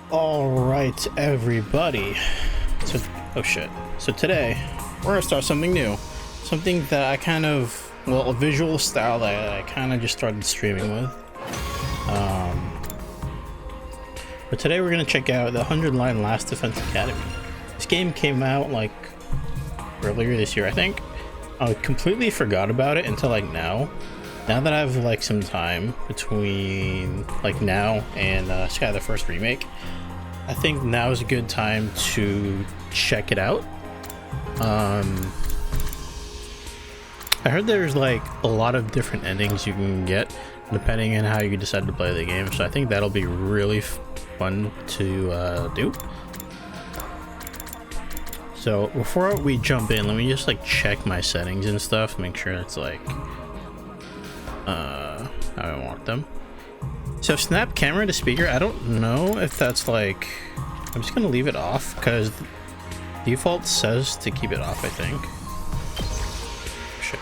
Alright, everybody. So, oh shit. So today, we're gonna start something new. Something that I kind of, well, a visual style that I kind of just started streaming with. But today we're gonna check out the 100 Line Last Defense Academy. This game came out like earlier this year, I think. I completely forgot about it until like now. Now that I have like some time between like now and Sky the First remake, I think now is a good time to check it out. I heard there's like a lot of different endings you can get depending on how you decide to play the game, so I think that'll be really fun to do. So before we jump in, let me just like check my settings and stuff, make sure it's like how I want them. So snap camera to speaker, I don't know if that's like, I'm just gonna leave it off because default says to keep it off, I think. Shit.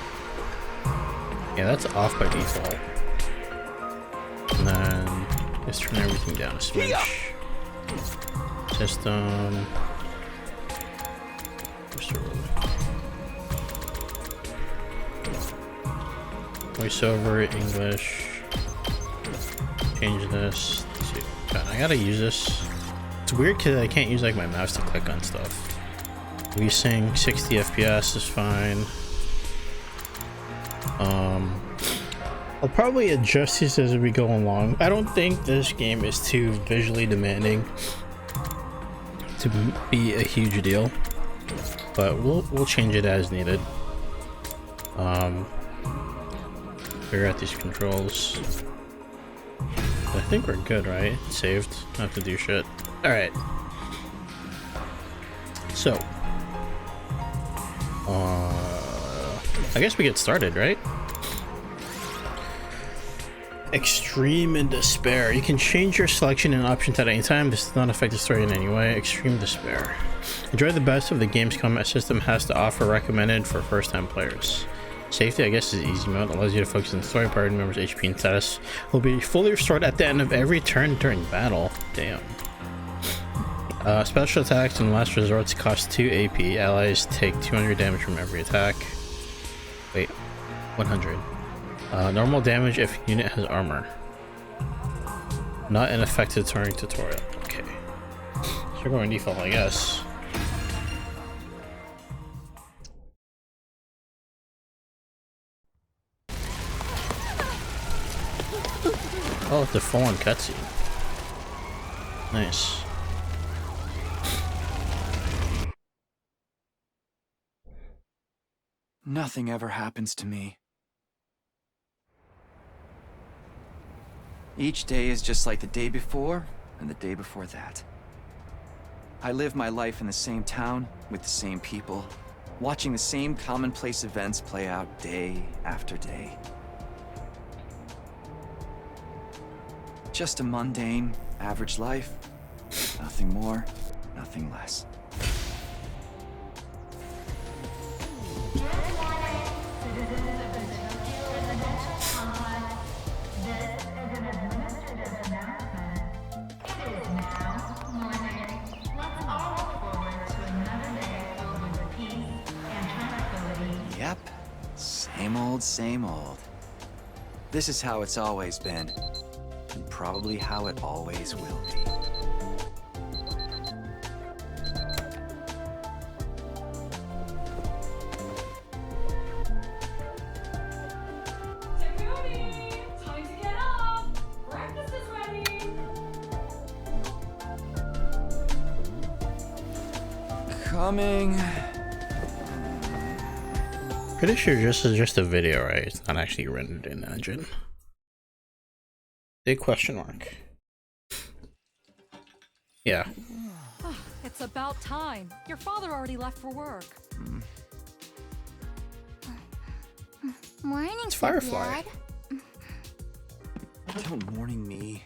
Yeah, that's off by default. And then just turn everything down a smidge. System. Voiceover, English. Change this. Let's see. God, I gotta use this. It's weird because I can't use like my mouse to click on stuff. VSync 60 FPS is fine. I'll probably adjust these as we go along. I don't think this game is too visually demanding to be a huge deal, but we'll change it as needed. Figure out these controls. I think we're good, right? Saved. Don't have to do shit. All right. So, I guess we get started, right? Extreme and Despair. You can change your selection and options at any time. This does not affect the story in any way. Extreme Despair. Enjoy the best of the game's combat system has to offer, recommended for first-time players. Safety, I guess, is easy mode. Allows you to focus on the story. Party members' HP and status will be fully restored at the end of every turn during battle. Damn. Special attacks and last resorts cost 2 AP. Allies take 200 damage from every attack. Wait, 100. Normal damage if unit has armor. Not an effective turning tutorial. Okay. So we're going default, I guess. Oh, it's a full-on cutscene. Nice. Nothing ever happens to me. Each day is just like the day before and the day before that. I live my life in the same town with the same people, watching the same commonplace events play out day after day. Just a mundane, average life. Nothing more, nothing less. Yep, same old. This is how it's always been. And probably how it always will be. Takumi! Time to get up! Breakfast is ready! Coming. Pretty sure this is just a video, right? It's not actually rendered in engine. Big question mark. Yeah. It's about time. Your father already left for work. Morning, It's Firefly. Don't morning me.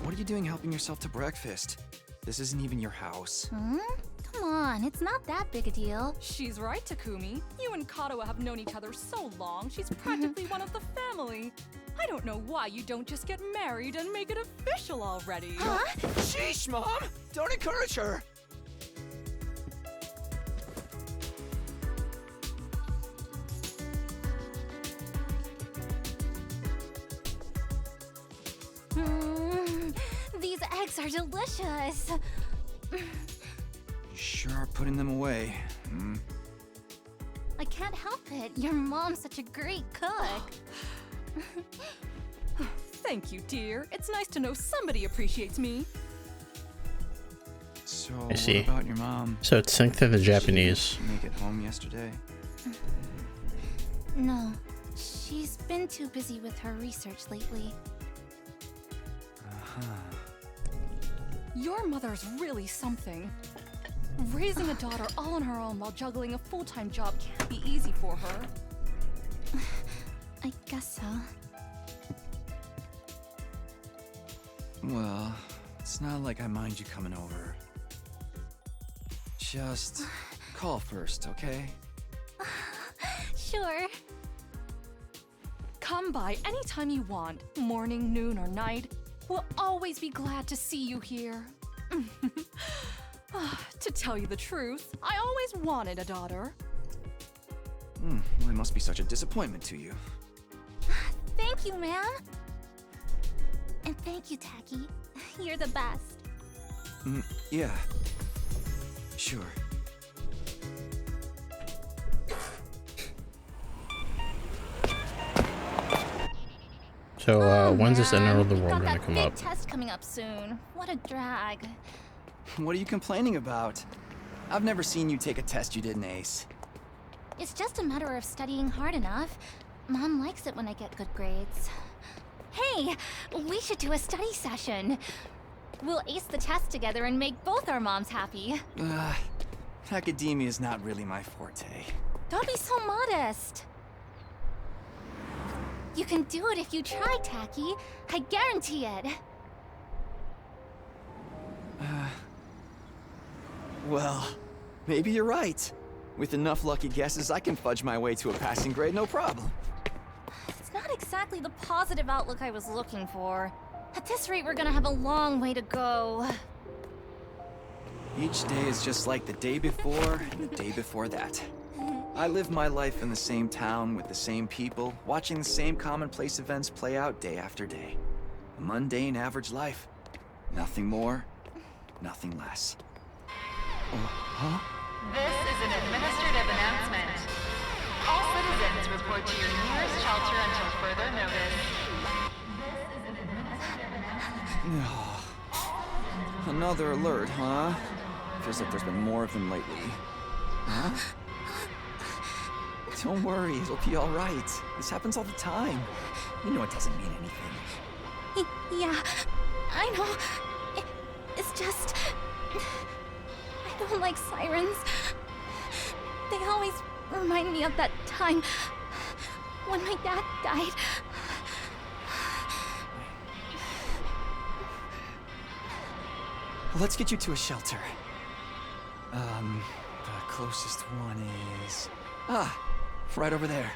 What are you doing helping yourself to breakfast? This isn't even your house. Come on, it's not that big a deal. She's right, Takumi. You and Kato have known each other so long, she's practically one of the family. I don't know why you don't just get married and make it official already. Huh? Sheesh, Mom! Don't encourage her! These eggs are delicious. You sure are putting them away. I can't help it. Your mom's such a great cook. Thank you, dear. It's nice to know somebody appreciates me. So, I see. what about your mom? So it's synced to the Japanese. She make it home yesterday? No, she's been too busy with her research lately. Your mother's really something. Raising a daughter all on her own while juggling a full-time job can't be easy for her. I guess so. Well, it's not like I mind you coming over. Just call first, okay? Sure. Come by anytime you want, morning, noon, or night. We'll always be glad to see you here. To tell you the truth, I always wanted a daughter. Well, it must be such a disappointment to you. Thank you, ma'am. And thank you, Tacky. You're the best. Yeah. Sure. So, when's this end of the We've world got gonna that come big up? test coming up soon. What a drag. What are you complaining about? I've never seen you take a test you didn't ace. It's just a matter of studying hard enough. Mom likes it when I get good grades. Hey, we should do a study session. We'll ace the test together and make both our moms happy. Academia is not really my forte. Don't be so modest. You can do it if you try, Tacky. I guarantee it. Well, maybe you're right. With enough lucky guesses, I can fudge my way to a passing grade, no problem. It's not exactly the positive outlook I was looking for. At this rate, we're gonna have a long way to go. Each day is just like the day before and the day before that. I live my life in the same town with the same people, watching the same commonplace events play out day after day. A mundane, average life. Nothing more, nothing less. Huh? This is an administrative announcement. All citizens report to your nearest shelter until further notice. This is an administrative announcement. Another alert, huh? Feels like there's been more of them lately. Huh? Don't worry, it'll be all right. This happens all the time. You know it doesn't mean anything. Yeah, I know. It's just... I don't like sirens. They always remind me of that time when my dad died. Let's get you to a shelter. The closest one is... right over there.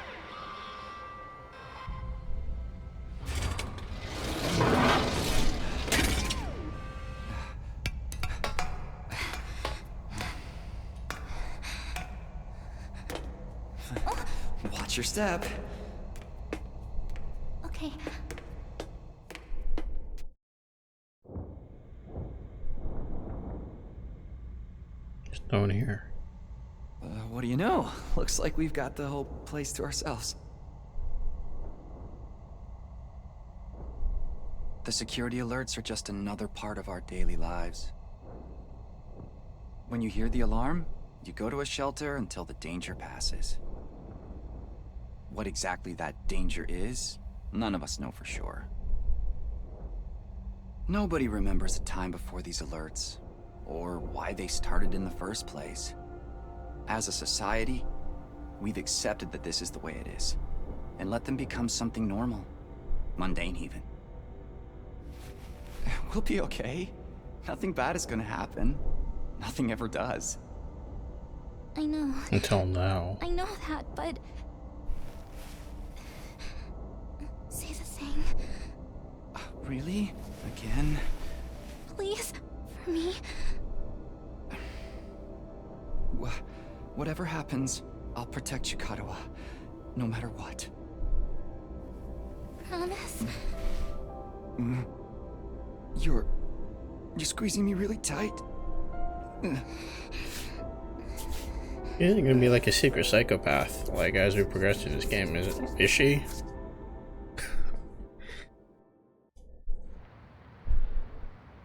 Watch your step. Okay. There's no one here. What do you know? Looks like we've got the whole place to ourselves. The security alerts are just another part of our daily lives. When you hear the alarm, you go to a shelter until the danger passes. What exactly that danger is, none of us know for sure. Nobody remembers a time before these alerts, or why they started in the first place. As a society, we've accepted that this is the way it is, and let them become something normal, mundane even. We'll be okay. Nothing bad is gonna happen. Nothing ever does. I know. Until now. I know that, but... Say the same. Really? Again? Please, for me. Whatever happens, I'll protect you, Kadoa. No matter what. Promise? You're squeezing me really tight. Isn't gonna be like a secret psychopath, like as we progress through this game, is she?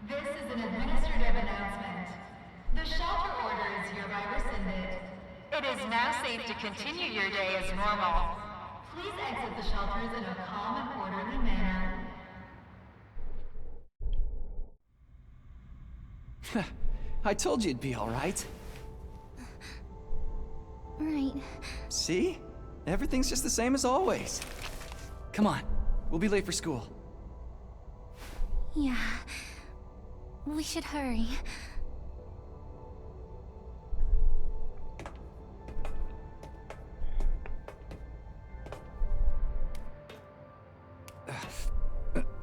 This is an administrative announcement. The shelter order is hereby rescinded. It is now safe to continue your day as normal. Please exit the shelters in a calm and orderly manner. I told you it'd be alright. Right. See? Everything's just the same as always. Come on, we'll be late for school. Yeah. We should hurry.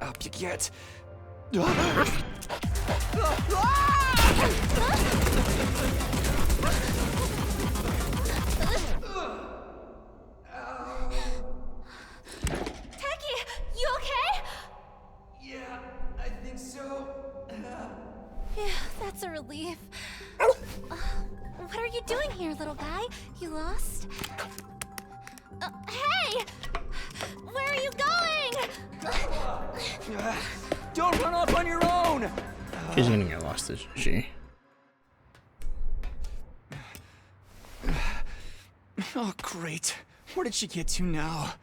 Up you get. Taki, you okay? Yeah, I think so. Yeah, that's a relief. What are you doing here, little guy? You lost? Hey! Where are you going? Don't run off on your own! She's gonna get lost, isn't she? Oh, great. Where did she get to now?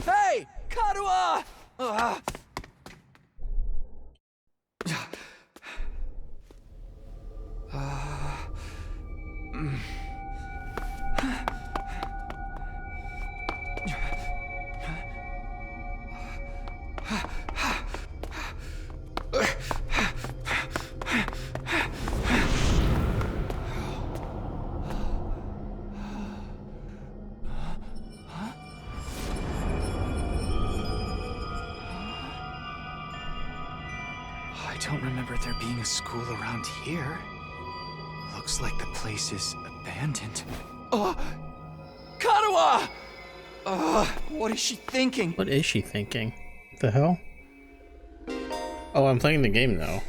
Hey! Kadoa! I don't remember there being a school around here. Looks like the place is abandoned. Kadoa! What is she thinking? What is she thinking? What the hell? Oh, I'm playing the game now.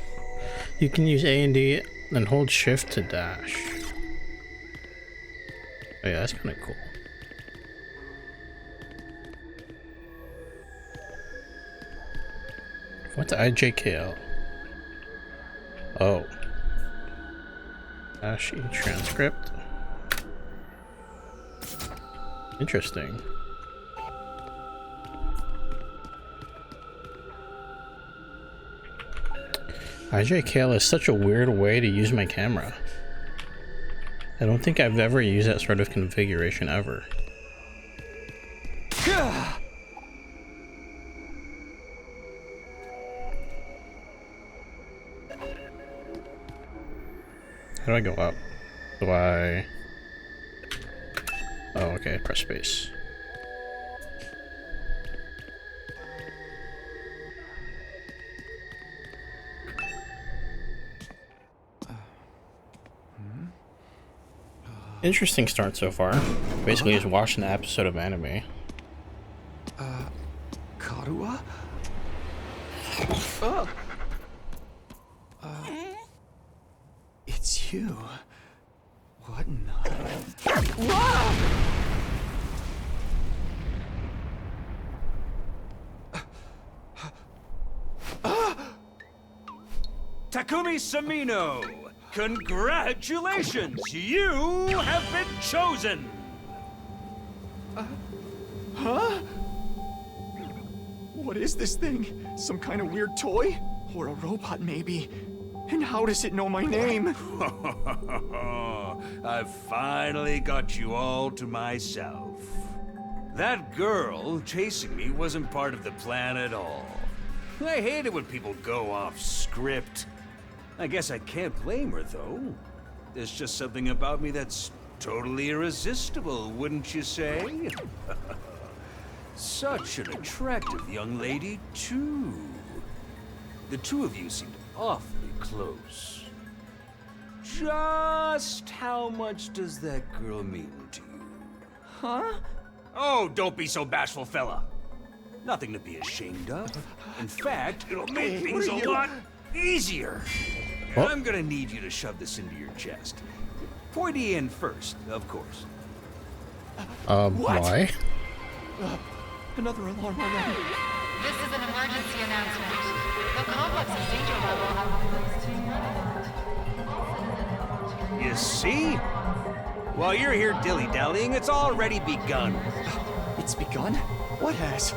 You can use A and D, then hold shift to dash. Oh yeah, that's kind of cool. What's IJKL? Oh. Dash E transcript. Interesting. IJKL is such a weird way to use my camera. I don't think I've ever used that sort of configuration ever. How do I go up? Do I... Oh, okay, press space. Interesting start so far. Basically just watching an episode of anime. Kadoa? It's you. What in the... Takumi Samino, congratulations! You have been chosen! What is this thing? Some kind of weird toy? Or a robot, maybe? And how does it know my name? I've finally got you all to myself. That girl chasing me wasn't part of the plan at all. I hate it when people go off script. I guess I can't blame her, though. There's just something about me that's totally irresistible, wouldn't you say? Such an attractive young lady, too. The two of you seemed awfully close. Just how much does that girl mean to you? Huh? Oh, don't be so bashful, fella. Nothing to be ashamed of. In fact, it'll make things a lot easier. What? I'm gonna need you to shove this into your chest. Pointy end first, of course. Why? Another alarm already. This is an emergency announcement. The complex's danger level has been raised to 1. You see? While you're here dilly-dallying, it's already begun. It's begun? What has?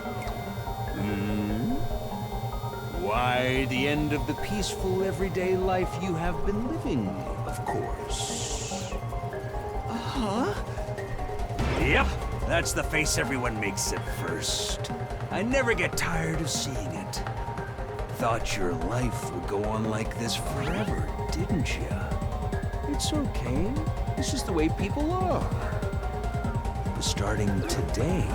Why, the end of the peaceful, everyday life you have been living, of course. Huh? Yep, that's the face everyone makes at first. I never get tired of seeing it. Thought your life would go on like this forever, didn't you? It's okay. This is the way people are. Starting today,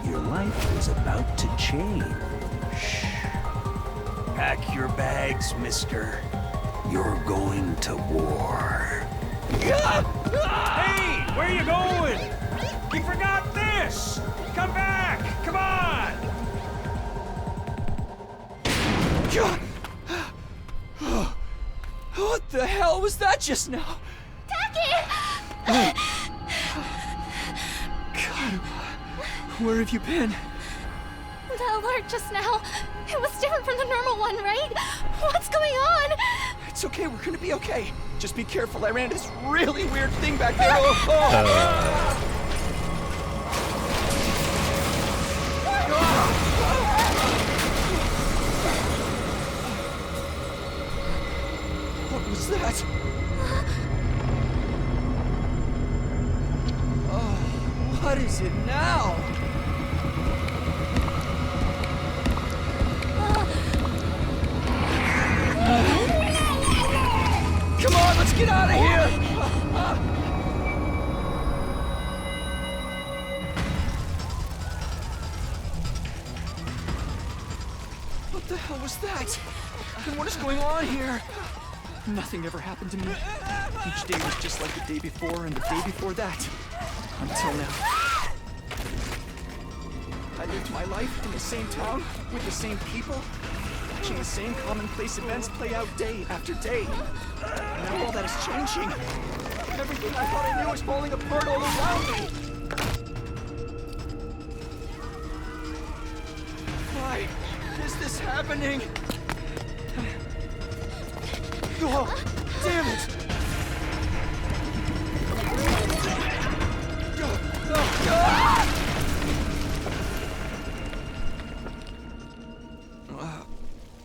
your life is about to change. Pack your bags, mister. You're going to war. Hey, where are you going? You forgot this! Come back! Come on! What the hell was that just now? God, where have you been? The alert just now. It was different from the normal one, right? What's going on? It's okay, we're gonna be okay. Just be careful, I ran into this really weird thing back there. What was that? What is it now? Come on, let's get out of here! What the hell was that? And what is going on here? Nothing ever happened to me. Each day was just like the day before and the day before that. Until now. I lived my life in the same town, with the same people, watching the same commonplace events play out day after day. And now all that is changing. Everything I thought I knew is falling apart all around me. Why is this happening? Oh, damn it!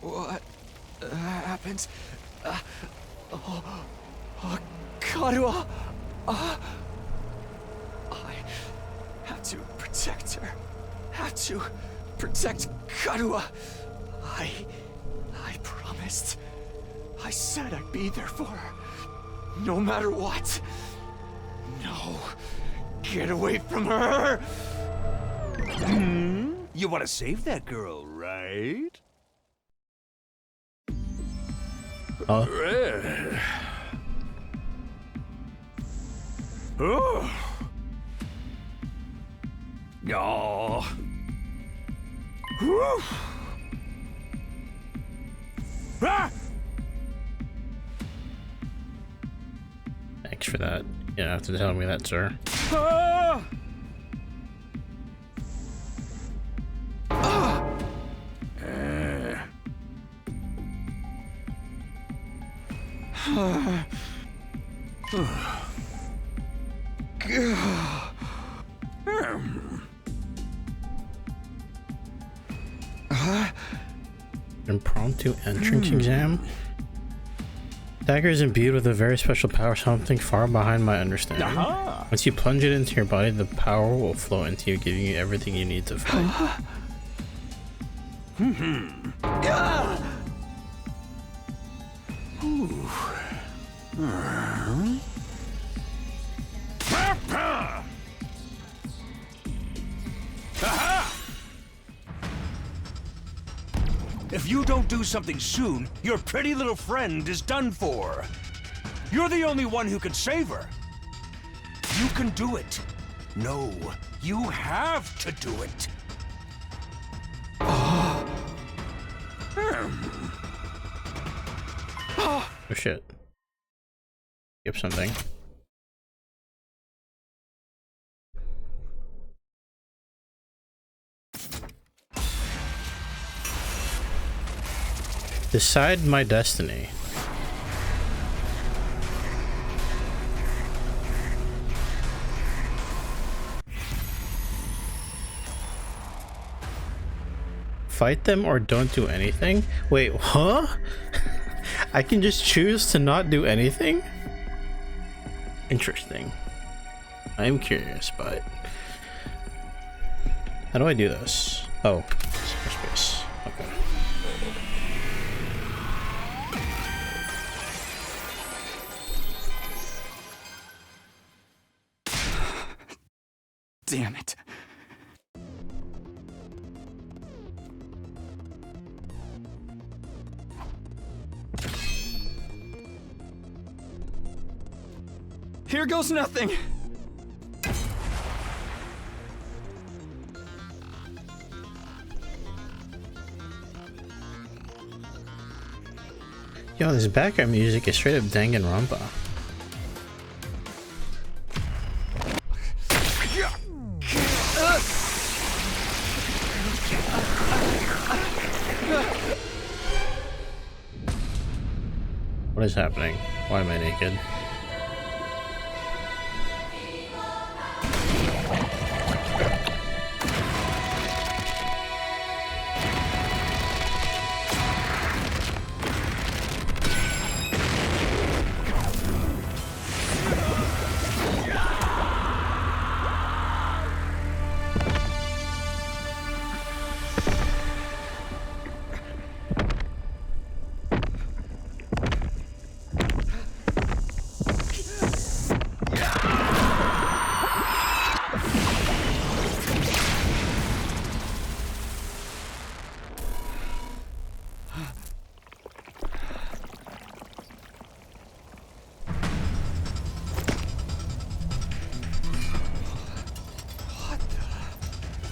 What happened? Karua! I have to protect her. Have to protect Karua. I promised. I said I'd be there for her. No matter what. No. Get away from her! You want to save that girl, right? Oh. Oh. Oh. Whew. Ah! Thanks for that. You don't have to tell me that, sir. Ah! Impromptu entrance exam? Dagger is imbued with a very special power, something far behind my understanding. Aha! Once you plunge it into your body, the power will flow into you, giving you everything you need to fight. Aha! If you don't do something soon, your pretty little friend is done for. You're the only one who can save her. You can do it. No, you have to do it. Oh shit. Skip something. Decide my destiny. Fight them or don't do anything? Wait, huh? I can just choose to not do anything? Interesting. I'm curious, but how do I do this? Oh, space. Okay. Damn it. Here goes nothing. Yo, this background music is straight up Danganronpa. What is happening? Why am I naked?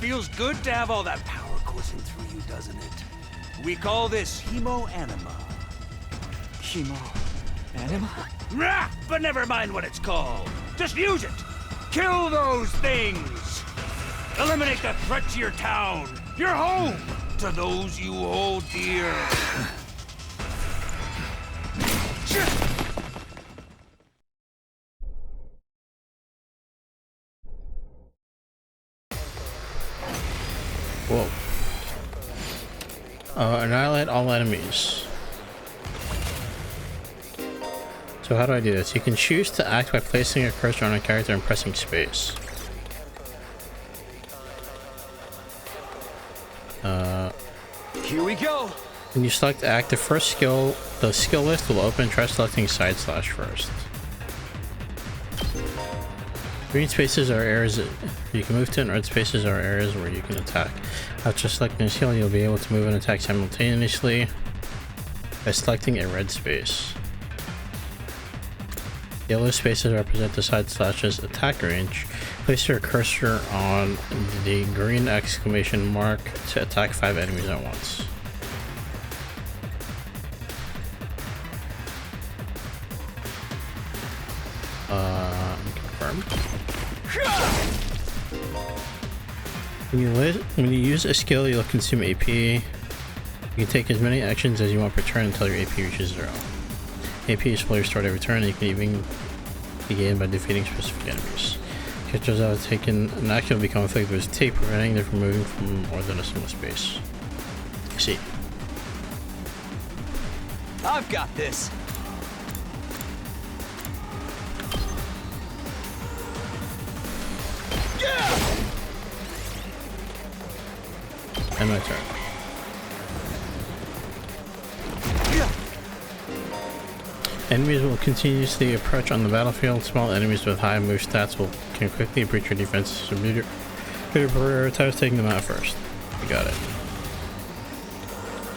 Feels good to have all that power coursing through you, doesn't it? We call this hemo-anima. Hemo-anima? Rah! But never mind what it's called. Just use it. Kill those things. Eliminate the threat to your town, your home, to those you hold dear. Whoa. Annihilate all enemies. So how do I do this? You can choose to act by placing a cursor on a character and pressing space. Here we go. When you select act, the skill list will open. Try selecting side slash first. Green spaces are areas you can move to, and red spaces are areas where you can attack. After selecting a skill, you'll be able to move and attack simultaneously by selecting a red space. Yellow spaces represent the side slash's attack range. Place your cursor on the green exclamation mark to attack 5 enemies at once. Confirm. When you use a skill, you'll consume AP. You can take as many actions as you want per turn until your AP reaches 0. AP is fully restored every turn, and you can even be gained by defeating specific enemies. Characters that have taken an action will become afflicted with tape, preventing them from moving from more than a single space. I see. I've got this. And my turn. Enemies will continuously approach on the battlefield. Small enemies with high move stats can quickly breach your defense, so better prioritize taking them out first. You got it.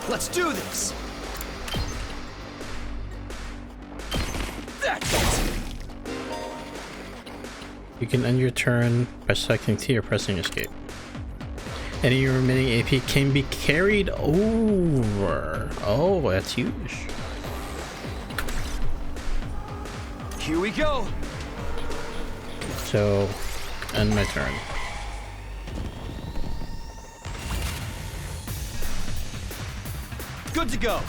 Let's do this! That's it! You can end your turn by selecting T or pressing escape. Any remaining AP can be carried over. Oh, that's huge. Here we go! So, end my turn. Good to go!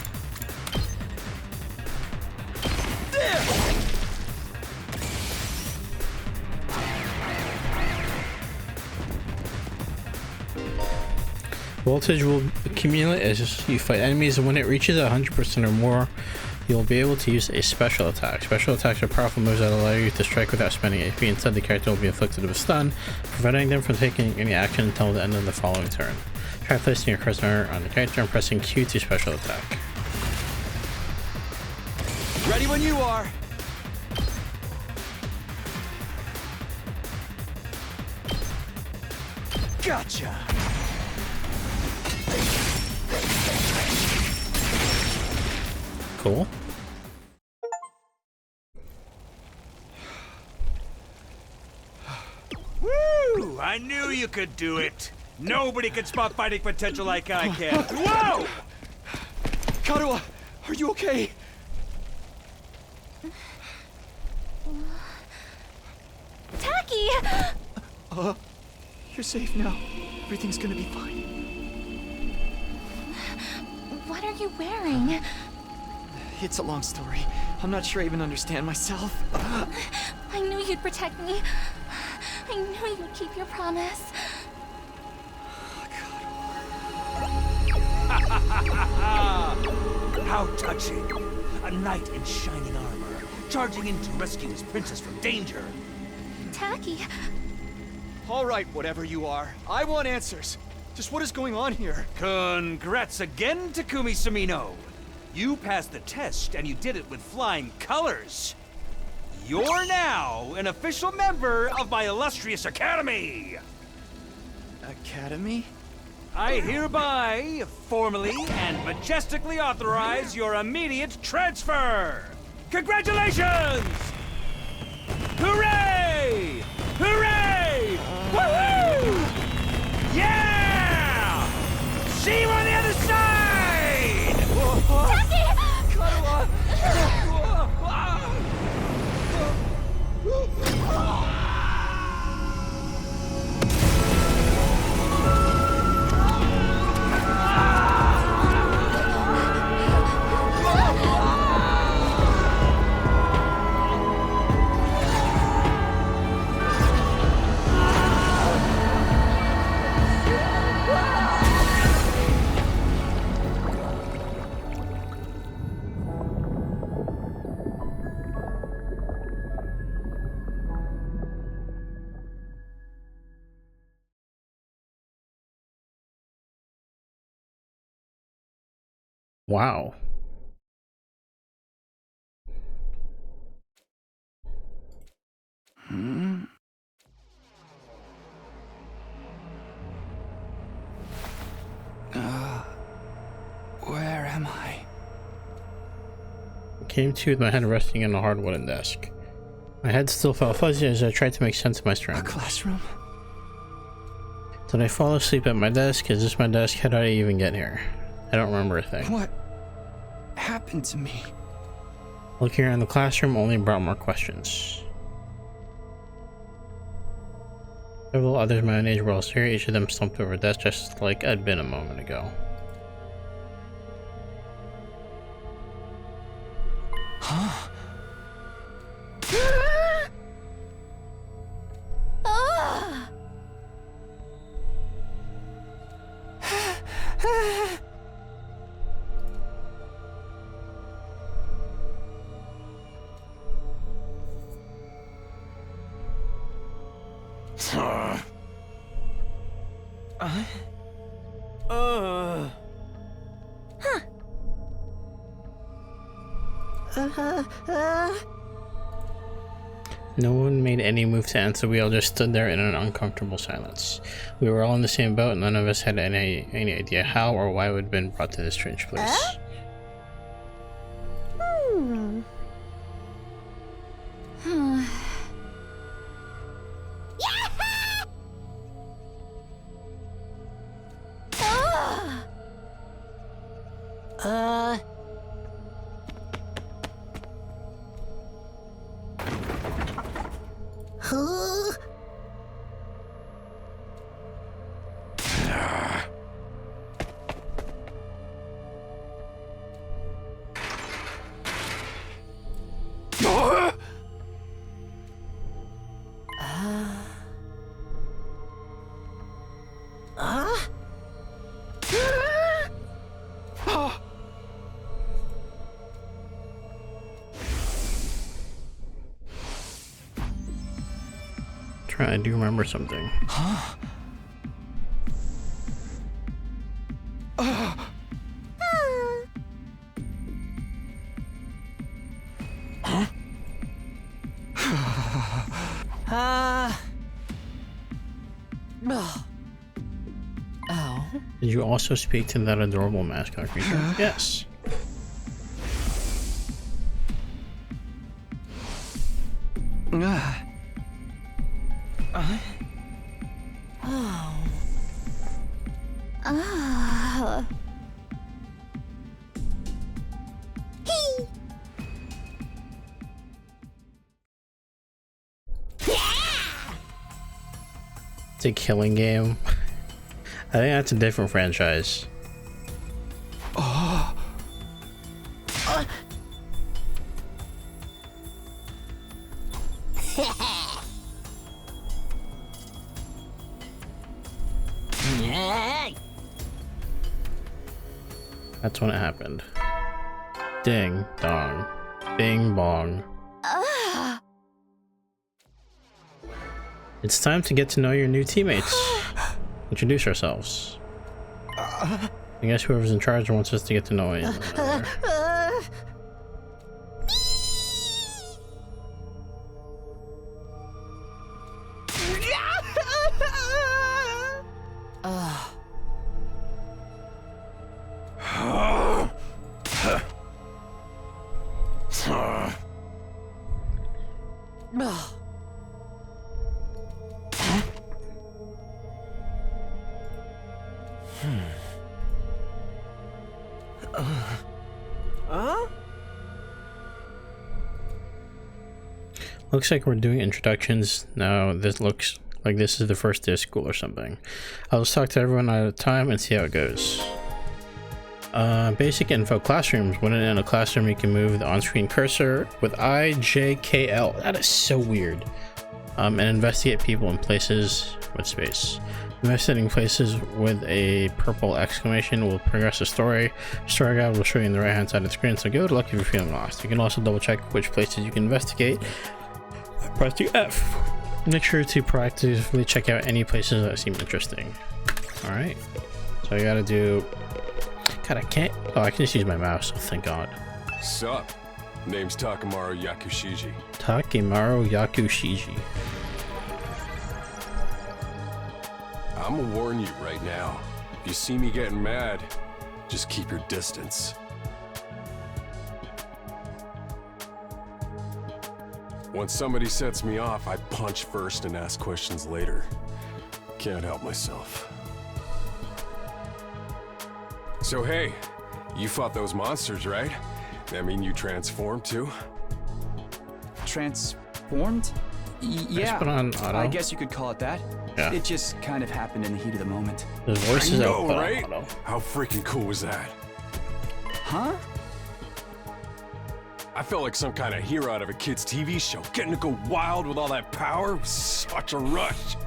There! Voltage will accumulate as you fight enemies, and when it reaches 100% or more, you'll be able to use a special attack. Special attacks are powerful moves that allow you to strike without spending AP. Instead, the character will be inflicted with a stun, preventing them from taking any action until the end of the following turn. Try placing your cursor on the character and pressing Q to special attack. Ready when you are! Gotcha! Cool. Woo! I knew you could do it. Nobody can spot fighting potential like I can. Whoa! Karuha, are you okay? Tacky! You're safe now. Everything's gonna be fine. What are you wearing? It's a long story. I'm not sure I even understand myself. I knew you'd protect me. I knew you'd keep your promise. How touching. A knight in shining armor, charging in to rescue his princess from danger. Tacky, All right, whatever you are. I want answers. Just what is going on here? Congrats again, Takumi Sumino. You passed the test, and you did it with flying colors. You're now an official member of my illustrious academy. Academy? I hereby, formally and majestically authorize your immediate transfer. Congratulations! Hooray! Hooray! Woohoo! Yeah! See you on the other side! Karuha! Wow. Where am I? Came to with my head resting on a hard wooden desk. My head still felt fuzzy as I tried to make sense of my A surroundings. classroom? Did I fall asleep at my desk? Is this my desk? How did I even get here? I don't remember a thing. What happened to me? Looking around the classroom only brought more questions. Several others my own age were also here, each of them slumped over a desk just like I'd been a moment ago. No one made any move to answer. We all just stood there in an uncomfortable silence. We were all in the same boat. None of us had any idea how or why we had been brought to this strange place. I do remember something. Huh? Oh. Did you also speak to that adorable mascot creature? Yes. It's a killing game. I think that's a different franchise. That's when it happened. Ding dong. Bing bong. It's time to get to know your new teammates. Introduce ourselves. I guess whoever's in charge wants us to get to know each other. Looks like we're doing introductions now. This looks like this is the first day of school or something. I'll just talk to everyone at a time and see how it goes. Basic info. Classrooms. When in a classroom, you can move the on-screen cursor with IJKL. That is so weird. And investigate people and places with space. Investigating places with a purple exclamation will progress the story. Story guide will show you on the right hand side of the screen, so good luck if you're feeling lost. You can also double check which places you can investigate. Press F. Make sure to proactively check out any places that seem interesting. Alright. So I gotta do... God, I can't... Oh, I can just use my mouse, oh, thank God. Sup? Name's Takemaru Yakushiji. Takemaru Yakushiji. I'ma warn you right now. If you see me getting mad, just keep your distance. When somebody sets me off, I punch first and ask questions later. Can't help myself. So hey, you fought those monsters, right? That mean you transformed too? Transformed? Yeah, put on auto. I guess you could call it that. Yeah. It just kind of happened in the heat of the moment. The voice is out, right? auto. How freaking cool was that? Huh? I felt like some kind of hero out of a kid's TV show. Getting to go wild with all that power was such a rush.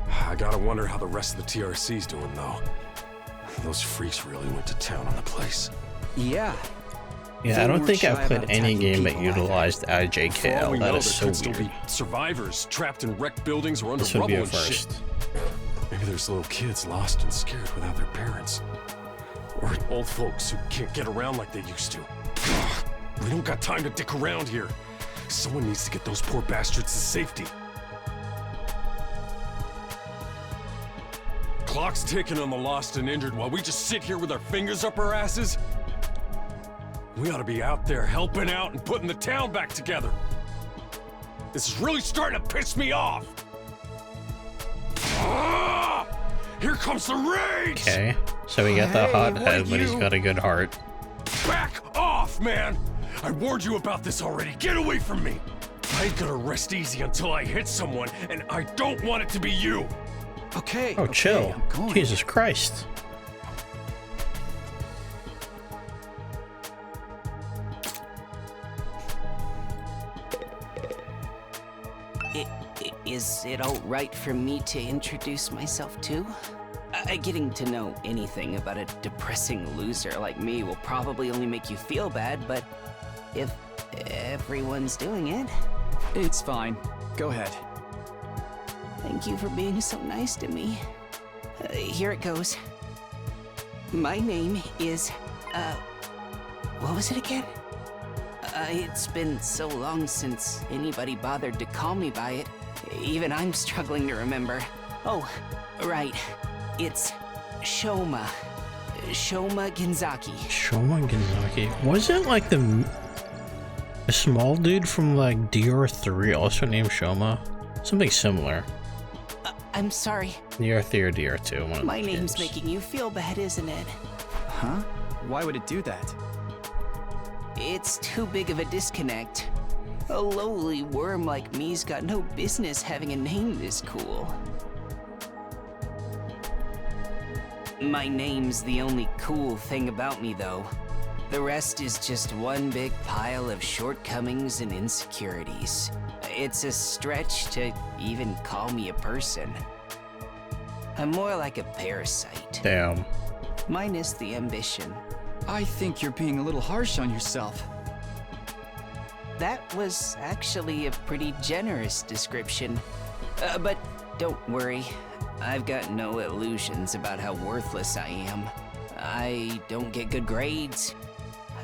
I gotta wonder how the rest of the TRC's doing, though. Those freaks really went to town on the place. Yeah. Yeah, They I don't weren't think shy I've played about any attacking game that people either. utilized For all we IJKL. know, That is there so could still weird. be survivors trapped in wrecked buildings or under This would rubble be a and shit. first. Maybe there's little kids lost and scared without their parents. Or old folks who can't get around like they used to. We don't got time to dick around here. Someone needs to get those poor bastards to safety. Clock's ticking on the lost and injured while we just sit here with our fingers up our asses. We ought to be out there helping out and putting the town back together. This is really starting to piss me off. Ah! Here comes the rage! Okay, so we got the Hey, hot what head, are but he's you- got a good heart. Back off, man! I warned you about this already. Get away from me! I ain't gonna rest easy until I hit someone, and I don't want it to be you! Okay. Oh, okay, chill. I'm going. Jesus Christ. Is it all right for me to introduce myself too? Getting to know anything about a depressing loser like me will probably only make you feel bad, but if everyone's doing it... It's fine. Go ahead. Thank you for being so nice to me. Here it goes. My name is, what was it again? It's been so long since anybody bothered to call me by it. Even I'm struggling to remember. Oh, right. It's Shoma. Shoma Genzaki. Shoma Genzaki. Wasn't like the small dude from like DR3 also named Shoma? Something similar. I'm sorry. DR3 or DR2. One of My the name's games. making you feel bad, isn't it? Huh? Why would it do that? It's too big of a disconnect. A lowly worm like me's got no business having a name this cool. My name's the only cool thing about me, though. The rest is just one big pile of shortcomings and insecurities. It's a stretch to even call me a person. I'm more like a parasite, Damn. minus the ambition. I think you're being a little harsh on yourself. That was actually a pretty generous description. But don't worry, I've got no illusions about how worthless I am. I don't get good grades,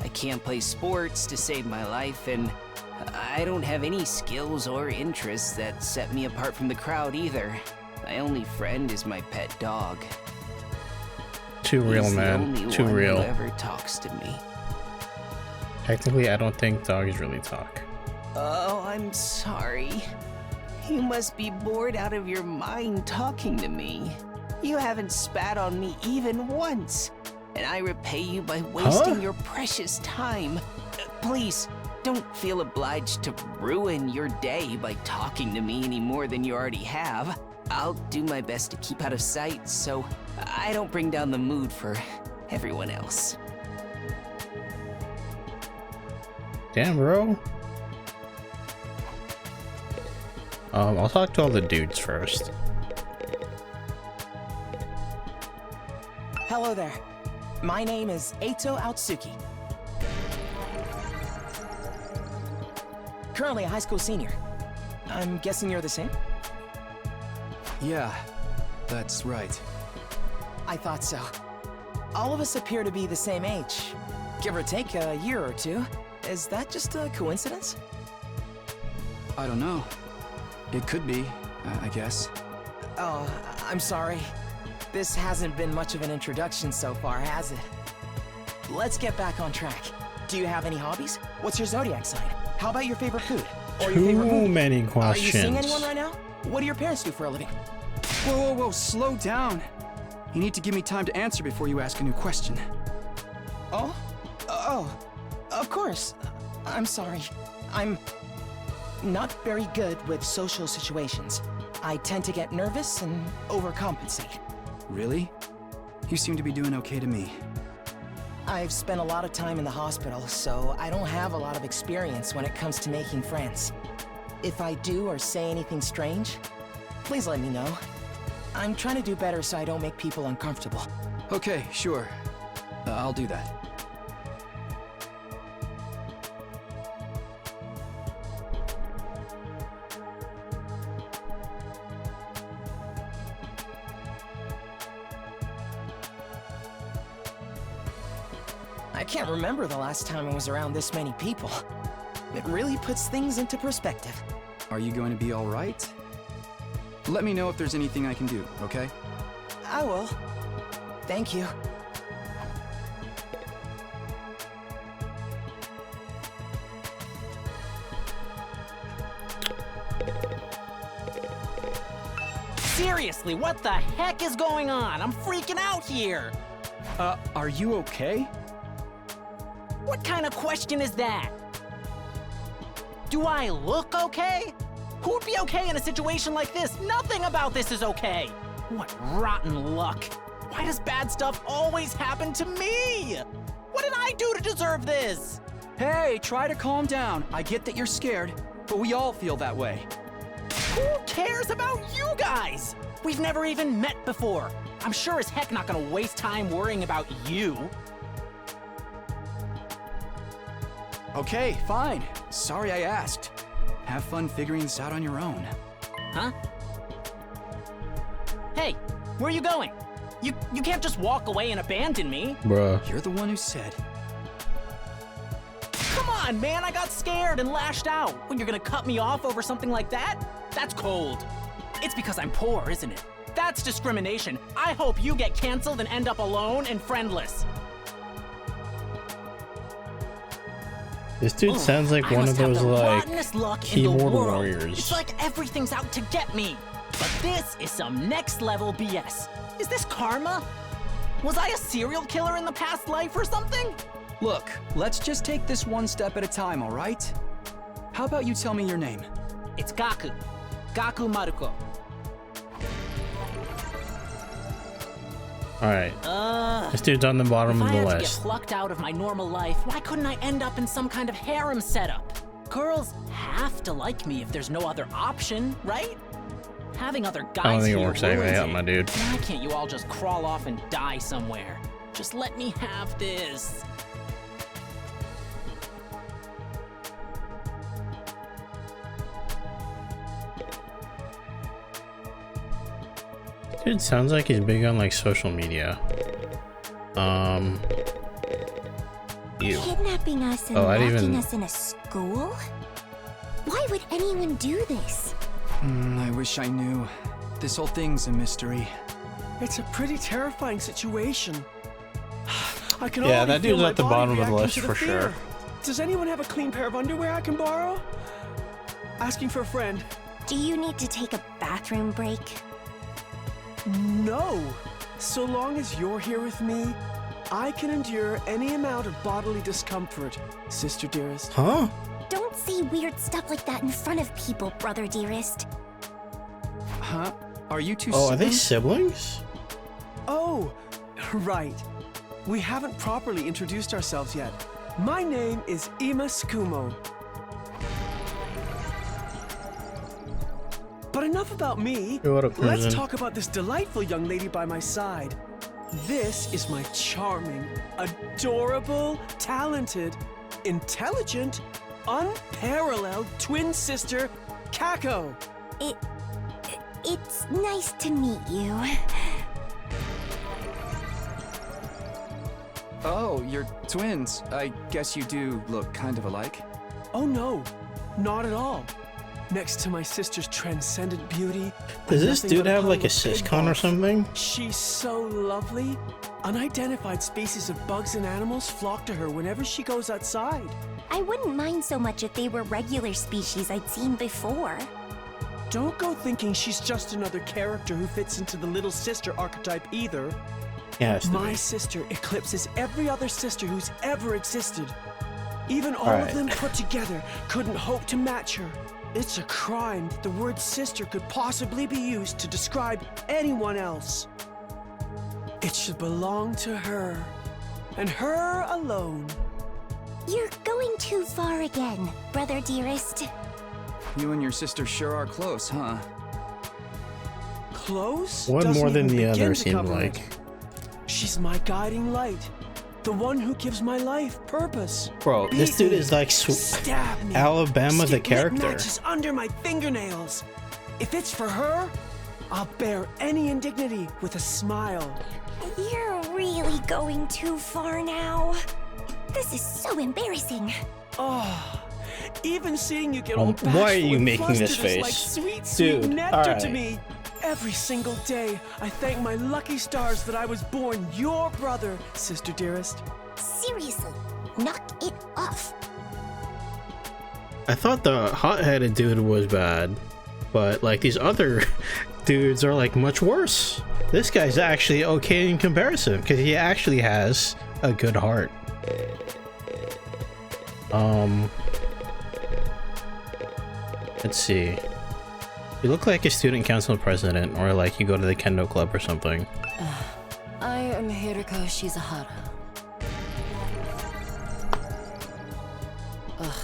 I can't play sports to save my life, and I don't have any skills or interests that set me apart from the crowd either. My only friend is my pet dog. Too real, He's man. the only Too one real. who ever talks to me. Technically, I don't think dogs really talk. Oh, I'm sorry. You must be bored out of your mind talking to me. You haven't spat on me even once, and I repay you by wasting your precious time. Please, don't feel obliged to ruin your day by talking to me any more than you already have. I'll do my best to keep out of sight so I don't bring down the mood for everyone else. Damn, bro. I'll talk to all the dudes first. Hello there. My name is Eito Aotsuki. Currently a high school senior. I'm guessing you're the same? Yeah, that's right. I thought so. All of us appear to be the same age. Give or take a year or two. Is that just a coincidence? I don't know. It could be, I guess. Oh, I'm sorry. This hasn't been much of an introduction so far, has it? Let's get back on track. Do you have any hobbies? What's your zodiac sign? How about your favorite food? Or your favorite Too movie? many Are you seeing anyone questions. right now? What do your parents do for a living? Whoa, whoa, whoa, slow down. You need to give me time to answer before you ask a new question. Oh? Oh, of course. I'm sorry. I'm not very good with social situations. I tend to get nervous and overcompensate. Really? You seem to be doing okay to me. I've spent a lot of time in the hospital, so I don't have a lot of experience when it comes to making friends. If I do or say anything strange, please let me know. I'm trying to do better so I don't make people uncomfortable. Okay, sure. I'll do that. I can't remember the last time I was around this many people. It really puts things into perspective. Are you going to be all right? Let me know if there's anything I can do, okay? I will. Thank you. Seriously, what the heck is going on? I'm freaking out here! Are you okay? What kind of question is that? Do I look okay? Who'd be okay in a situation like this? Nothing about this is okay! What rotten luck! Why does bad stuff always happen to me? What did I do to deserve this? Hey, try to calm down. I get that you're scared, but we all feel that way. Who cares about you guys? We've never even met before. I'm sure as heck not gonna waste time worrying about you. Okay, fine. Sorry I asked. Have fun figuring this out on your own. Huh? Hey, where are you going? You can't just walk away and abandon me. Bruh. You're the one who said. Come on, man, I got scared and lashed out. When you're gonna cut me off over something like that? That's cold. It's because I'm poor, isn't it? That's discrimination. I hope you get canceled and end up alone and friendless. This dude sounds like one of those, like, keyboard warriors. It's like everything's out to get me. But this is some next level BS. Is this karma? Was I a serial killer in the past life or something? Look, let's just take this one step at a time, all right? How about you tell me your name? It's Gaku. Gaku Maruko. Alright. This dude's on the bottom of the If I had to list. get plucked out of my normal life, why couldn't I end up in some kind of harem setup? Girls have to like me if there's no other option, right? Having other guys I don't think it here works that way ruins out, it. my dude. Why can't you all just crawl off and die somewhere? Just let me have this. Dude sounds like he's big on, like, social media. Ew. Kidnapping us and I didn't locking even... us in a school? Why would anyone do this? I wish I knew. This whole thing's a mystery. It's a pretty terrifying situation. I can Yeah, already that feel dude's my at the body bottom of the reacting list to for fear. sure. Does anyone have a clean pair of underwear I can borrow? Asking for a friend. Do you need to take a bathroom break? No. So long as you're here with me, I can endure any amount of bodily discomfort, sister dearest. Huh? Don't say weird stuff like that in front of people, brother dearest. Huh? Are you two Oh, are they siblings? siblings? Oh, right. We haven't properly introduced ourselves yet. My name is Ima Skumo. But enough about me. Hey, what up, Let's cousin? talk about this delightful young lady by my side. This is my charming, adorable, talented, intelligent, unparalleled twin sister, Kako. It's nice to meet you. Oh, you're twins. I guess you do look kind of alike. Oh no, not at all. Next to my sister's transcendent beauty, Does I'm this nothing dude but a have, like, a pile of pig syscon or balls. something? She's so lovely. Unidentified species of bugs and animals flock to her whenever she goes outside. I wouldn't mind so much if they were regular species I'd seen before. Don't go thinking she's just another character who fits into the little sister archetype either. Yeah, it's My sister eclipses every other sister who's ever existed. Even all Alright. of them put together couldn't hope to match her. It's a crime that the word sister could possibly be used to describe anyone else. It should belong to her, and her alone. You're going too far again, brother dearest. You and your sister sure are close, huh? Close? One Doesn't more than even the begin other to seemed cover like. it. She's my guiding light, the one who gives my life purpose. Bro, this Beat dude me, is like stab me, Alabama the stick character. matches under my fingernails. If it's for her, I'll bear any indignity with a smile. You're really going too far now. This is so embarrassing. Oh, even seeing you get all Why bashful are you and making this flustered is like face? sweet, sweet Dude, nectar to alright. me. Every single day, I thank my lucky stars that I was born your brother, sister dearest. Seriously, knock it off. I thought the hot-headed dude was bad, but like these other dudes are like much worse. This guy's actually okay in comparison because he actually has a good heart. Let's see. You look like a student council president, or like you go to the kendo club or something. I am Hiriko Shizahara. Ugh.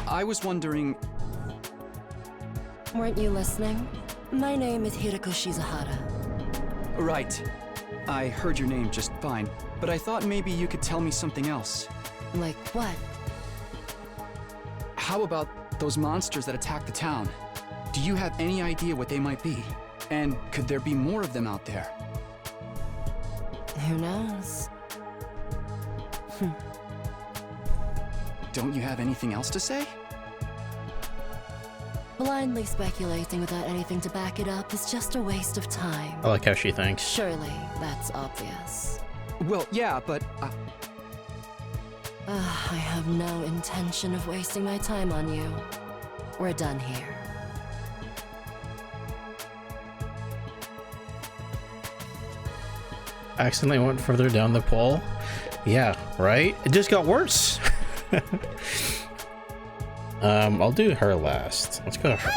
I was wondering... Weren't you listening? My name is Hiriko Shizahara. Right. I heard your name just fine, but I thought maybe you could tell me something else. Like what? How about those monsters that attacked the town? Do you have any idea what they might be? And could there be more of them out there? Who knows? Don't you have anything else to say? Blindly speculating without anything to back it up is just a waste of time. I like how she thinks. Surely, that's obvious. Well, yeah, but... I have no intention of wasting my time on you. We're done here. Accidentally went further down the pole. Yeah, right? It just got worse. I'll do her last. Let's go to her.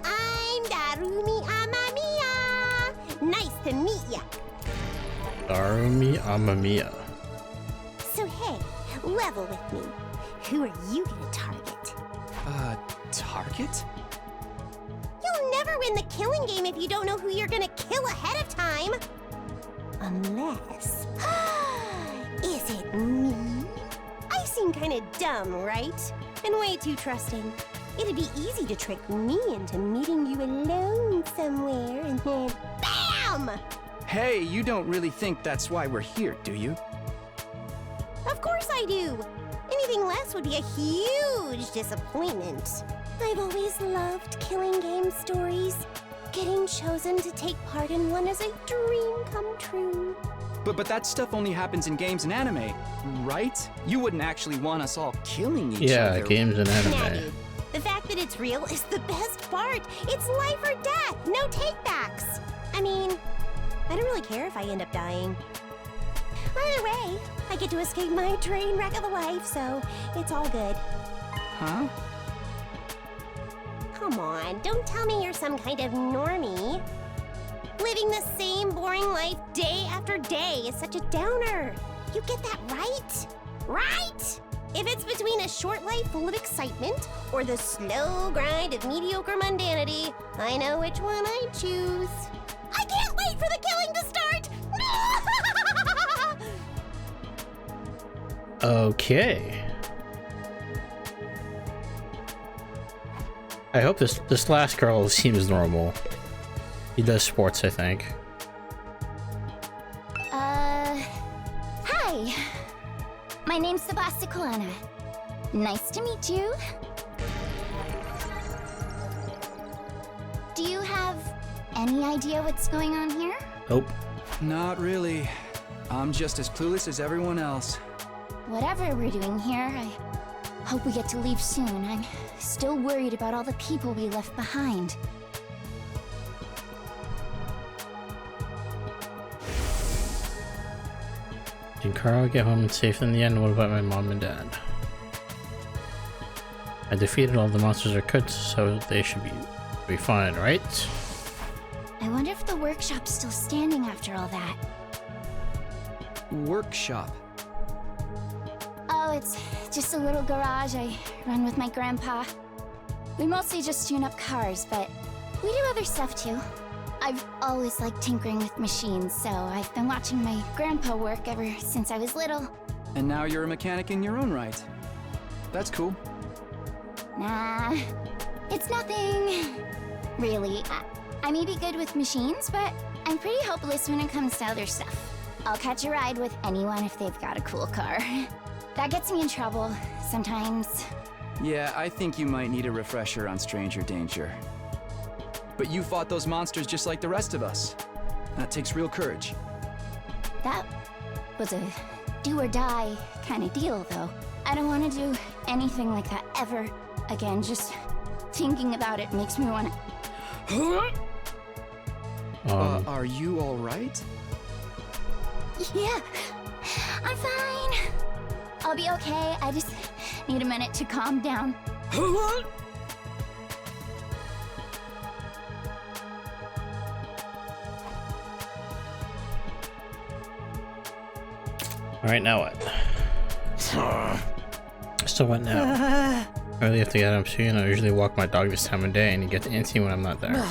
I'm Darumi Amamiya. Nice to meet ya. Darumi Amamiya. So hey, level with me. Who are you gonna target? Target? You'll never win the killing game if you don't know who you're gonna kill ahead of time. Unless... Is it me? I seem kinda dumb, right? And way too trusting. It'd be easy to trick me into meeting you alone somewhere and then BAM! Hey, you don't really think that's why we're here, do you? Of course I do. Anything less would be a huge disappointment. I've always loved killing game stories. Getting chosen to take part in one is a dream come true. But that stuff only happens in games and anime, right? You wouldn't actually want us all killing each other. Yeah, games and Nah, anime. dude. The fact that it's real is the best part. It's life or death, no takebacks. I mean, I don't really care if I end up dying. Either way, I get to escape my train wreck of a life, so it's all good. Huh? Come on, don't tell me you're some kind of normie. Living the same boring life day after day is such a downer. You get that right? Right? If it's between a short life full of excitement or the slow grind of mediocre mundanity, I know which one I choose. I can't wait for the killing to start! Okay. I hope this last girl seems normal. He does sports, I think. Hi. My name's Sebasticolana. Nice to meet you. Do you have any idea what's going on here? Nope. Not really. I'm just as clueless as everyone else. Whatever we're doing here, I hope we get to leave soon. I'm still worried about all the people we left behind. Did Carl get home safe in the end? What about my mom and dad? I defeated all the monsters I could, so they should be fine, right? I wonder if the workshop's still standing after all that. Workshop. Oh, it's just a little garage I run with my grandpa. We mostly just tune up cars, but we do other stuff too. I've always liked tinkering with machines, so I've been watching my grandpa work ever since I was little. And now you're a mechanic in your own right. That's cool. Nah, It's nothing. Really, I may be good with machines, but I'm pretty hopeless when it comes to other stuff. I'll catch a ride with anyone if they've got a cool car. That gets me in trouble, sometimes. Yeah, I think you might need a refresher on stranger danger. But you fought those monsters just like the rest of us. That takes real courage. That was a do-or-die kind of deal, though. I don't want to do anything like that ever again. Just thinking about it makes me want to... Are you all right? Yeah, I'm fine. I'll be okay. I just need a minute to calm down. Alright, now what? So what now? I really have to get up soon. I usually walk my dog this time of day and he gets antsy when I'm not there.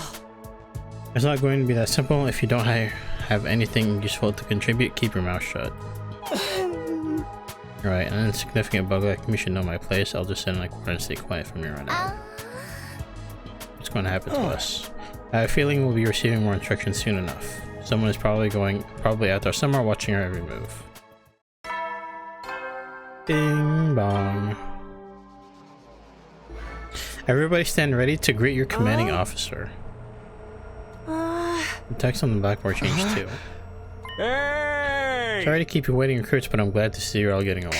It's not going to be that simple. If you don't have anything useful to contribute, keep your mouth shut. Right, an insignificant bug like me should know my place. I'll just sit in a corner and stay quiet from here on out. What's going to happen to us? I have a feeling we'll be receiving more instructions soon enough. Someone is probably out there somewhere watching our every move. Ding bong. Everybody stand ready to greet your commanding officer. The text on the backboard changed too. Hey! Sorry to keep you waiting, recruits, but I'm glad to see you're all getting along.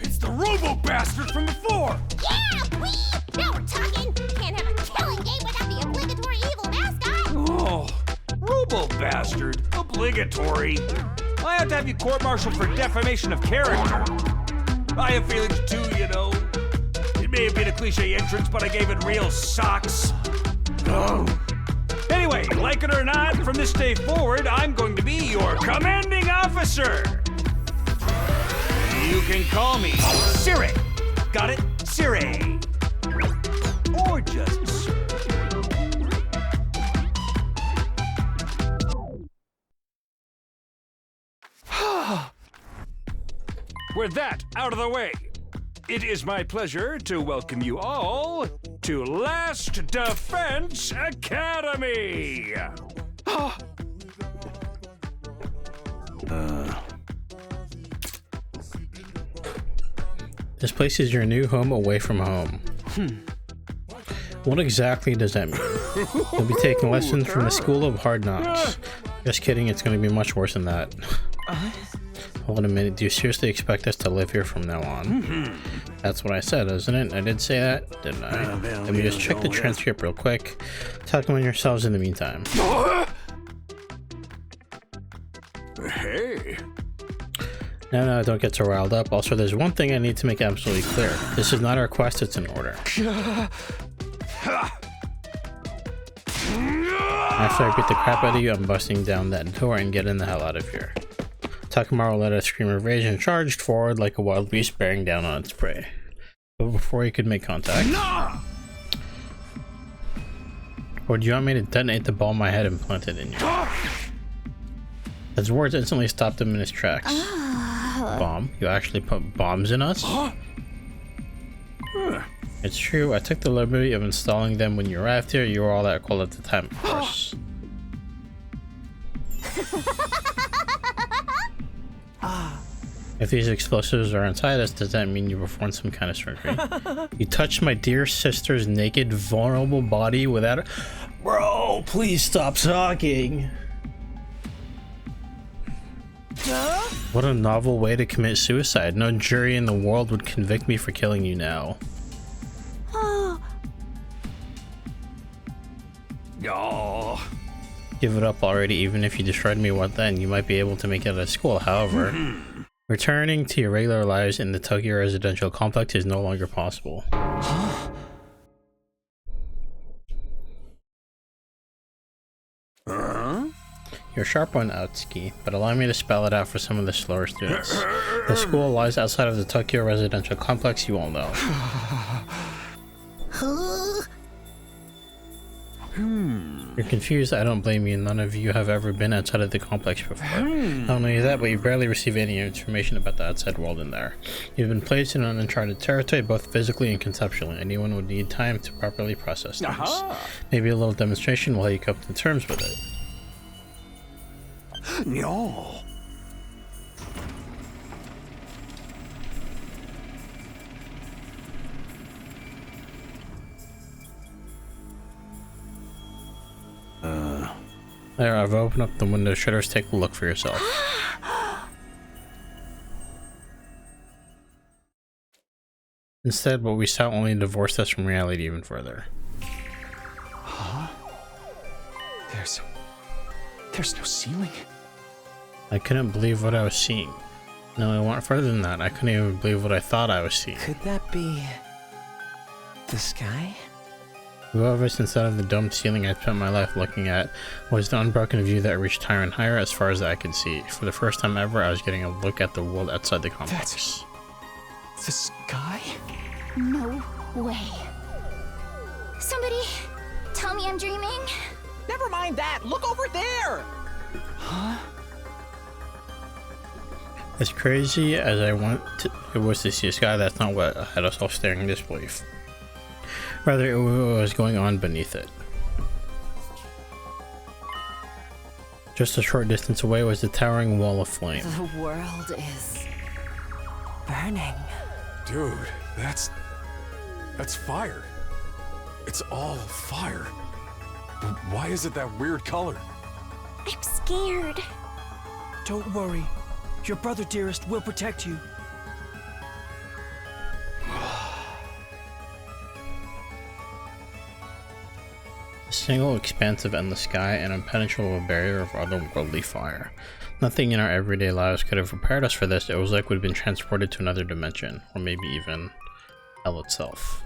It's the robo-bastard from before! Yeah, wee! Now we're talking! Can't have a killing game without the obligatory evil mascot! Oh, robo-bastard. Obligatory. I have to have you court-martialed for defamation of character. I have feelings too, you know. It may have been a cliche entrance, but I gave it real socks. Oh. Anyway, like it or not, from this day forward, I'm going to be your commanding officer. You can call me Siri. Got it? Siri. Or just Siri. With that out of the way, it is my pleasure to welcome you all to Last Defense Academy. This place is your new home away from home. What exactly does that mean? You'll be taking lessons from the School of Hard Knocks. Just kidding, it's going to be much worse than that. Hold a minute, do you seriously expect us to live here from now on? That's what I said, isn't it? I did say that, didn't I? Let me just check the transcript real quick. Talk among yourselves in the meantime. Hey. No, don't get so riled up. Also, there's one thing I need to make absolutely clear. This is not a request, it's an order. After I beat the crap out of you, I'm busting down that door and getting the hell out of here. Takamaru let out a scream of rage and charged forward like a wild beast bearing down on its prey. But before he could make contact... Or do you want me to detonate the ball my head and plant it in you? His words instantly stopped him in his tracks. Bomb? You actually put bombs in us? It's true, I took the liberty of installing them when you arrived here. You were all that cool at the time, of course. If these explosives are inside us, does that mean you performed some kind of surgery? You touched my dear sister's naked, vulnerable body without... Bro, please stop talking! What a novel way to commit suicide. No jury in the world would convict me for killing you now. Oh. Give it up already. Even if you destroyed me, what then? You might be able to make it out of school. However, returning to your regular lives in the Tokyo residential complex is no longer possible. You're sharp one, Utsuki, but allow me to spell it out for some of the slower students. The school lies outside of the Tokyo residential complex, you all know. You're confused, I don't blame you. None of you have ever been outside of the complex before. Not only that, but you barely receive any information about the outside world in there. You've been placed in an uncharted territory, both physically and conceptually. Anyone would need time to properly process things. Maybe a little demonstration will help you come to terms with it. No. There, I've opened up the window shutters. Take a look for yourself. Instead, what we saw only divorced us from reality even further. Huh? There's no ceiling. I couldn't believe what I was seeing. No, I went further than that. I couldn't even believe what I thought I was seeing. Could that be the sky? Whoever's inside of the domed ceiling I spent my life looking at was the unbroken view that reached higher and higher as far as I could see. For the first time ever, I was getting a look at the world outside the complex. That's the sky? No way. Somebody tell me I'm dreaming. Never mind that. Look over there. Huh? As crazy as it was to see a sky, that's not what had us all staring in disbelief. Rather, it was going on beneath it. Just a short distance away was the towering wall of flame. The world is burning. Dude, that's fire. It's all fire. But why is it that weird color? I'm scared. Don't worry. Your brother, dearest, will protect you. A single expansive endless sky, an impenetrable barrier of otherworldly fire. Nothing in our everyday lives could have prepared us for this. It was like we'd been transported to another dimension, or maybe even hell itself.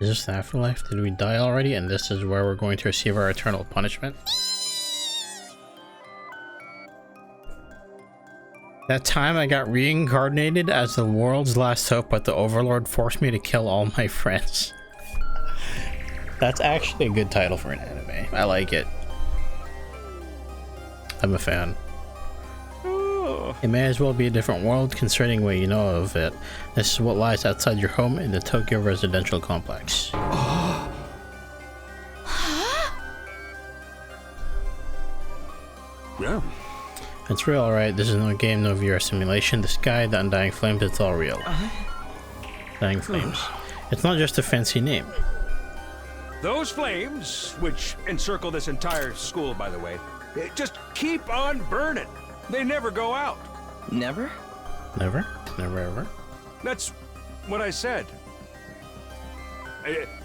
Is this the afterlife? Did we die already and this is where we're going to receive our eternal punishment? That time I got reincarnated as the world's last hope, but the Overlord forced me to kill all my friends. That's actually a good title for an anime. I like it. I'm a fan. It may as well be a different world concerning what you know of it. This is what lies outside your home in the Tokyo residential complex. Yeah. It's real, alright. This is no game, no VR simulation. The sky, the undying flames, it's all real. Dying flames. It's not just a fancy name. Those flames, which encircle this entire school, by the way, just keep on burning. They never go out. Never? Never? Never ever? That's what I said.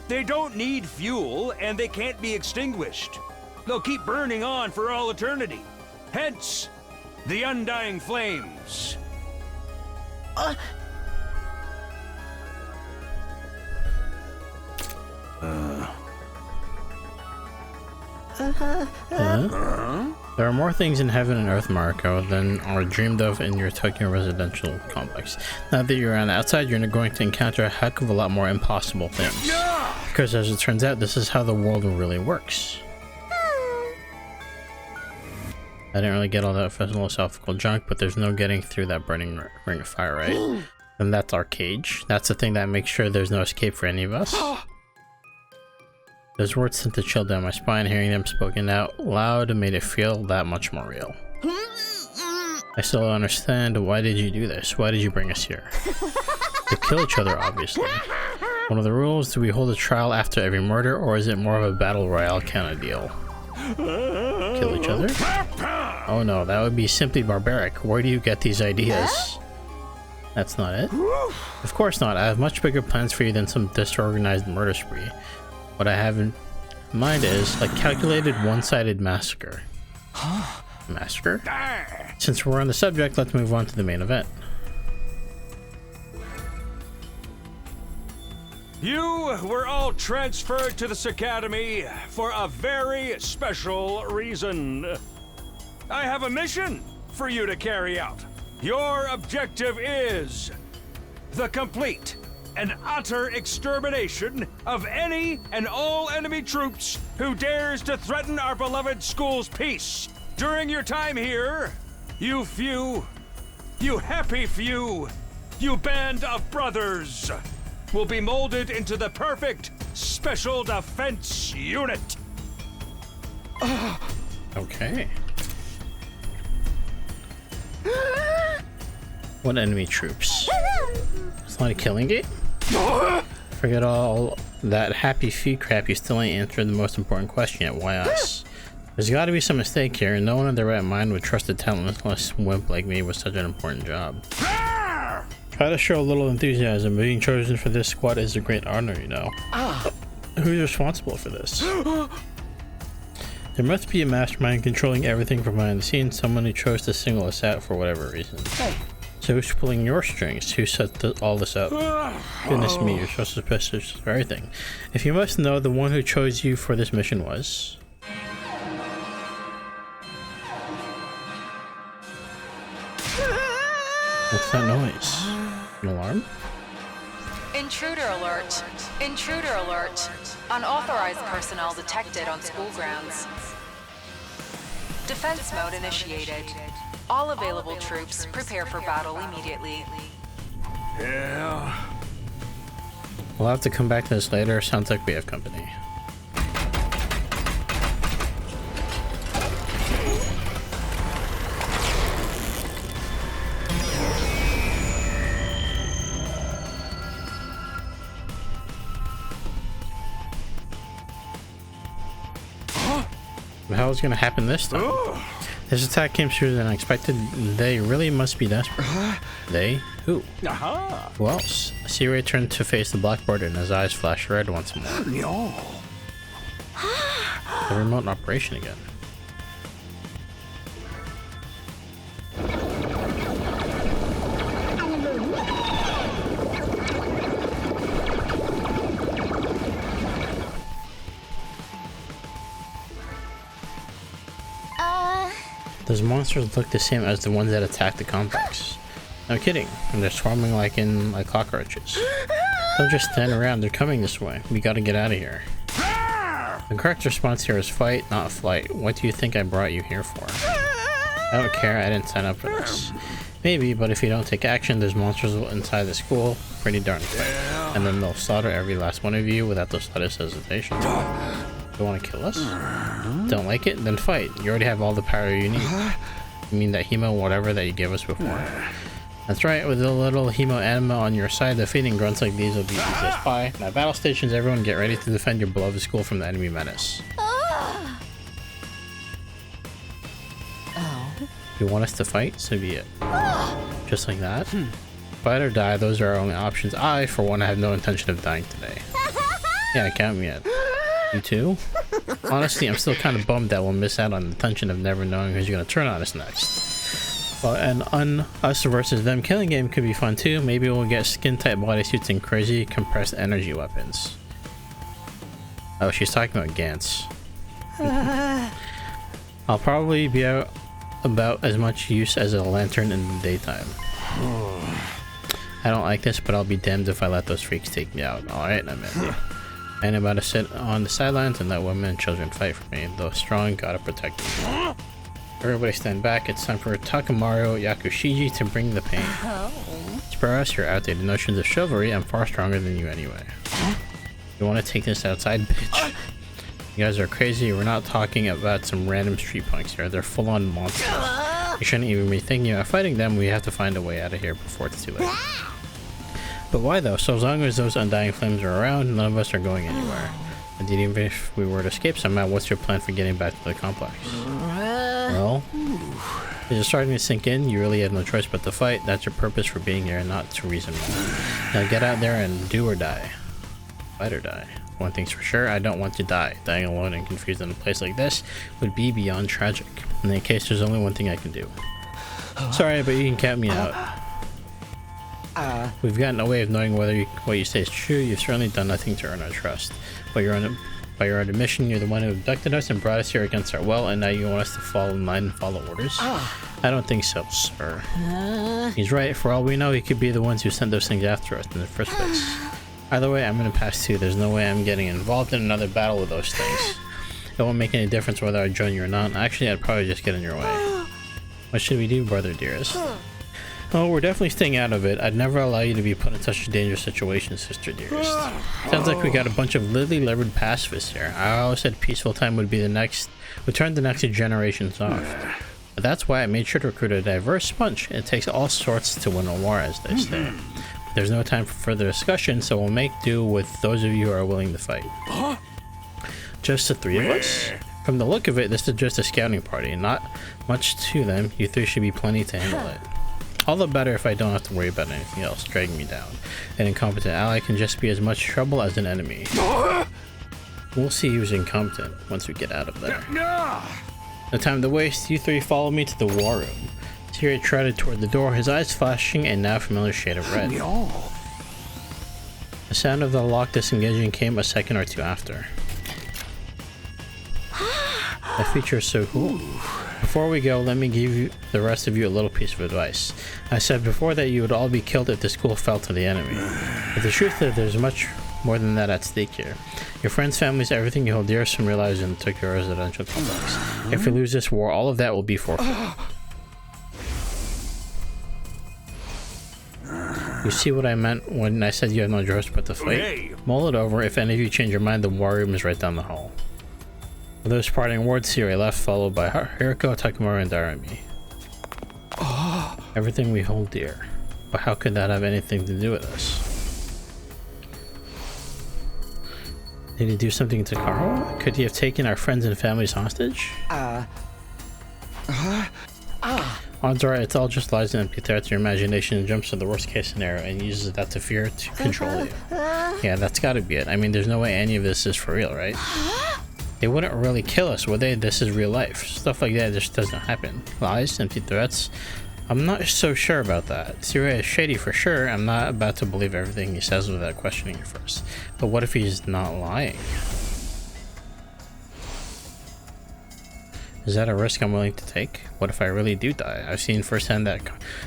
They don't need fuel, and they can't be extinguished. They'll keep burning on for all eternity. Hence, the undying flames. There are more things in heaven and earth, Marco, than are dreamed of in your Tokyo residential complex. Now that you're on the outside, you're going to encounter a heck of a lot more impossible things. Because as it turns out, this is how the world really works. I didn't really get all that philosophical junk, but there's no getting through that burning ring of fire, right? And that's our cage. That's the thing that makes sure there's no escape for any of us. Those words sent a chill down my spine. Hearing them spoken out loud made it feel that much more real. I still don't understand. Why did you do this? Why did you bring us here? To kill each other, obviously. One of the rules, do we hold a trial after every murder, or is it more of a battle royale kind of deal? Kill each other? Oh no, that would be simply barbaric. Where do you get these ideas? That's not it? Of course not. I have much bigger plans for you than some disorganized murder spree. What I have in mind is a calculated one-sided massacre. Massacre? Since we're on the subject, let's move on to the main event. You were all transferred to this academy for a very special reason. I have a mission for you to carry out. Your objective is the complete and utter extermination of any and all enemy troops who dares to threaten our beloved school's peace. During your time here, you happy few, you band of brothers, will be molded into the perfect special defense unit. Okay. What enemy troops? It's not a killing game? Forget all that happy feet crap, you still ain't answered the most important question yet. Why us? There's gotta be some mistake here, and no one in their right mind would trust a talentless wimp like me with such an important job. Try to show a little enthusiasm. Being chosen for this squad is a great honor, you know. Who's responsible for this? There must be a mastermind controlling everything from behind the scenes, someone who chose to single us out for whatever reason. So who's pulling your strings? Who set all this up? Goodness me, you're so suspicious of everything. If you must know, the one who chose you for this mission was... What's that noise? An alarm? Intruder alert. Intruder alert. Unauthorized personnel detected on school grounds. Defense mode initiated. All available troops prepare for battle immediately. Yeah. We'll have to come back to this later. Sounds like we have company. What the hell is going to happen this time? This attack came sooner than I expected. They really must be desperate. They? Who? Who else? Siri turned to face the blackboard and his eyes flashed red once more. The remote in operation again. Those monsters look the same as the ones that attacked the complex. No kidding, and they're swarming like cockroaches. Don't just stand around, they're coming this way. We gotta get out of here. The correct response here is fight, not flight. What do you think I brought you here for? I don't care, I didn't sign up for this. Maybe, but if you don't take action, there's monsters inside the school. Pretty darn quick. And then they'll slaughter every last one of you without the slightest hesitation. You want to kill us? Don't like it? Then fight. You already have all the power you need. You mean that hemo whatever that you gave us before? That's right, with a little hemo anima on your side, defeating grunts like these will be easy as pie. Now battle stations, everyone get ready to defend your beloved school from the enemy menace. You want us to fight? So be it. Just like that? Fight or die, those are our only options. I, for one, have no intention of dying today. Yeah, count me in. You too? Honestly, I'm still kind of bummed that we'll miss out on the tension of never knowing who's going to turn on us next. Well, an us versus them killing game could be fun too. Maybe we'll get skin-tight bodysuits and crazy compressed energy weapons. Oh, she's talking about Gantz. I'll probably be out about as much use as a lantern in the daytime. I don't like this, but I'll be damned if I let those freaks take me out. Alright, I'm in. I ain't about to sit on the sidelines and let women and children fight for me. Though strong, gotta protect me. Everybody stand back. It's time for Takamaru Yakushiji to bring the pain. Spare us your outdated notions of chivalry. I'm far stronger than you anyway. You want to take this outside, bitch? You guys are crazy. We're not talking about some random street punks here. They're full-on monsters. You shouldn't even be thinking about fighting them. We have to find a way out of here before it's too late. But why though? So as long as those undying flames are around, none of us are going anywhere. Indeed, even if we were to escape somehow, what's your plan for getting back to the complex? Well, it's starting to sink in. You really have no choice but to fight. That's your purpose for being here, not to reason more. Now get out there and do or die. Fight or die. One thing's for sure, I don't want to die. Dying alone and confused in a place like this would be beyond tragic. In that case, there's only one thing I can do. Sorry, but you can count me out. We've gotten a way of knowing whether what you say is true. You've certainly done nothing to earn our trust. But By your own admission, you're the one who abducted us and brought us here against our will, and now you want us to fall in line and follow orders? I don't think so, sir. He's right. For all we know, he could be the ones who sent those things after us in the first place. Either way, I'm gonna pass too. There's no way I'm getting involved in another battle with those things. It won't make any difference whether I join you or not. Actually, I'd probably just get in your way. What should we do, brother dearest? Oh, we're definitely staying out of it. I'd never allow you to be put in such a dangerous situation, sister dearest. Sounds like we got a bunch of lily-livered pacifists here. I always said peaceful time would turn the next generation soft. But that's why I made sure to recruit a diverse bunch. It takes all sorts to win a war, as they say. There's no time for further discussion, so we'll make do with those of you who are willing to fight. Just the three of us? From the look of it, this is just a scouting party. Not much to them. You three should be plenty to handle it. All the better if I don't have to worry about anything else dragging me down. An incompetent ally can just be as much trouble as an enemy. We'll see who's incompetent once we get out of there. No time to waste. You three follow me to the war room. Siri trotted toward the door, his eyes flashing a now familiar shade of red. The sound of the lock disengaging came a second or two after. That feature is so cool. Before we go, let me give you the rest of you a little piece of advice. I said before that you would all be killed if the school fell to the enemy. But the truth is there's much more than that at stake here. Your friends, families, everything you hold dearest from your lives in the Tokyo residential complex. If we lose this war, all of that will be forfeit. You see what I meant when I said you have no choice but to fight? Mull it over. If any of you change your mind, the war room is right down the hall. With those parting words, Siri left, followed by Hiriko, Takamura, and Darami. Everything we hold dear. But how could that have anything to do with us? Did he do something to Karo? Could he have taken our friends and families hostage? Odds are it's all just lies and empty threats. Your imagination jumps to the worst case scenario and uses that to fear to control you. Yeah, that's gotta be it. I mean, there's no way any of this is for real, right? They wouldn't really kill us, would they? This is real life. Stuff like that just doesn't happen. Lies, empty threats. I'm not so sure about that. Siri is shady for sure. I'm not about to believe everything he says without questioning it first. But what if he's not lying? Is that a risk I'm willing to take? What if I really do die? I've seen firsthand that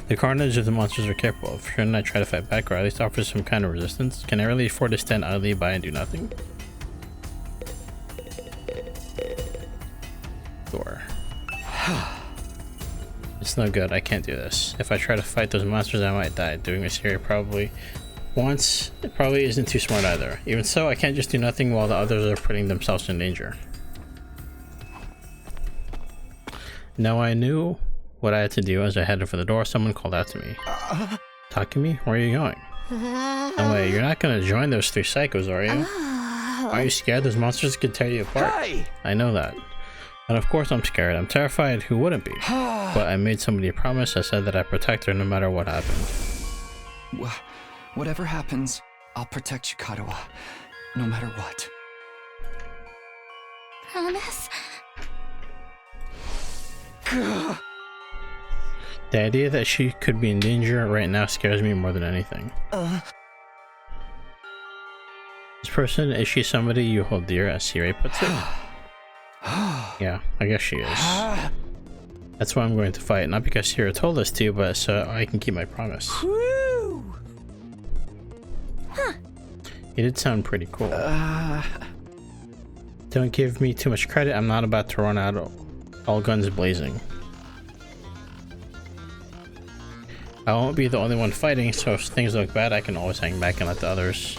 the carnage of the monsters are capable of. Shouldn't I try to fight back or at least offer some kind of resistance? Can I really afford to stand idly by and do nothing? Door. It's no good. I can't do this. If I try to fight those monsters, I might die. Doing this here probably isn't too smart either. Even so, I can't just do nothing while the others are putting themselves in danger. Now I knew what I had to do. As I headed for the door, someone called out to me. Takumi, where are you going? No way, you're not gonna join those three psychos, are you? Are you scared? Those monsters could tear you apart. Hey! I know that. And of course I'm scared. I'm terrified. Who wouldn't be? But I made somebody a promise. I said that I'd protect her no matter what happened. Whatever happens, I'll protect you, Katawa. No matter what. Promise? The idea that she could be in danger right now scares me more than anything. This person, is she somebody you hold dear, as Siri puts it? Yeah, I guess she is. That's why I'm going to fight, not because Siri told us to, but so I can keep my promise. You did sound pretty cool. Don't give me too much credit. I'm not about to run out all guns blazing. I won't be the only one fighting, so if things look bad, I can always hang back and let the others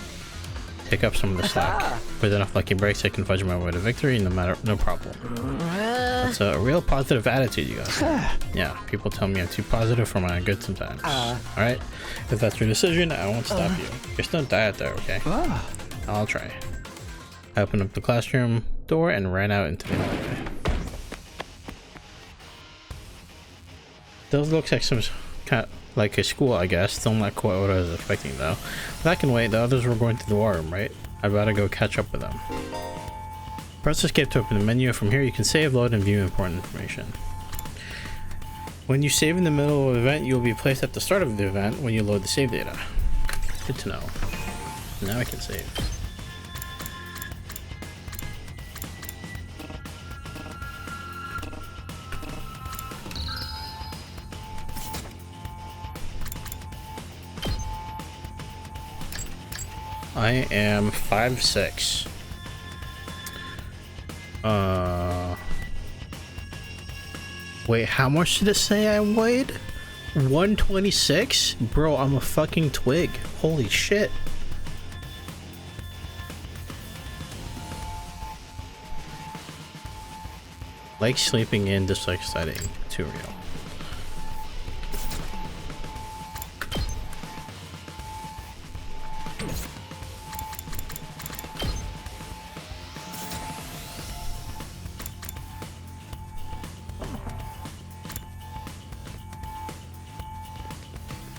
take up some of the slack. With enough lucky breaks, I can fudge my way to victory, no problem. That's a real positive attitude you got. Yeah, people tell me I'm too positive for my own good sometimes. Alright, if that's your decision, I won't stop you. Just don't die out there, okay? I'll try. I opened up the classroom door and ran out into the hallway. Those looks like some kind of like a school, I guess. Still not quite what I was expecting though. But I can wait. The others were going to the war room, right? I'd better go catch up with them. Press escape to open the menu. From here you can save, load, and view important information. When you save in the middle of an event, you will be placed at the start of the event when you load the save data. Good to know. Now I can save. I am 5'6". Wait, how much did it say I weighed? 126? Bro, I'm a fucking twig. Holy shit. Like sleeping in, dislike studying. Too real.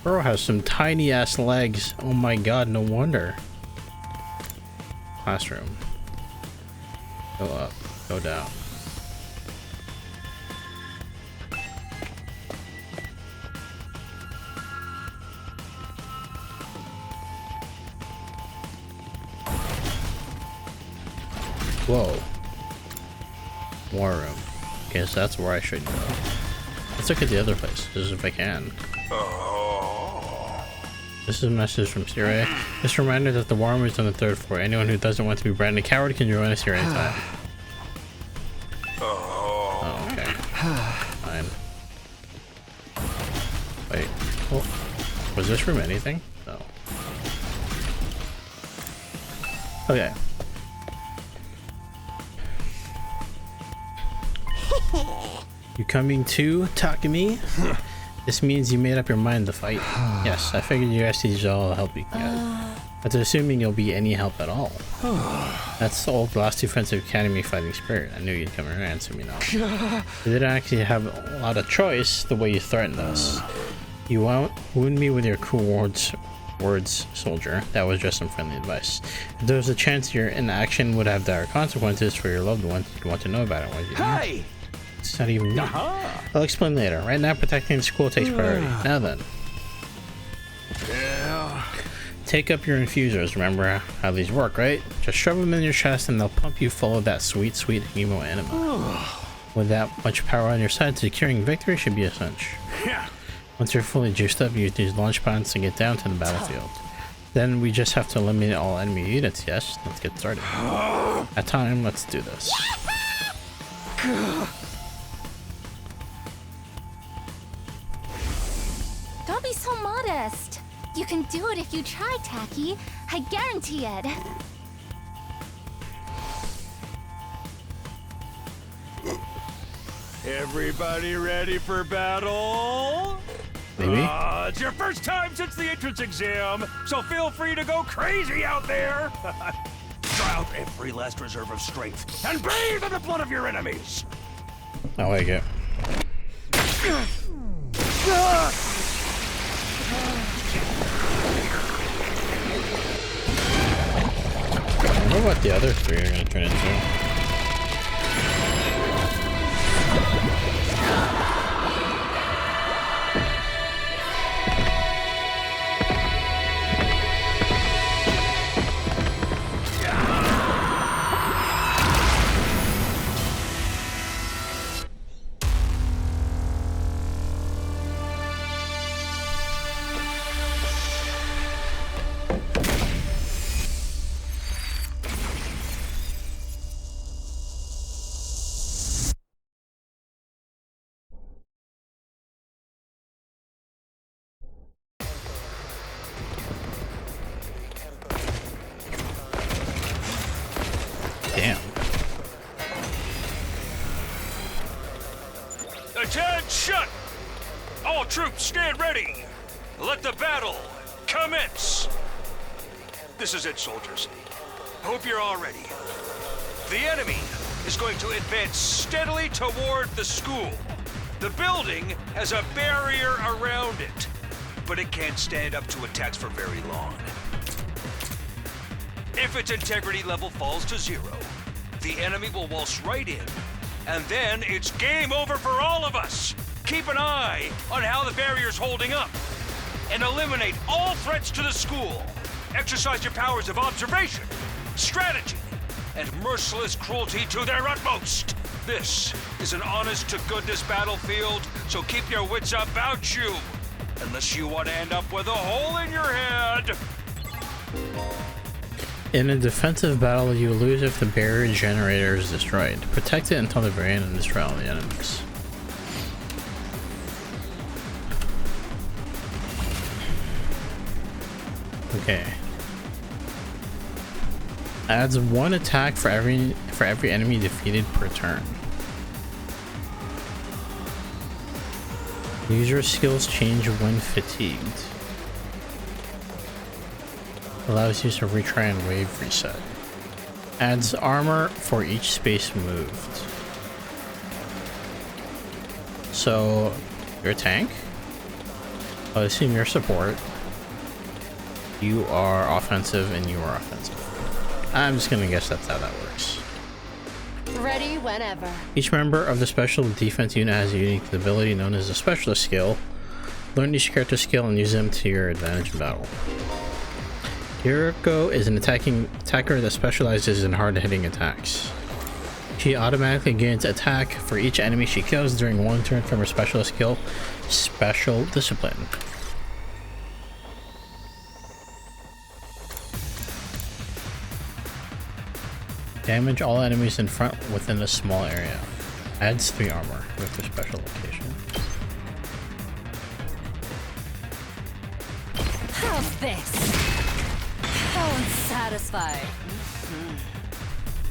Bro has some tiny ass legs. Oh my god, no wonder. Classroom. Go up, go down. Whoa. War room. Okay, so that's where I should go. Let's look at the other places if I can. This is a message from Syria. Just a reminder that the war room is on the 3rd floor. Anyone who doesn't want to be branded a coward can join us here anytime. Oh, okay. Fine. Wait. Oh. Was this room anything? No. Okay. You coming too, Takumi? This means you made up your mind to fight. Yes, I figured you guys need all the help you can get. But assuming you'll be any help at all. That's the old Last Defensive Academy fighting spirit. I knew you'd come around, so you know. You didn't actually have a lot of choice the way you threatened us. You won't wound me with your cool words, soldier. That was just some friendly advice. If there was a chance your inaction would have dire consequences for your loved ones, you'd want to know about it, wouldn't you? Hey! It's not even me. I'll explain later. Right now, protecting the school takes priority. Now then. Yeah. Take up your infusers. Remember how these work, right? Just shove them in your chest and they'll pump you full of that sweet, sweet hemo anima. With that much power on your side, securing victory should be a cinch. Once you're fully juiced up, use these launch pods to get down to the battlefield. Then we just have to eliminate all enemy units. Yes, let's get started. At time, let's do this. Don't be so modest. You can do it if you try, Taki. I guarantee it. Everybody ready for battle? Maybe. It's your first time since the entrance exam, so feel free to go crazy out there. Draw out every last reserve of strength and bathe in the blood of your enemies. I like it. I wonder what the other three are gonna turn into. Damn. Attention! All troops stand ready. Let the battle commence. This is it, soldiers. Hope you're all ready. The enemy is going to advance steadily toward the school. The building has a barrier around it, but it can't stand up to attacks for very long. If its integrity level falls to 0, the enemy will waltz right in, and then it's game over for all of us. Keep an eye on how the barrier's holding up, and eliminate all threats to the school. Exercise your powers of observation, strategy, and merciless cruelty to their utmost. This is an honest-to-goodness battlefield, so keep your wits about you, unless you want to end up with a hole in your head. In a defensive battle, you lose if the barrier generator is destroyed. Protect it until the very end and destroy all the enemies. Okay. Adds 1 attack for every enemy defeated per turn. User skills change when fatigued. Allows you to retry and wave reset. Adds armor for each space moved. So, you're a tank? I assume you're support. You are offensive and you are offensive. I'm just gonna guess that's how that works. Ready whenever. Each member of the special defense unit has a unique ability known as a specialist skill. Learn each character skill and use them to your advantage in battle. Yuriko is an attacker that specializes in hard-hitting attacks. She automatically gains attack for each enemy she kills during 1 turn from her specialist skill, Special Discipline. Damage all enemies in front within a small area. Adds 3 armor with the special location. How's this? How unsatisfied.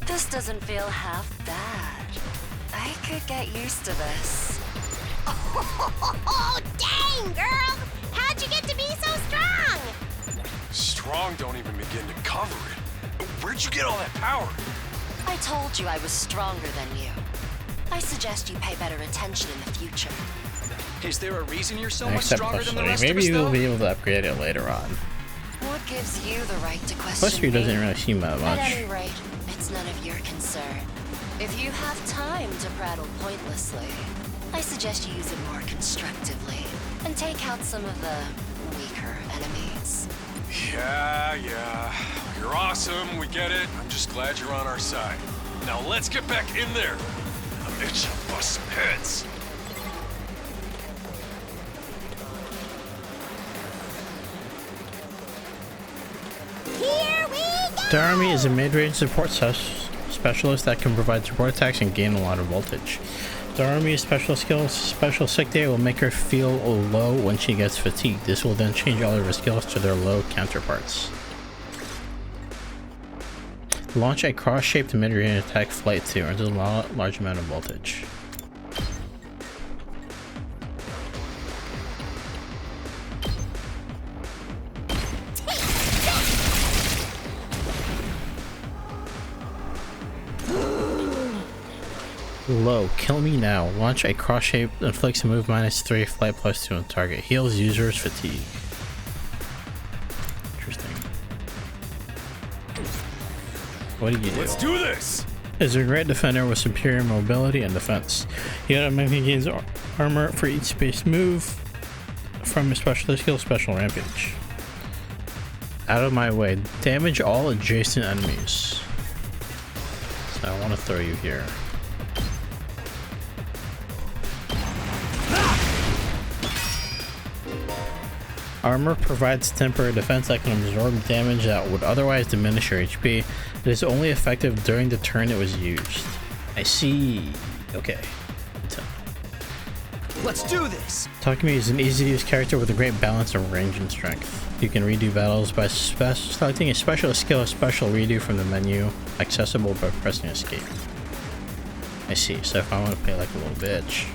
This doesn't feel half bad. I could get used to this. Oh, dang, girl! How'd you get to be so strong? Strong don't even begin to cover it. Where'd you get all that power? I told you I was stronger than you. I suggest you pay better attention in the future. Is there a reason you're so much Except stronger than the Plushly. rest Maybe of us, you will though? be able to upgrade it later on. What gives you the right to question Plushly me? doesn't really seem that At much. any rate, it's none of your concern. If you have time to prattle pointlessly, I suggest you use it more constructively and take out some of the weaker enemies. Yeah. You're awesome, we get it. I'm just glad you're on our side. Now let's get back in there. I'm itching to bust some heads. Here we go! Darami is a mid-range support specialist that can provide support attacks and gain a lot of voltage. Darami's special skill, Special Sick Day, will make her feel low when she gets fatigued. This will then change all of her skills to their low counterparts. Launch a cross-shaped mid-range attack flight 2 and does a large amount of voltage. Low, kill me now. Launch a cross shape, inflicts a move -3, flight +2 on target. Heals users fatigue. Interesting. What do you do? Let's do this! Is a great defender with superior mobility and defense. He automatically gains armor for each space move from his specialist skill, Special Rampage. Out of my way. Damage all adjacent enemies. So I want to throw you here. Armor provides temporary defense that can absorb damage that would otherwise diminish your HP. It is only effective during the turn it was used. I see. Okay. Let's do this! Takumi is an easy-to-use character with a great balance of range and strength. You can redo battles by selecting a special skill or special redo from the menu, accessible by pressing escape. I see. So if I want to play like a little bitch.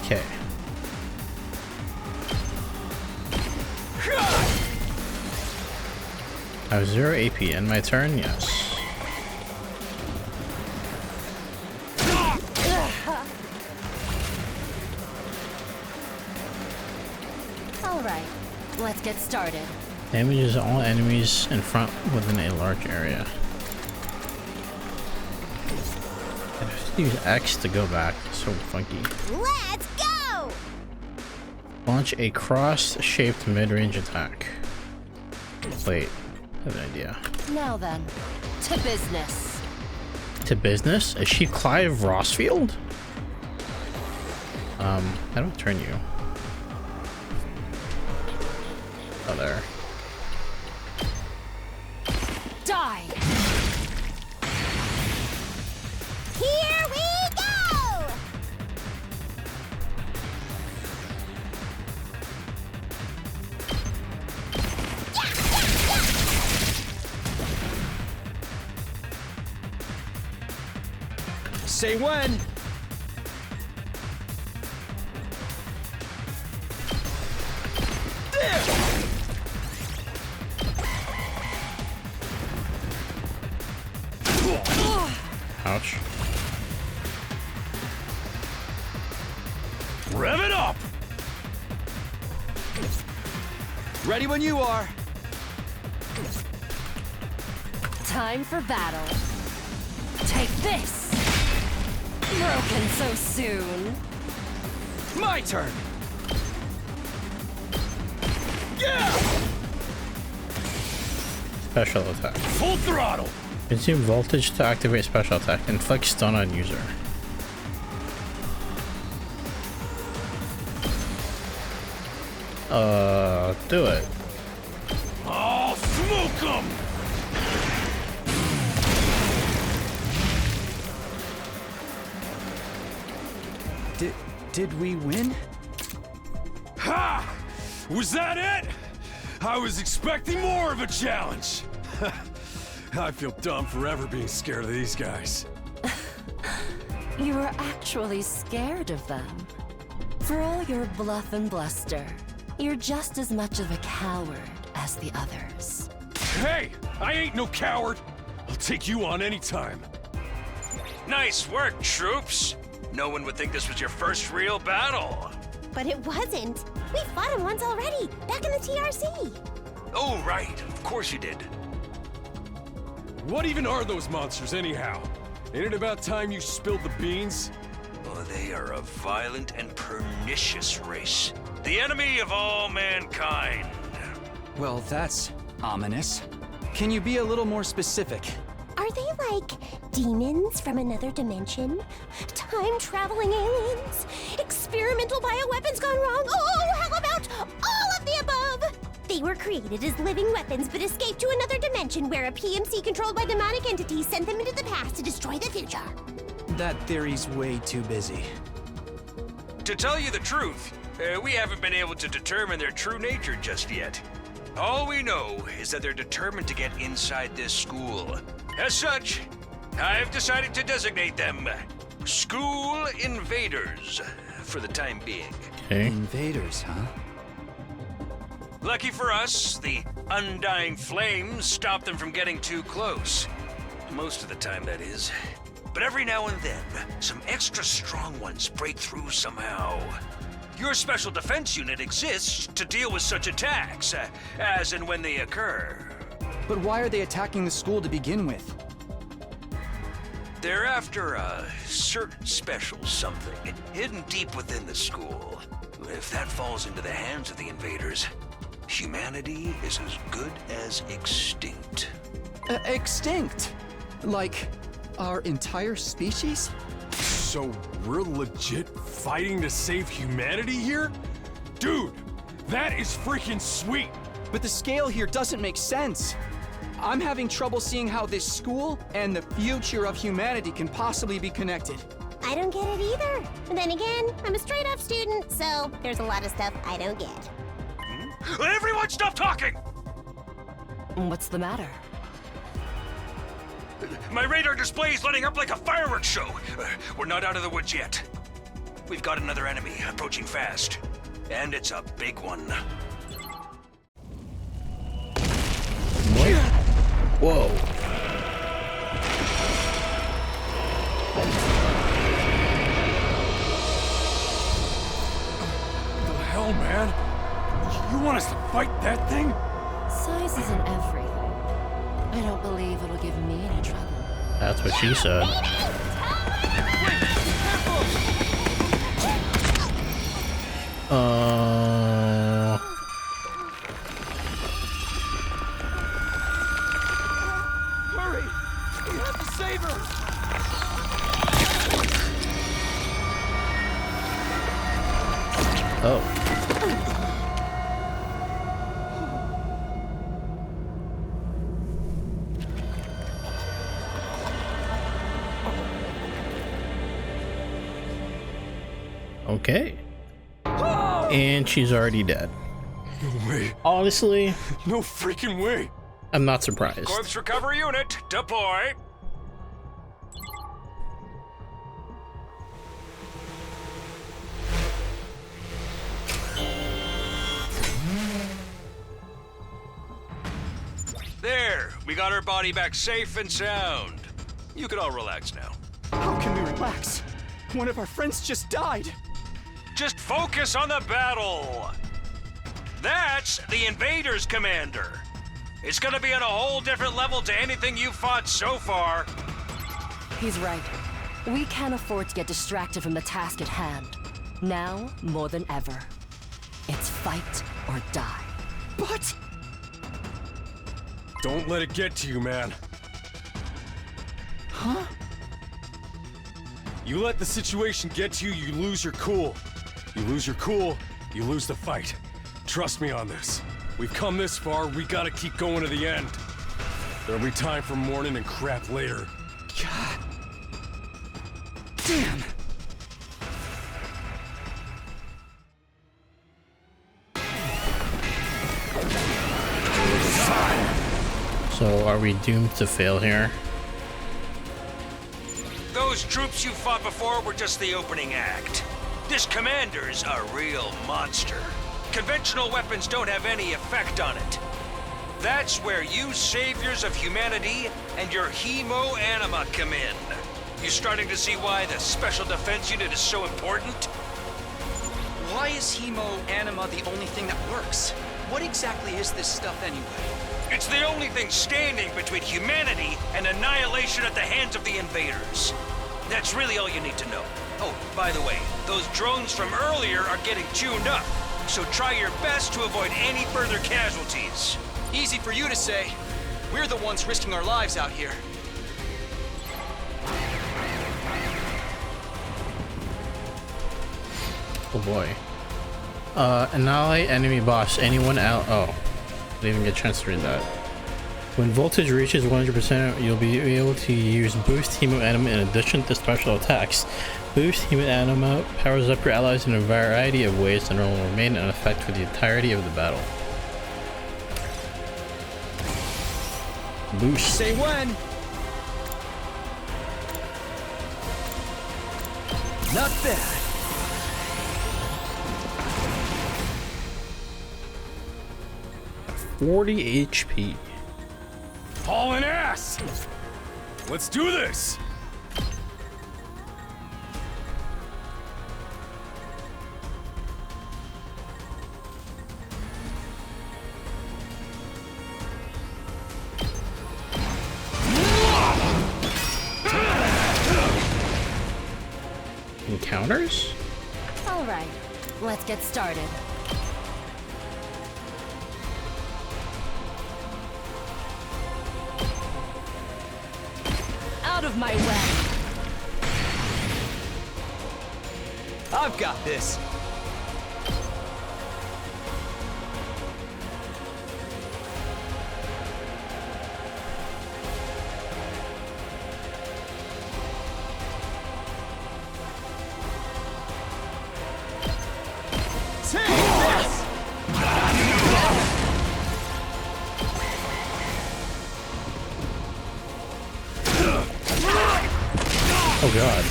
Okay. I have 0 AP. End my turn? Yes. Alright, let's get started. Damages all enemies in front within a large area. I have to use X to go back. It's so funky. Let's go! Launch a cross-shaped mid-range attack. Wait, I have an idea. Now then, to business. To business? Is she Clive Rossfield? I don't turn you. Oh, there. Die! Here we go! Say when. Ouch. Rev it up! Ready when you are. Time for battle. Take this! Broken so soon. My turn. Special attack. Full throttle! Consume voltage to activate special attack. Inflict stun on user. Do it. Oh, smoke 'em! Did we win? Ha! Was that it? I was expecting more of a challenge. I feel dumb for ever being scared of these guys. You were actually scared of them. For all your bluff and bluster, you're just as much of a coward as the others. Hey, I ain't no coward. I'll take you on anytime. Nice work, troops. No one would think this was your first real battle. But it wasn't. We fought him once already, back in the TRC. Oh, right. Of course you did. What even are those monsters, anyhow? Ain't it about time you spilled the beans? Oh, they are a violent and pernicious race. The enemy of all mankind. Well, that's ominous. Can you be a little more specific? Are they like demons from another dimension? Time-traveling aliens? Experimental bioweapons gone wrong? Oh, how about all of the above? They were created as living weapons but escaped to another dimension where a PMC controlled by demonic entities sent them into the past to destroy the future. That theory's way too busy. To tell you the truth, we haven't been able to determine their true nature just yet. All we know is that they're determined to get inside this school. As such, I've decided to designate them School Invaders for the time being. Okay. Invaders, huh? Lucky for us, the undying flames stop them from getting too close. Most of the time, that is. But every now and then, some extra strong ones break through somehow. Your special defense unit exists to deal with such attacks, as and when they occur. But why are they attacking the school to begin with? They're after a certain special something hidden deep within the school. If that falls into the hands of the invaders, humanity is as good as extinct. Extinct? Like our entire species? So we're legit fighting to save humanity here? Dude, that is freaking sweet! But the scale here doesn't make sense. I'm having trouble seeing how this school and the future of humanity can possibly be connected. I don't get it either. And then again, I'm a straight-up student, so there's a lot of stuff I don't get. Everyone stop talking! What's the matter? My radar display is lighting up like a fireworks show. We're not out of the woods yet. We've got another enemy approaching fast. And it's a big one. What? Whoa. What the hell, man? You want us to fight that thing? Size isn't everything. I don't believe it'll give me any trouble. That's what she said. Hurry! We have to save her! Oh. Okay. And she's already dead. No way. Honestly, No freaking way. I'm not surprised. Corpse recovery unit, deploy. There, we got her body back safe and sound. You can all relax now. How can we relax? One of our friends just died. Just focus on the battle. That's the invaders, Commander. It's gonna be on a whole different level to anything you've fought so far. He's right. We can't afford to get distracted from the task at hand. Now, more than ever. It's fight or die. But... Don't let it get to you, man. Huh? You let the situation get to you, you lose your cool. You lose your cool, you lose the fight. Trust me on this. We've come this far, we gotta keep going to the end. There'll be time for mourning and crap later. God. Damn. So are we doomed to fail here? Those troops you fought before were just the opening act. This commander's a real monster. Conventional weapons don't have any effect on it. That's where you saviors of humanity and your hemo-anima come in. You starting to see why the Special Defense Unit is so important? Why is hemo-anima the only thing that works? What exactly is this stuff anyway? It's the only thing standing between humanity and annihilation at the hands of the invaders. That's really all you need to know. Oh, by the way, those drones from earlier are getting tuned up, so try your best to avoid any further casualties. Easy for you to say. We're the ones risking our lives out here. Oh boy. Annihilate enemy boss. Anyone out? Oh. Didn't even get a chance to read that. When voltage reaches 100%, you'll be able to use Boost Hemo Anima in addition to special attacks. Boost Hemo Anima powers up your allies in a variety of ways and will remain in effect for the entirety of the battle. Boost. Say when. Not bad. $40 HP. Hauling ass! Let's do this! Encounters? All right, let's get started. Out of my way! I've got this. Oh god.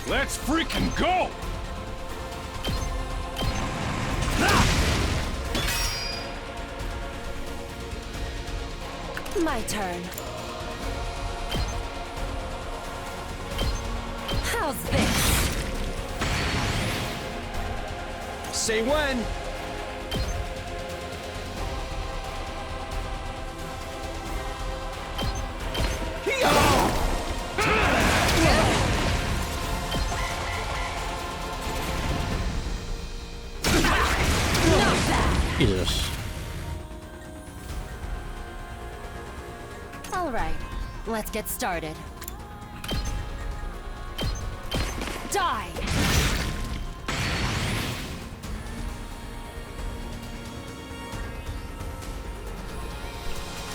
Let's freaking go! My turn. How's this? Say when. Jesus. All right, let's get started. Die!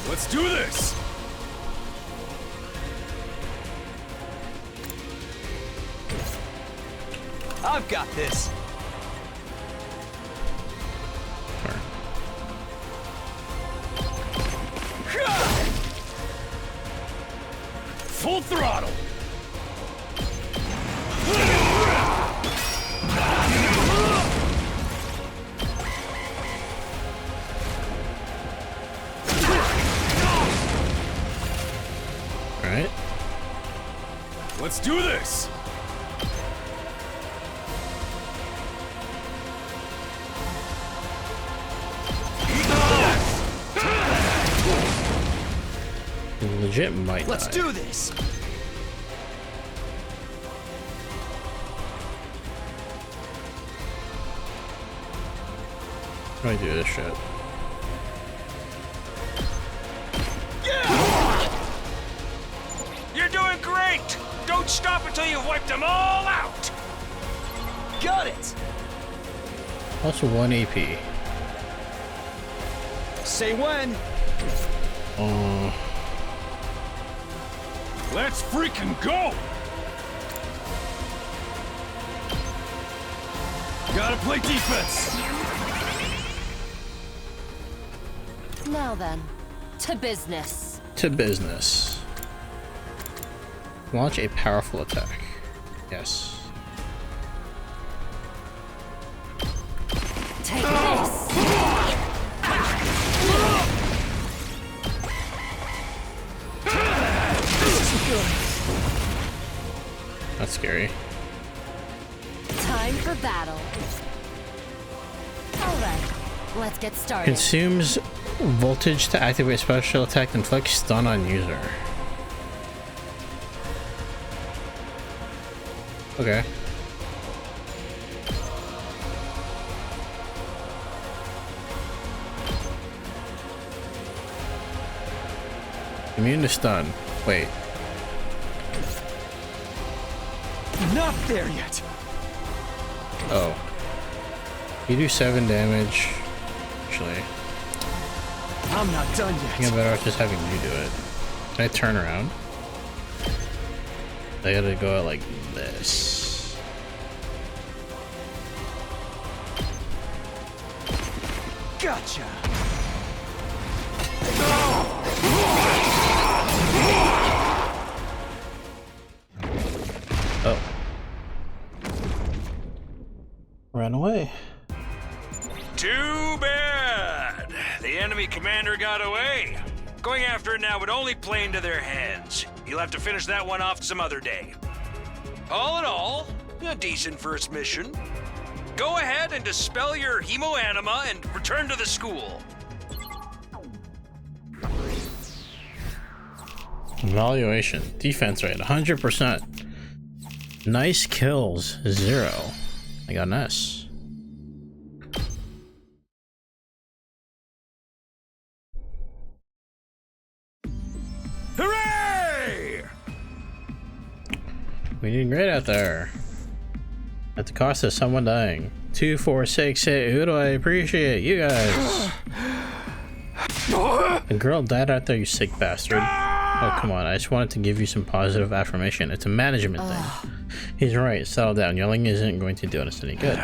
Let's do this! I've got this. Full throttle. All right. Let's do this. Legit might Let's die. do this. How do I do this shit? You're doing great. Don't stop until you've wiped them all out. Got it. Also 1 AP. Say when. Let's freaking go. Gotta play defense. Now then, to business. To business. Launch a powerful attack. Yes. Take this. That's scary. Time for battle. Alright, let's get started. Consumes voltage to activate special attack, inflict stun on user. Okay. Immune to stun. Wait. Not there yet. Oh. You do 7 damage. Actually, I'm not done I think yet. I'm better off just having you do it. Can I turn around? I gotta go out like this. Gotcha. Oh. Ran away. Too bad. The enemy commander got away. Going after it now would only play into their hands. You'll have to finish that one off some other day. All in all, a decent first mission. Go ahead and dispel your hemoanima and return to the school. Evaluation. Defense rate 100%. Nice kills 0. I got an S. Hooray! We did great out there. At the cost of someone dying. 2, 4, 6, 8. Who do I appreciate? You guys. The girl died out there, you sick bastard. Oh, come on. I just wanted to give you some positive affirmation. It's a management thing. He's right. Settle down. Yelling isn't going to do us any good.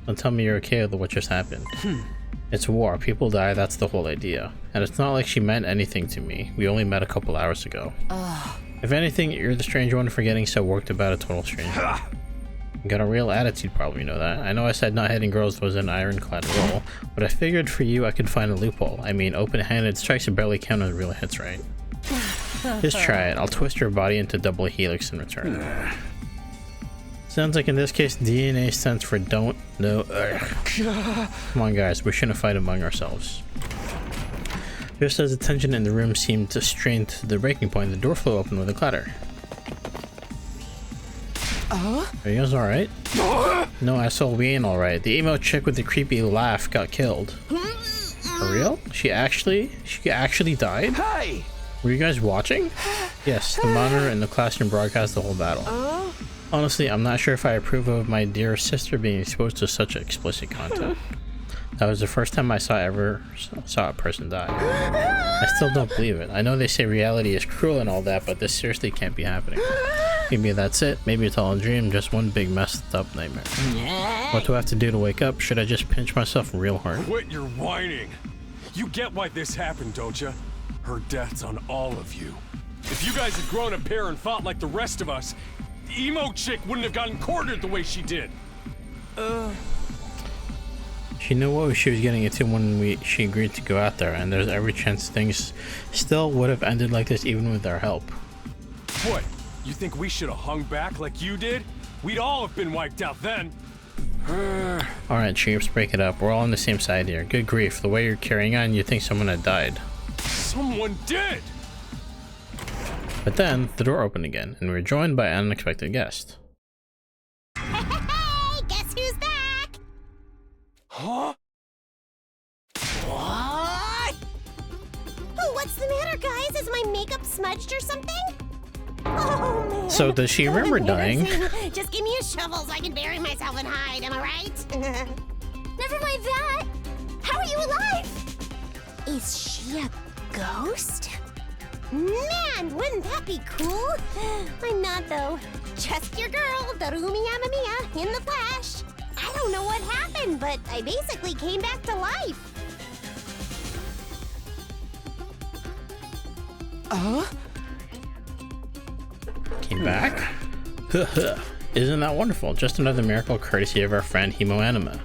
Don't tell me you're okay with what just happened. It's war. People die. That's the whole idea. And it's not like she meant anything to me. We only met a couple hours ago. If anything, you're the strange one for getting so worked about a total stranger. You got a real attitude problem, you know that. I know I said not hitting girls was an ironclad rule, but I figured for you I could find a loophole. I mean, open-handed strikes barely count as real hits, right? Just try it. I'll twist your body into double helix in return. Sounds like in this case DNA stands for don't know. Come on guys, we shouldn't fight among ourselves. Just as the tension in the room seemed to strain to the breaking point, the door flew open with a clatter. Are you guys alright? No, asshole, we ain't alright. The emo chick with the creepy laugh got killed. For real? She actually died? Hey! Were you guys watching? Yes, the monitor in the classroom broadcast the whole battle. Honestly, I'm not sure if I approve of my dear sister being exposed to such explicit content. That was the first time I ever saw a person die. I still don't believe it. I know they say reality is cruel and all that, but this seriously can't be happening. Maybe that's it. Maybe it's all a dream, just one big messed up nightmare. What do I have to do to wake up? Should I just pinch myself real hard? Quit your whining. You get why this happened, don't you? Her death's on all of you. If you guys had grown a pair and fought like the rest of us, the emo chick wouldn't have gotten cornered the way she did. She knew what she was getting into when she agreed to go out there, and there's every chance things still would have ended like this even with our help. What? You think we should have hung back like you did? We'd all have been wiped out then. Alright, Chiefs, break it up. We're all on the same side here. Good grief, the way you're carrying on, you'd think someone had died. Someone did! But then, the door opened again, and we were joined by an unexpected guest. Hey, guess who's back? Huh? What? Oh, what's the matter, guys? Is my makeup smudged or something? Oh, man. So does she remember dying? Just give me a shovel so I can bury myself and hide, am I right? Never mind that. How are you alive? Is she a ghost? Man, wouldn't that be cool? I'm not, though. Just your girl, Darumi Yamamiya, in the flesh. I don't know what happened, but I basically came back to life. Came back? Isn't that wonderful? Just another miracle courtesy of our friend Hemo Anima.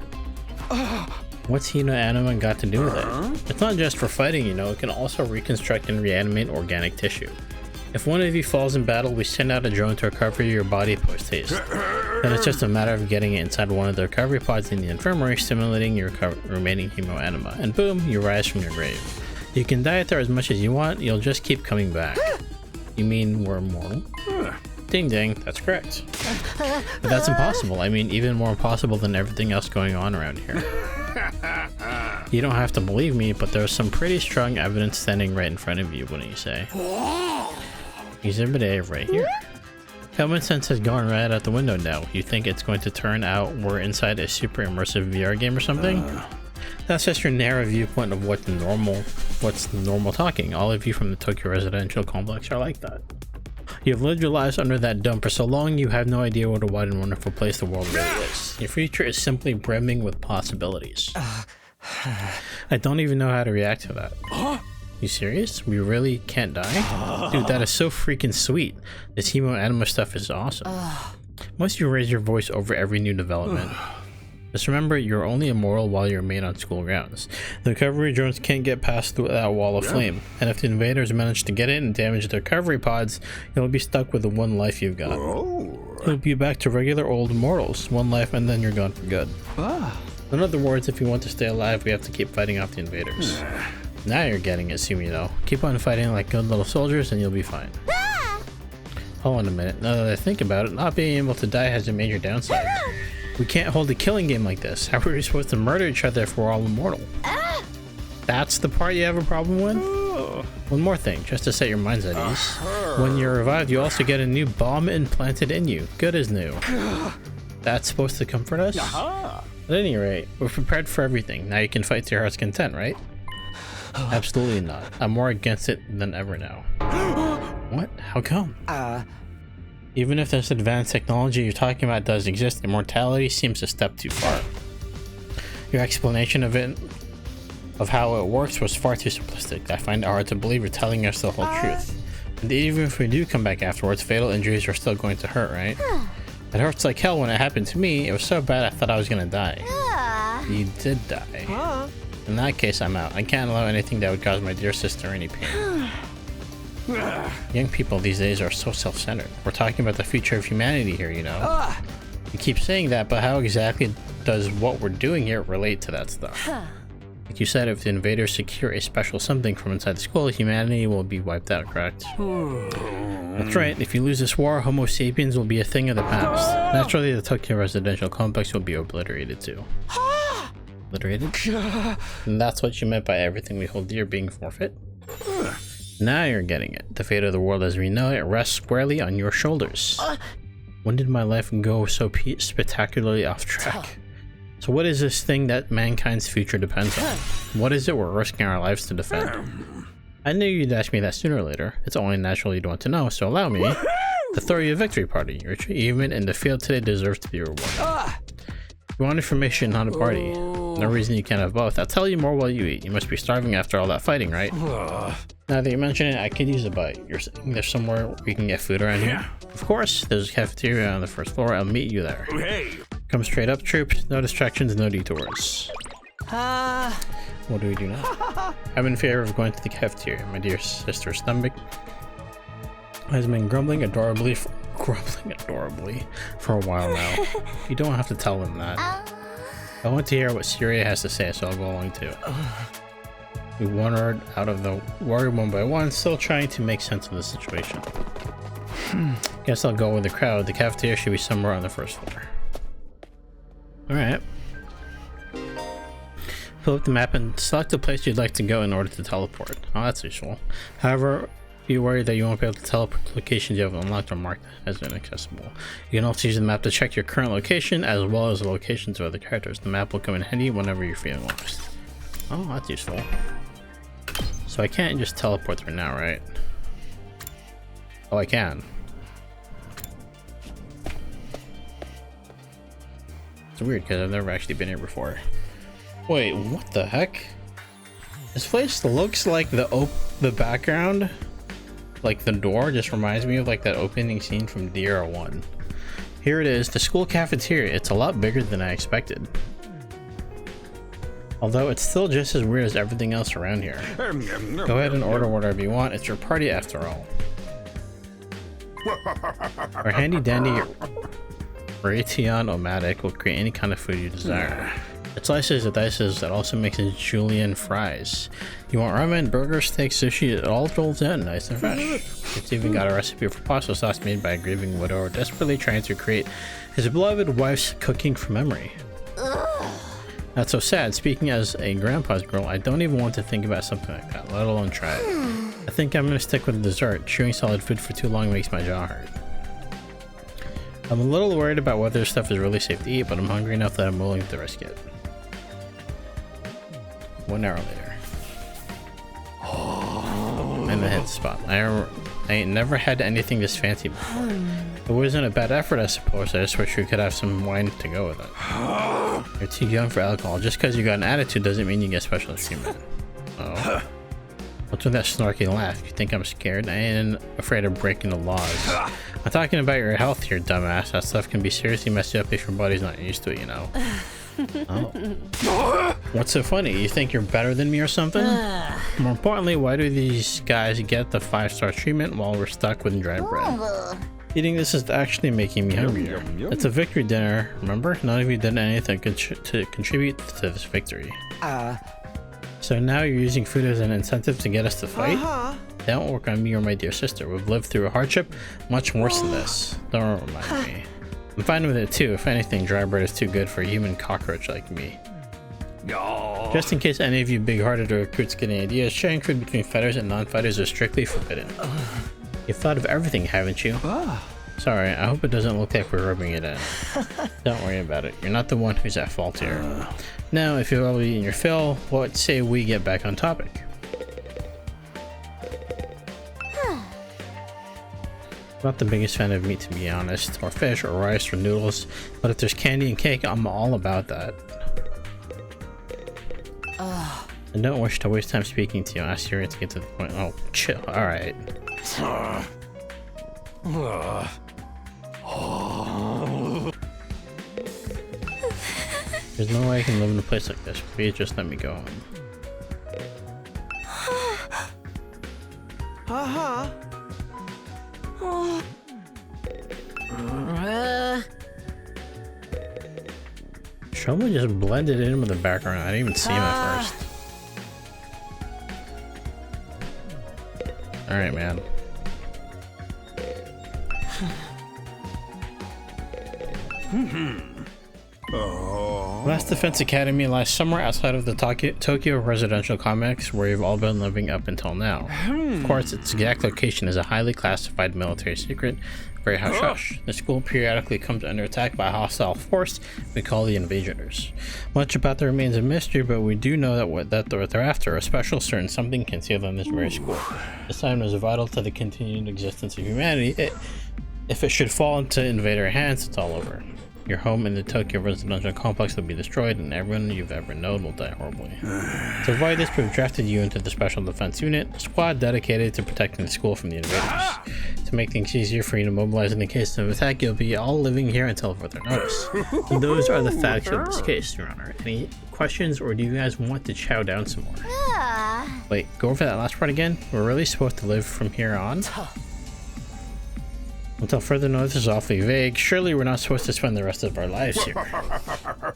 What's Hemo Anima got to do with it? It's not just for fighting, you know, it can also reconstruct and reanimate organic tissue. If one of you falls in battle, we send out a drone to recover your body post-haste. Then it's just a matter of getting it inside one of the recovery pods in the infirmary, stimulating your remaining Hemo Anima, and boom, you rise from your grave. You can diet there as much as you want, you'll just keep coming back. You mean we're immortal? Ding ding, that's correct. But that's impossible. I mean, even more impossible than everything else going on around here. You don't have to believe me, but there's some pretty strong evidence standing right in front of you, wouldn't you say? Exhibit A right here. Common sense has gone right out the window now. You think it's going to turn out we're inside a super immersive VR game or something? That's just your narrow viewpoint of what's normal talking. All of you from the Tokyo residential complex are like that. You've lived your lives under that dome for so long you have no idea what a wide and wonderful place the world really is. Your future is simply brimming with possibilities. I don't even know how to react to that. You serious? We really can't die? Dude, that is so freaking sweet. This Hemo Anima stuff is awesome. Must you raise your voice over every new development? Just remember, you're only immortal while you remain on school grounds. The recovery drones can't get past through that wall of flame, and if the invaders manage to get in and damage the recovery pods, you'll be stuck with the one life you've got. You'll be back to regular old mortals, one life, and then you're gone for good. In other words, if you want to stay alive, we have to keep fighting off the invaders. Now you're getting it, Sumino. Keep on fighting like good little soldiers and you'll be fine. Hold on a minute. Now that I think about it, not being able to die has a major downside. We can't hold a killing game like this. How are we supposed to murder each other if we're all immortal? That's the part you have a problem with? One more thing, just to set your minds at ease. When you're revived, you also get a new bomb implanted in you. Good as new. That's supposed to comfort us? At any rate, we're prepared for everything. Now you can fight to your heart's content, right? Absolutely not. I'm more against it than ever now. What? How come? Even if this advanced technology you're talking about does exist, immortality seems a step too far. Your explanation of how it works was far too simplistic. I find it hard to believe you're telling us the whole truth. And even if we do come back afterwards, fatal injuries are still going to hurt, right? It hurts like hell when it happened to me. It was so bad I thought I was gonna die. You did die. In that case, I'm out. I can't allow anything that would cause my dear sister any pain. Young people these days are so self-centered. We're talking about the future of humanity here, you know? You keep saying that, but how exactly does what we're doing here relate to that stuff? Like you said, if the invaders secure a special something from inside the school, humanity will be wiped out, correct? That's right. If you lose this war, Homo sapiens will be a thing of the past. Naturally, the Tokyo residential complex will be obliterated too. Obliterated? And that's what you meant by everything we hold dear being forfeit? Now you're getting it. The fate of the world as we know it rests squarely on your shoulders. When did my life go so spectacularly off track? So what is this thing that mankind's future depends on? What is it we're risking our lives to defend? I knew you'd ask me that sooner or later. It's only natural you'd want to know, so allow me. to throw you a victory party. Your achievement in the field today deserves to be rewarded. You want information, not a party. No reason you can't have both. I'll tell you more while you eat. You must be starving after all that fighting, right? Now that you mention it, I could use a bite. You're saying there's somewhere we can get food around here? Of course, there's a cafeteria on the first floor. I'll meet you there. Hey! Come straight up, troops. No distractions, no detours. What do we do now? I'm in favor of going to the cafeteria. My dear sister stomach has been grumbling adorably for a while now. You don't have to tell them that. I want to hear what Syria has to say, so I'll go along too. We wandered out of the warrior one by one, still trying to make sense of the situation. Guess I'll go with the crowd. The cafeteria should be somewhere on the first floor. Alright. Pull up the map and select the place you'd like to go in order to teleport. Oh, that's useful. However, be worried that you won't be able to teleport to locations you have unlocked or marked as inaccessible. You can also use the map to check your current location as well as the locations of other characters. The map will come in handy whenever you're feeling lost. Oh, that's useful. So I can't just teleport there now, right? Oh, I can. It's weird because I've never actually been here before. Wait, what the heck? This place looks like the background, like the door, just reminds me of like that opening scene from DR1. Here it is, the school cafeteria. It's a lot bigger than I expected. Although it's still just as weird as everything else around here. Go ahead and order whatever you want. It's your party after all. Our handy dandy Raytheon-O-Matic will create any kind of food you desire. It slices and dices that also mixes julienne fries. You want ramen, burgers, steak, sushi, it all rolls in nice and fresh. It's even got a recipe for pasta sauce made by a grieving widower desperately trying to create his beloved wife's cooking from memory. That's so sad. Speaking as a grandpa's girl, I don't even want to think about something like that, let alone try it. I think I'm gonna stick with the dessert. Chewing solid food for too long makes my jaw hurt. I'm a little worried about whether this stuff is really safe to eat, but I'm hungry enough that I'm willing to risk it. 1 hour later. And I hit the spot. I ain't never had anything this fancy before. It wasn't a bad effort, I suppose. I just wish we could have some wine to go with it. You're too young for alcohol. Just because you got an attitude doesn't mean you get special treatment. Oh. What's with that snarky laugh? You think I'm scared? I ain't afraid of breaking the laws. I'm talking about your health here, dumbass. That stuff can be seriously messed up if your body's not used to it, you know. Oh. What's so funny? You think you're better than me or something? More importantly, why do these guys get the 5-star treatment while we're stuck with dry bread? Eating this is actually making me hungrier. It's a victory dinner, remember? None of you did anything to contribute to this victory. So now you're using food as an incentive to get us to fight? Don't work on me or my dear sister. We've lived through a hardship much worse than this. Don't remind me. I'm fine with it too. If anything, dry bread is too good for a human cockroach like me. Just in case any of you big-hearted recruits get any ideas, sharing food between fighters and non-fighters is strictly forbidden. You've thought of everything, haven't you? Sorry, I hope it doesn't look like we're rubbing it in. Don't worry about it. You're not the one who's at fault here. Now, if you've already eaten your fill, what say we get back on topic? Not the biggest fan of meat, to be honest, or fish, or rice, or noodles, but if there's candy and cake, I'm all about that. I don't wish to waste time speaking to you. Ask Syria to get to the point. Oh, chill. Alright. There's no way I can live in a place like this. Please just let me go home. Trouble just blended in with the background. I didn't even see him at first. Alright, man. Last Defense Academy lies somewhere outside of the Tokyo residential complex where you've all been living up until now. Of course, its exact location is a highly classified military secret, very hush-hush. The school periodically comes under attack by a hostile force we call the Invaders. Much about that remains a mystery, but we do know that what they're after, a special certain something concealed in this very school. This item is vital to the continued existence of humanity. If it should fall into invader hands, it's all over. Your home in the Tokyo residential complex will be destroyed and everyone you've ever known will die horribly. To avoid this, we've drafted you into the Special Defense Unit, a squad dedicated to protecting the school from the invaders. To make things easier for you to mobilize in the case of attack, you'll be all living here until further notice. And those are the facts of this case, Your Honor. Any questions, or do you guys want to chow down some more? Wait, go over that last part again? We're really supposed to live from here on? Until further notice is awfully vague. Surely we're not supposed to spend the rest of our lives here.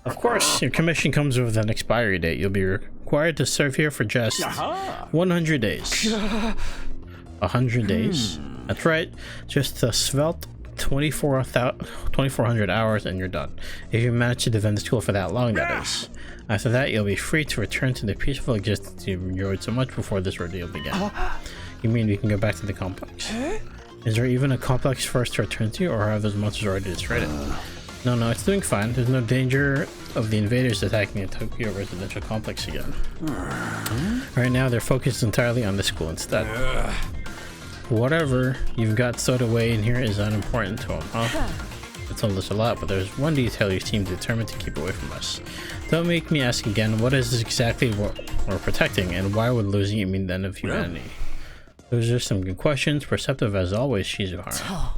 Of course, your commission comes with an expiry date. You'll be required to serve here for just 100 days. 100 days? That's right. Just a svelte 2,400 hours and you're done. If you manage to defend the school for that long, that is. After that, you'll be free to return to the peaceful existence you've enjoyed so much before this ordeal began. You mean we can go back to the complex? Is there even a complex for us to return to, or have those monsters already destroyed it? No, it's doing fine. There's no danger of the invaders attacking the Tokyo residential complex again. Right now, they're focused entirely on the school instead. Whatever you've got stowed away in here is unimportant to them, huh? I told us a lot, but there's one detail you seem determined to keep away from us. Don't make me ask again, what is this exactly what we're protecting, and why would losing it mean the end of humanity? Those are some good questions, perceptive as always, Shizuhara.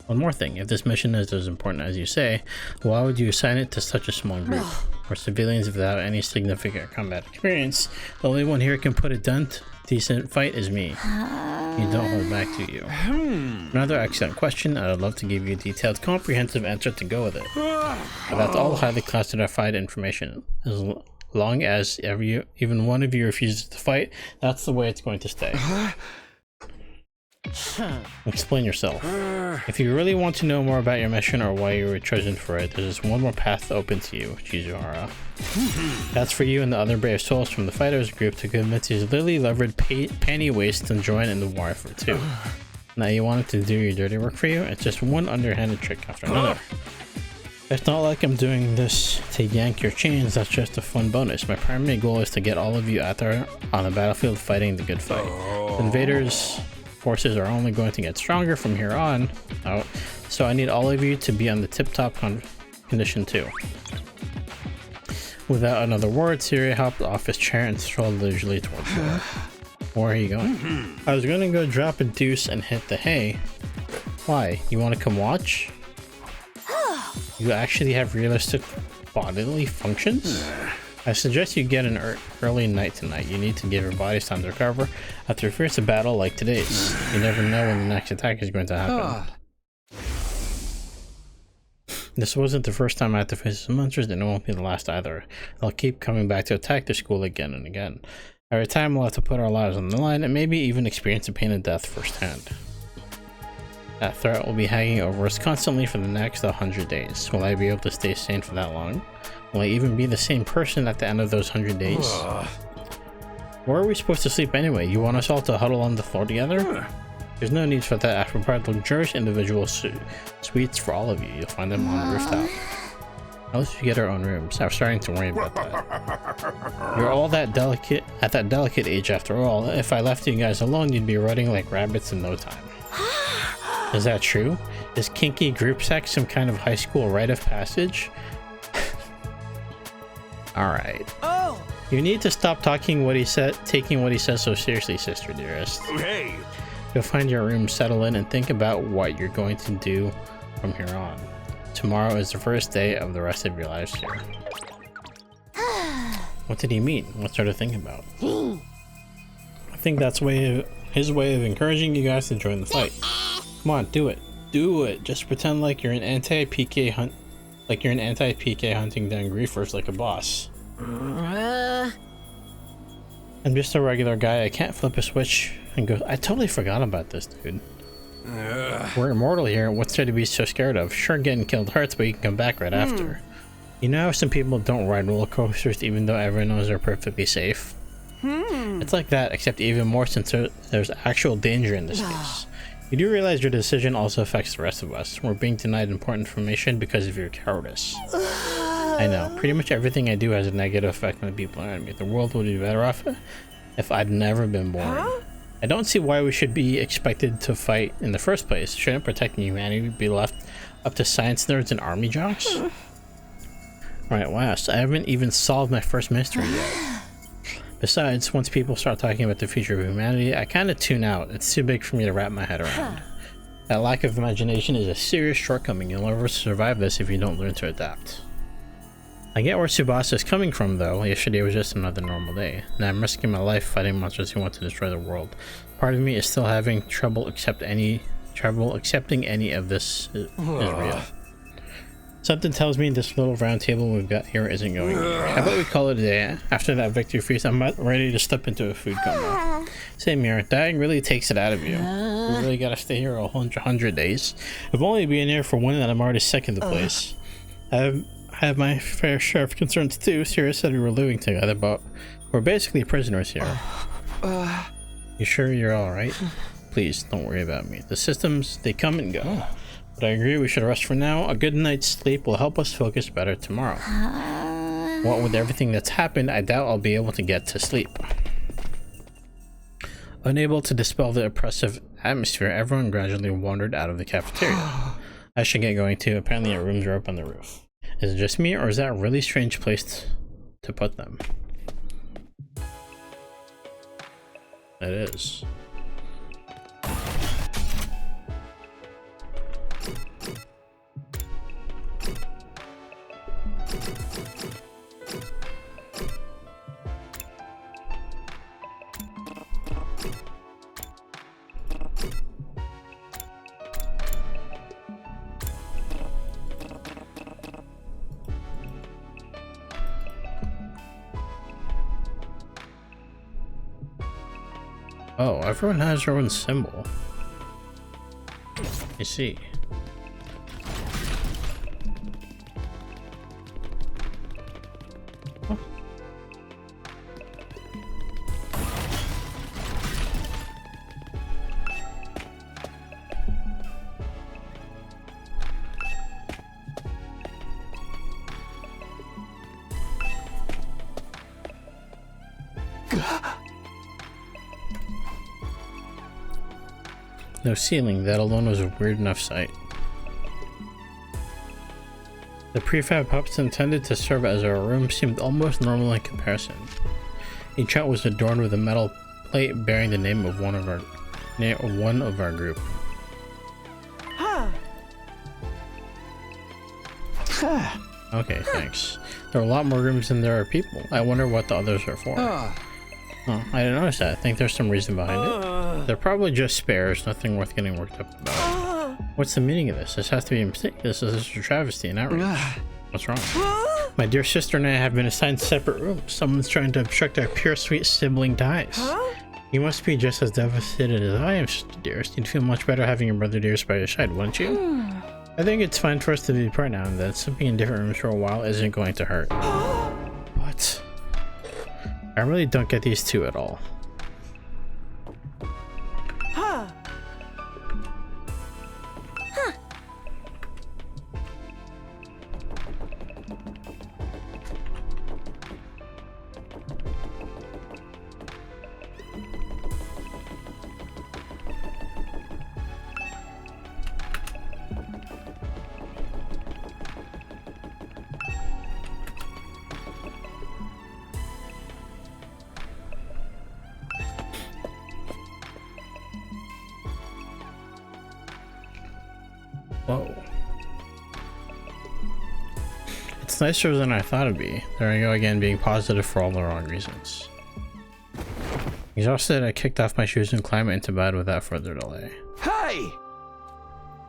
One more thing, if this mission is as important as you say, why would you assign it to such a small group? We're civilians without any significant combat experience. The only one here who can put a decent fight is me. You don't hold back, do you? Another excellent question, and I'd love to give you a detailed, comprehensive answer to go with it. But that's all highly classified information. As long as even one of you refuses to fight, that's the way it's going to stay. Explain yourself. If you really want to know more about your mission or why you were chosen for it, there's just one more path open to you, Shizuhara. That's for you and the other brave souls from the fighters group to convince these lily-levered panty wastes to join in the war effort too. Now you want it to do your dirty work for you? It's just one underhanded trick after another. It's not like I'm doing this to yank your chains, that's just a fun bonus. My primary goal is to get all of you out there on the battlefield fighting the good fight. The invaders' forces are only going to get stronger from here on out, so I need all of you to be on the tip-top condition too. Without another word, Siri hopped off his chair and strolled leisurely towards the door. Where are you going? I was gonna go drop a deuce and hit the hay. Why? You wanna come watch? You actually have realistic bodily functions? I suggest you get an early night tonight. You need to give your bodies time to recover after a fierce battle like today's. You never know when the next attack is going to happen. This wasn't the first time I had to face some monsters, and it won't be the last either. They'll keep coming back to attack the school again and again. Every time we'll have to put our lives on the line and maybe even experience the pain of death firsthand. That threat will be hanging over us constantly for the next 100 days. Will I be able to stay sane for that long? Will I even be the same person at the end of those 100 days? Where are we supposed to sleep anyway? You want us all to huddle on the floor together? There's no need for that. I've prepared luxurious individual suites for all of you. You'll find them on the rooftop. At least we get our own rooms. I'm starting to worry about that. You're all at that delicate age after all. If I left you guys alone, you'd be running like rabbits in no time. Is that true? Is kinky group sex some kind of high school rite of passage? Alright. Oh! You need to stop taking what he says so seriously, sister dearest. Hey! You'll find your room, settle in, and think about what you're going to do from here on. Tomorrow is the first day of the rest of your lives here. What did he mean? What's there to think about? I think that's his way of encouraging you guys to join the fight. Come on, do it. Do it. Just pretend like you're an anti-PK hunting down griefers like a boss. I'm just a regular guy. I can't flip a switch and go, I totally forgot about this, dude. We're immortal here. What's there to be so scared of? Sure, getting killed hurts, but you can come back right after. You know how some people don't ride roller coasters even though everyone knows they're perfectly safe? It's like that, except even more since there's actual danger in this case. You do realize your decision also affects the rest of us. We're being denied important information because of your cowardice. I know. Pretty much everything I do has a negative effect on the people around me. The world would be better off if I'd never been born. I don't see why we should be expected to fight in the first place. Shouldn't protecting humanity be left up to science nerds and army jocks? Right, last. I haven't even solved my first mystery yet. Besides, once people start talking about the future of humanity, I kind of tune out. It's too big for me to wrap my head around. That lack of imagination is a serious shortcoming. You'll never survive this if you don't learn to adapt. I get where Tsubasa is coming from, though. Yesterday was just another normal day, and I'm risking my life fighting monsters who want to destroy the world. Part of me is still having trouble accepting any of this is real. Something tells me this little round table we've got here isn't going anywhere. How about we call it a day? After that victory feast, I'm ready to step into a food coma. Same here. Dying really takes it out of you. We really gotta stay here 100 days. I've only been here for one, and I'm already sick of the place. I have my fair share of concerns too. Sirius said we were living together, but we're basically prisoners here. You sure you're alright? Please, don't worry about me. The systems, they come and go. But I agree we should rest for now. A good night's sleep will help us focus better tomorrow. What with everything that's happened, I doubt I'll be able to get to sleep. Unable to dispel the oppressive atmosphere, everyone gradually wandered out of the cafeteria. I should get going too. Apparently our rooms are up on the roof. Is it just me, or is that a really strange place to put them? It is. Oh, everyone has their own symbol. I see. Oh. No ceiling, that alone was a weird enough sight. The prefab pups intended to serve as our room seemed almost normal in comparison. Each hut was adorned with a metal plate bearing the name of one of our group. Okay, thanks. There are a lot more rooms than there are people. I wonder what the others are for. Oh, I didn't notice that. I think there's some reason behind it. They're probably just spares, nothing worth getting worked up about. What's the meaning of this? This has to be a mistake. This is a travesty, an outrage. What's wrong? My dear sister and I have been assigned separate rooms. Someone's trying to obstruct our pure, sweet sibling ties. You must be just as devastated as I am, sister dearest. You'd feel much better having your brother dearest by your side, wouldn't you? I think it's fine for us to be apart now and then. Sleeping in different rooms for a while isn't going to hurt. What? I really don't get these two at all. Whoa. It's nicer than I thought it'd be. There I go again, being positive for all the wrong reasons. Exhausted, I kicked off my shoes and climbed into bed without further delay. Hey!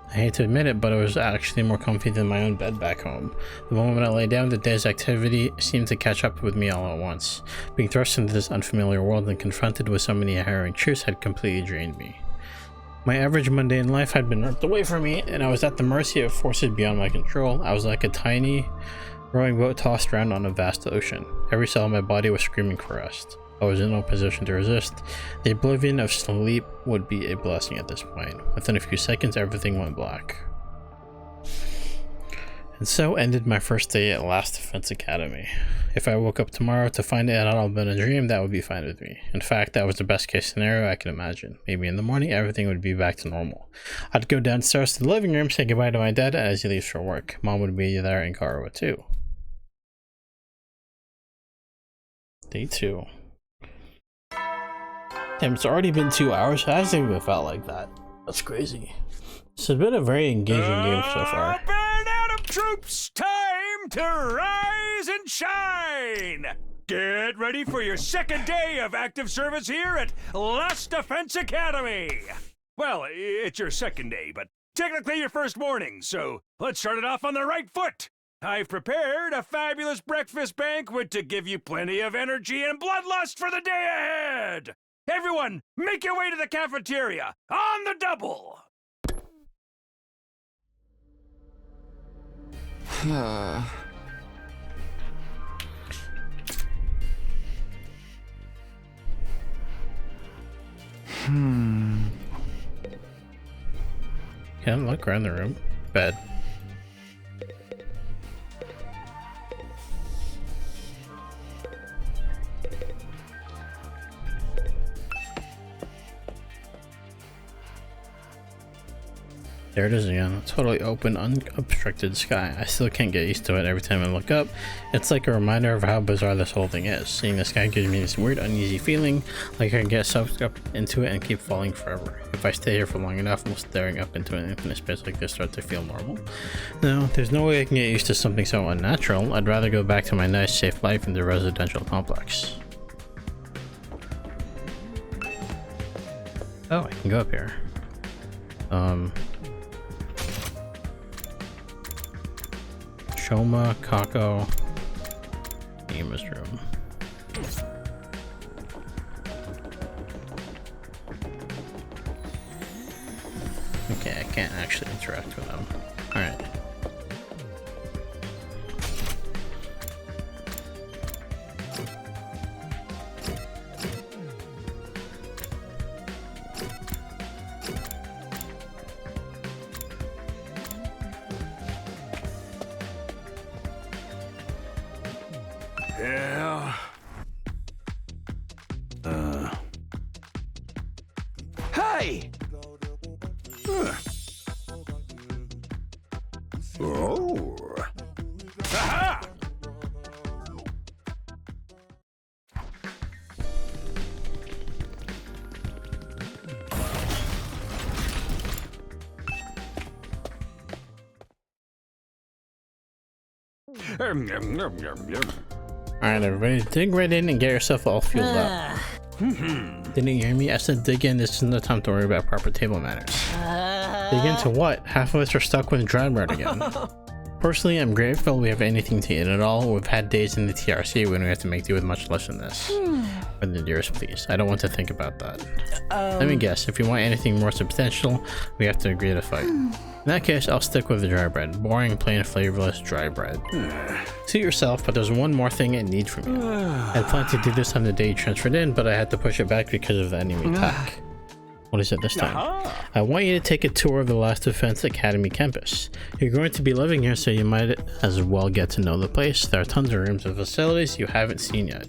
I hate to admit it, but it was actually more comfy than my own bed back home. The moment I lay down, the day's activity seemed to catch up with me all at once. Being thrust into this unfamiliar world and confronted with so many harrowing truths had completely drained me. My average mundane life had been ripped away from me, and I was at the mercy of forces beyond my control. I was like a tiny rowing boat tossed around on a vast ocean. Every cell in my body was screaming for rest. I was in no position to resist. The oblivion of sleep would be a blessing at this point. Within a few seconds, everything went black. And so ended my first day at Last Defense Academy. If I woke up tomorrow to find it had all been a dream, that would be fine with me. In fact, that was the best case scenario I could imagine. Maybe in the morning, everything would be back to normal. I'd go downstairs to the living room, say goodbye to my dad as he leaves for work. Mom would be there and Karawa too. Day 2. Damn, it's already been 2 hours. It hasn't even felt like that. That's crazy. It's been a very engaging game so far. Up and out of troops! Time to rise and shine! Get ready for your second day of active service here at Last Defense Academy! Well, it's your second day, but technically your first morning, so let's start it off on the right foot! I've prepared a fabulous breakfast banquet to give you plenty of energy and bloodlust for the day ahead! Everyone, make your way to the cafeteria, on the double! Can't look around the room. Bed. There it is again, a totally open, unobstructed sky. I still can't get used to it every time I look up. It's like a reminder of how bizarre this whole thing is. Seeing the sky gives me this weird, uneasy feeling, like I can get sucked up into it and keep falling forever. If I stay here for long enough, will staring up into an infinite space like this start to feel normal? No, there's no way I can get used to something so unnatural. I'd rather go back to my nice, safe life in the residential complex. Oh, I can go up here. Shoma, Kako, Ima's room. Okay, I can't actually interact with them. Alright. Yeah. Hey! Oh. Aha! Alright everybody, dig right in and get yourself all fueled up. Didn't you hear me? I said dig in, this isn't the time to worry about proper table manners. Dig into what? Half of us are stuck with dry bread again. Personally, I'm grateful we have anything to eat at all. We've had days in the TRC when we have to make do with much less than this. With the dearest please, I don't want to think about that. Let me guess, if you want anything more substantial, we have to agree to fight. In that case, I'll stick with the dry bread. Boring, plain, flavorless dry bread. Suit yourself, but there's one more thing I need from you. I planned to do this on the day you transferred in, but I had to push it back because of the enemy attack. What is it this time? I want you to take a tour of the Last Defense Academy campus. You're going to be living here, so you might as well get to know the place. There are tons of rooms and facilities you haven't seen yet.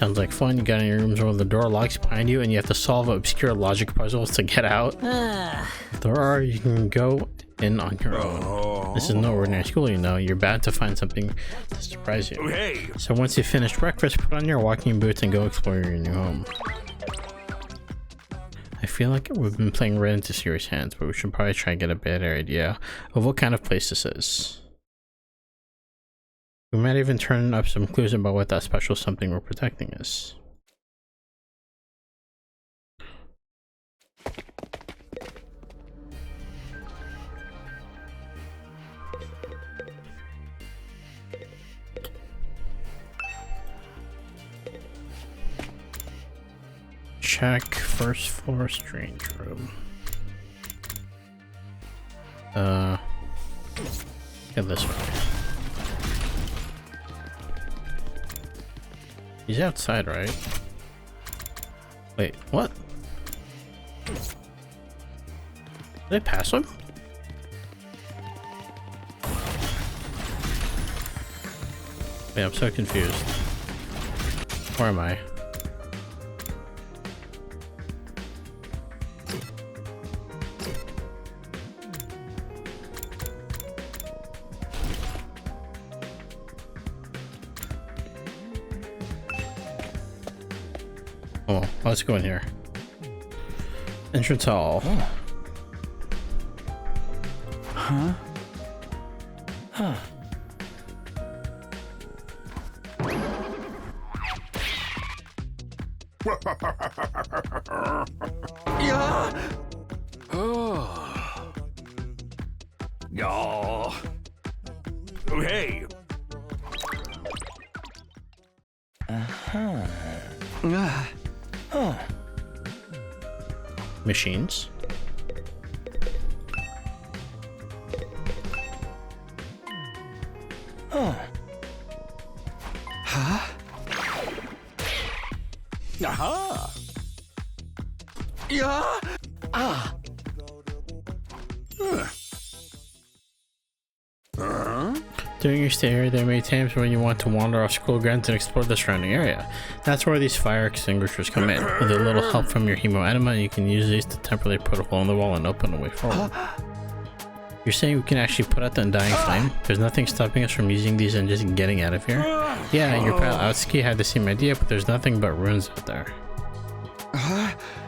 Sounds like fun. You got in your rooms where the door locks behind you and you have to solve obscure logic puzzles to get out. If there are, you can go in on your own. This is no ordinary school, you know. You're bound to find something to surprise you. Hey. So once you finish breakfast, put on your walking boots and go explore your new home. I feel like we've been playing right into serious hands, but we should probably try and get a better idea of what kind of place this is. We might even turn up some clues about what that special something we're protecting is. Check first floor strange room. Get this way. He's outside, right? Wait, what? Did I pass him? Wait, I'm so confused. Where am I? Oh, let's go in here. Entrance hall. Oh. Huh? Huh. Yeah. Oh. Oh. Hey. Uh-huh. Huh. Machines. Huh. Huh? Aha. Yeah. Ah. During your stay here, there may be times when you want to wander off school grounds and explore the surrounding area. That's where these fire extinguishers come in. With a little help from your hemo enema, you can use these to temporarily put a hole in the wall and open a way forward. You're saying we can actually put out the undying flame? There's nothing stopping us from using these and just getting out of here? Yeah, your pal Outski had the same idea, but there's nothing but ruins out there.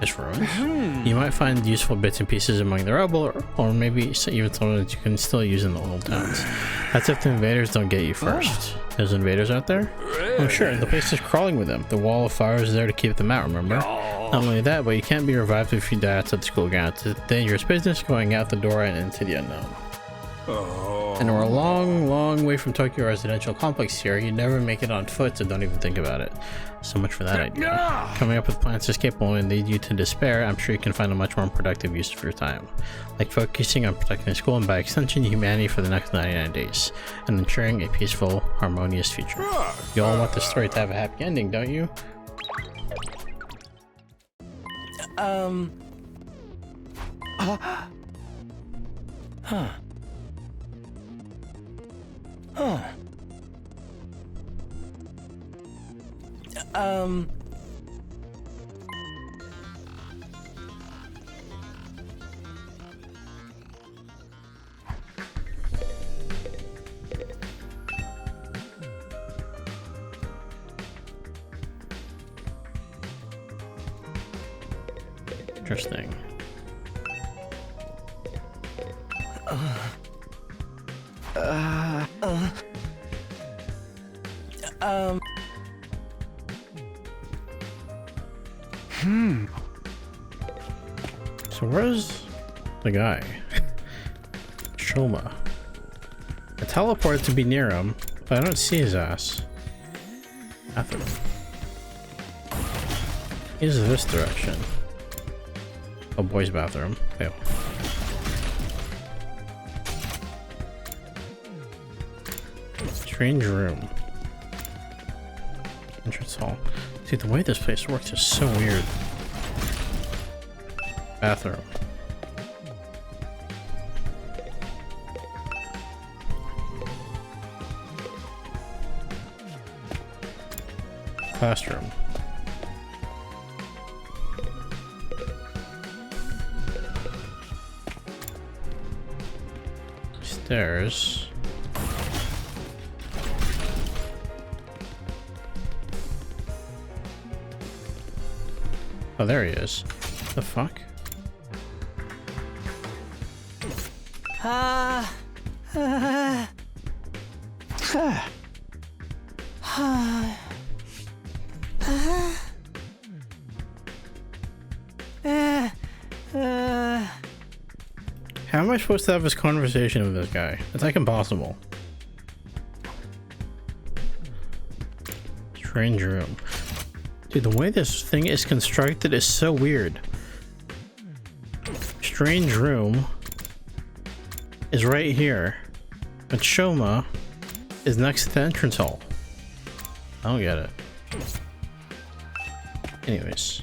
Just ruins? You might find useful bits and pieces among the rubble, or maybe even something that you can still use in the old towns. That's if the invaders don't get you first. There's invaders out there? Oh sure, the place is crawling with them. The wall of fire is there to keep them out, remember? Not only that, but you can't be revived if you die outside the school grounds. It's a dangerous business going out the door and into the unknown. And we're a long, long way from Tokyo Residential Complex here. You'd never make it on foot, so don't even think about it. So much for that idea. Coming up with plans to escape will only lead you to despair. I'm sure you can find a much more productive use of your time. Like focusing on protecting the school and by extension humanity for the next 99 days. And ensuring a peaceful, harmonious future. You all want the story to have a happy ending, don't you? Huh. Huh. Interesting. So where's the guy? Shoma. I teleported to be near him, but I don't see his ass. Bathroom. He's this direction. Oh, boys' bathroom. Okay. Strange room. Entrance hall. See, the way this place works is so weird. Bathroom. Classroom. Stairs. Oh, there he is. The fuck? How am I supposed to have this conversation with this guy? It's like impossible. Strange room. Dude, the way this thing is constructed is so weird. Strange room is right here, but Shoma is next to the entrance hall. I don't get it. Anyways.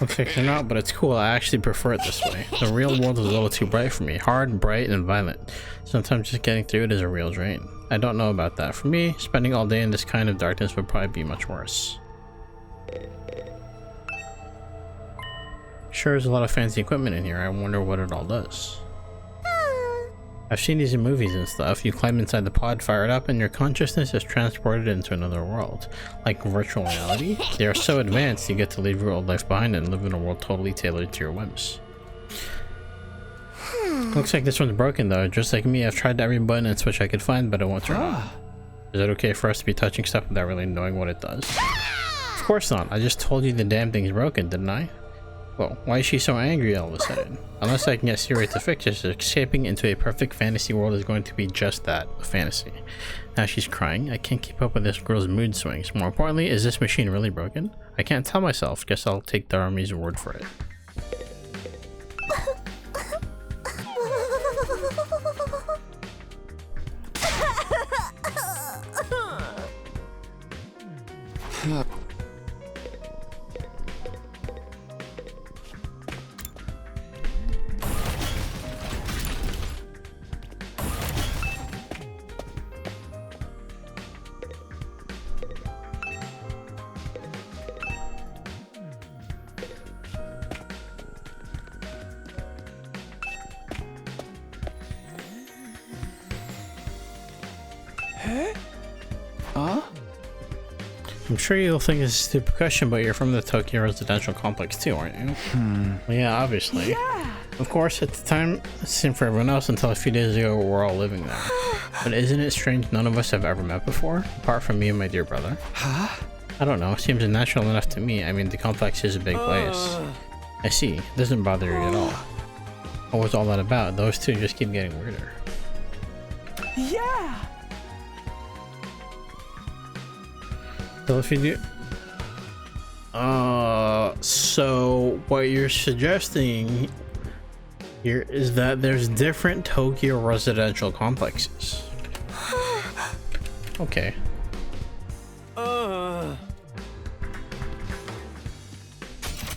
Looks like you're not, but it's cool. I actually prefer it this way. The real world is a little too bright for me. Hard, bright, and violent. Sometimes just getting through it is a real drain. I don't know about that. For me, spending all day in this kind of darkness would probably be much worse. Sure, there's a lot of fancy equipment in here. I wonder what it all does. I've seen these in movies and stuff. You climb inside the pod, fire it up, and your consciousness is transported into another world. Like virtual reality. They are so advanced, you get to leave your old life behind and live in a world totally tailored to your whims. Looks like this one's broken though. Just like me, I've tried every button and switch I could find, but it won't turn on. Is it okay for us to be touching stuff without really knowing what it does? Of course not. I just told you the damn thing's broken, didn't I? Well, why is she so angry all of a sudden? Unless I can get Siri to fix this, escaping into a perfect fantasy world is going to be just that, a fantasy. Now she's crying. I can't keep up with this girl's mood swings. More importantly, is this machine really broken? I can't tell myself. Guess I'll take Darami's word for it. I'm sure you'll think it's a stupid question, but you're from the Tokyo residential complex too, aren't you? Well, yeah, obviously. Yeah. Of course, at the time, it's the same for everyone else until a few days ago we're all living there. But isn't it strange none of us have ever met before? Apart from me and my dear brother. Huh? I don't know, it seems natural enough to me. I mean, the complex is a big place. I see, it doesn't bother you at all. What was all that about? Those two just keep getting weirder. Yeah! So if you do, so what you're suggesting here is that there's different Tokyo residential complexes. Okay.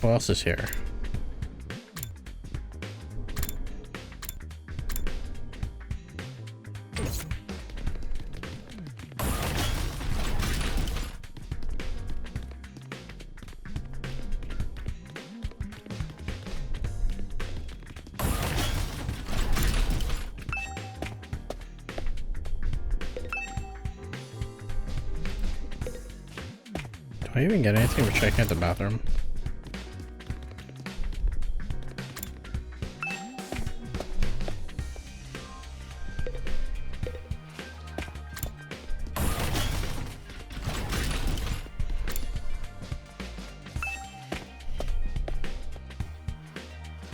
What else is here? Do I even get anything for checking out the bathroom?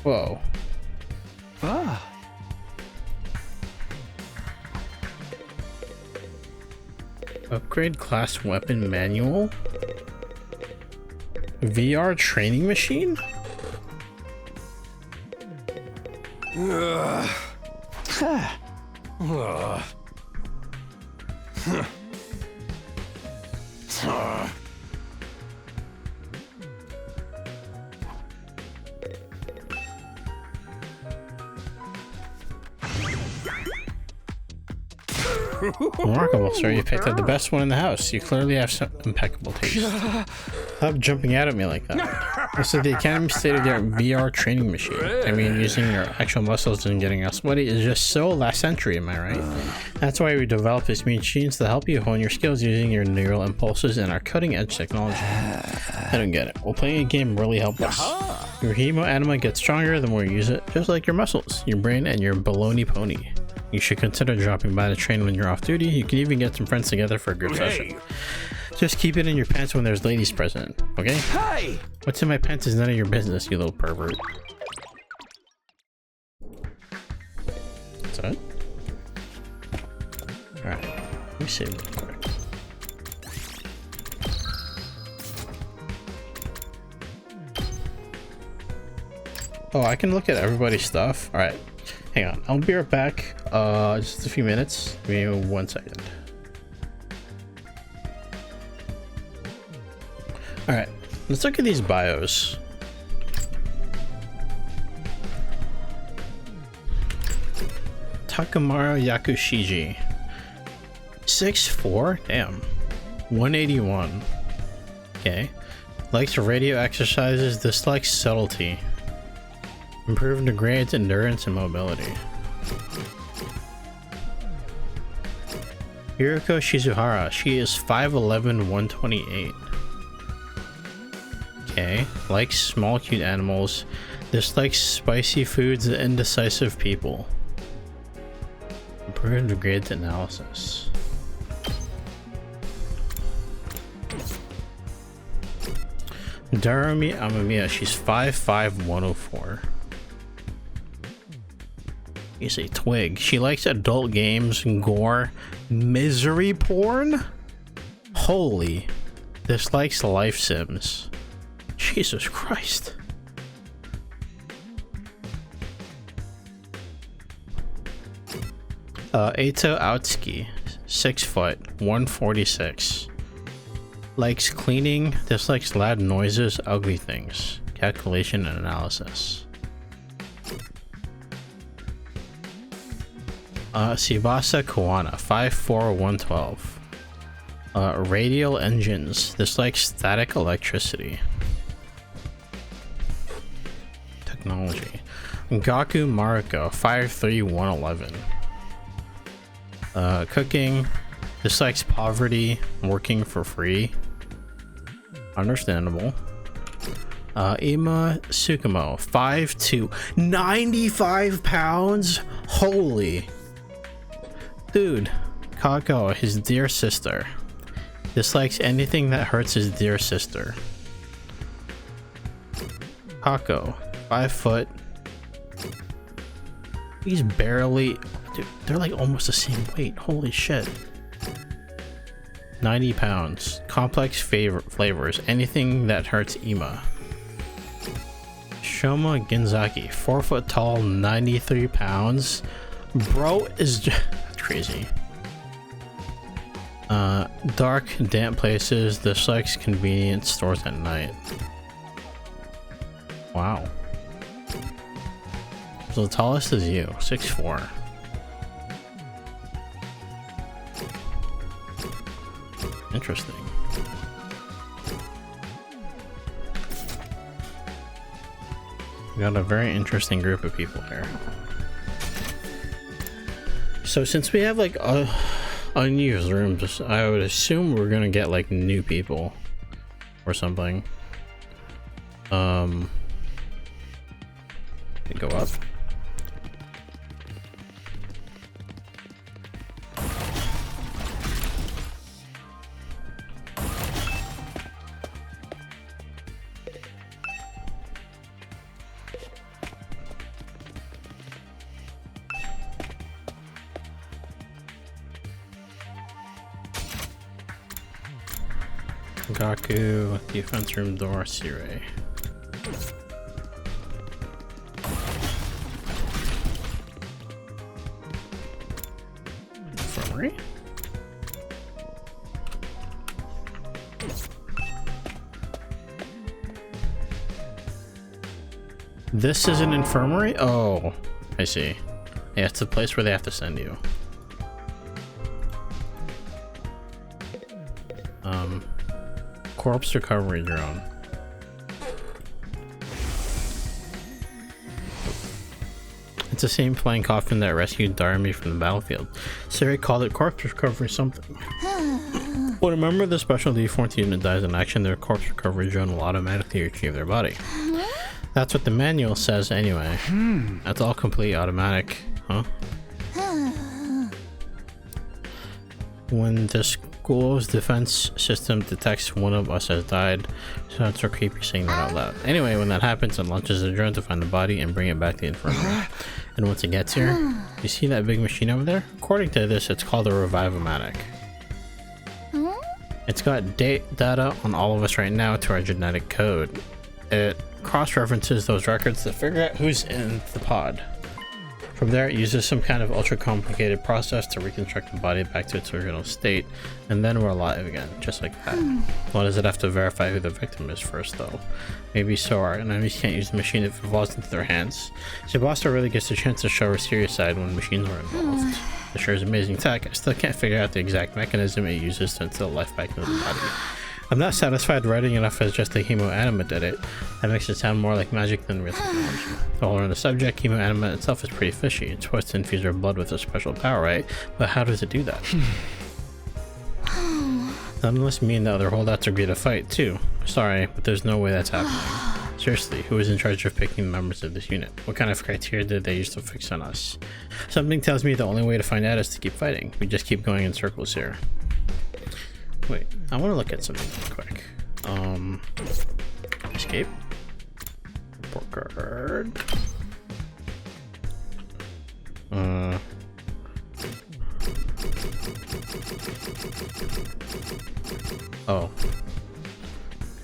Whoa. Ah. Upgrade class weapon manual? VR training machine? Remarkable, sir. You picked out the best one in the house. You clearly have some impeccable taste. Stop jumping out at me like that. This is the Academy's state-of-the-art VR training machine. I mean, using your actual muscles and getting us sweaty is just so last century, am I right? That's why we developed these machines to help you hone your skills using your neural impulses and our cutting-edge technology. I don't get it. Will playing a game really help us? Your hemo anima gets stronger the more you use it, just like your muscles, your brain, and your baloney pony. You should consider dropping by the train when you're off duty. You can even get some friends together for a group session. Just keep it in your pants when there's ladies present, okay? Hey! What's in my pants is none of your business, you little pervert. What's that? Alright, let me save real quick. Oh, I can look at everybody's stuff? Alright. Hang on, I'll be right back. Just a few minutes. Give me 1 second. Alright, Let's look at these bios. Takamaru Yakushiji. 6'4"? Damn. 181. Okay. Likes radio exercises, dislikes subtlety. Improved degrades endurance and mobility. Hiroko Shizuhara. She is 5'11", 128. Okay. Likes small cute animals. Dislikes spicy foods and indecisive people. Improved degrades analysis. Darumi Amamiya. She's 5'5", 104. She's a twig. She likes adult games, gore, misery porn. Holy. Dislikes life sims. Jesus Christ. Eito Aotsuki. 6 foot, 146. Likes cleaning, dislikes loud noises, ugly things. Calculation and analysis. Tsubasa Kawana, 5'4", 112. Radial engines, dislikes static electricity. Technology. Gaku Mariko, 5'3", 111. Cooking, dislikes poverty, working for free. Understandable. Ima Tsukumo, 5'2", 95 pounds. Holy. Dude. Kako, his dear sister. Dislikes anything that hurts his dear sister. Kako, 5 foot. He's barely... Dude, they're like almost the same weight. Holy shit. 90 pounds. Complex flavors. Anything that hurts Ima. Shoma Genzaki. 4 foot tall, 93 pounds. Bro is just crazy. Dark, damp places. Dislikes convenience stores at night. Wow. So the tallest is you. 6'4". Interesting. We got a very interesting group of people here. So since we have like unused rooms, I would assume we're gonna get like new people or something. Go up. Gaku, defense room door, Sirei. Infirmary? This is an infirmary? Oh, I see. Yeah, it's the place where they have to send you. Corpse recovery drone. It's the same flying coffin that rescued Darumi from the battlefield. Siri called it corpse recovery something. When a member of the special D4 unit dies in action, their corpse recovery drone will automatically retrieve their body. That's what the manual says anyway. That's all completely automatic, huh? When the school's defense system detects one of us has died, so it's so creepy saying that out loud. Anyway, when that happens, it launches a drone to find the body and bring it back to the infirmary. And once it gets here, you see that big machine over there? According to this, it's called a Revive-O-Matic. It's got data on all of us right now to our genetic code. It cross-references those records to figure out who's in the pod. From there, it uses some kind of ultra complicated process to reconstruct the body back to its original state, and then we're alive again, just like that. Why does it have to verify who the victim is first, though? Maybe so our enemies can't use the machine if it falls into their hands. Sebasta really gets a chance to show her serious side when machines are involved. It sure is amazing tech. I still can't figure out the exact mechanism it uses to instill life back into the body. I'm not satisfied writing enough as just the hemoanima did it. That makes it sound more like magic than real technology. While we're on the subject, hemoanima itself is pretty fishy. It's supposed to infuse our blood with a special power, right? But how does it do that? None of us me and the other holdouts agree to fight, too. Sorry, but there's no way that's happening. Seriously, who is in charge of picking the members of this unit? What kind of criteria did they use to fix on us? Something tells me the only way to find out is to keep fighting. We just keep going in circles here. Wait, I want to look at something real quick. Escape. Report card. Oh.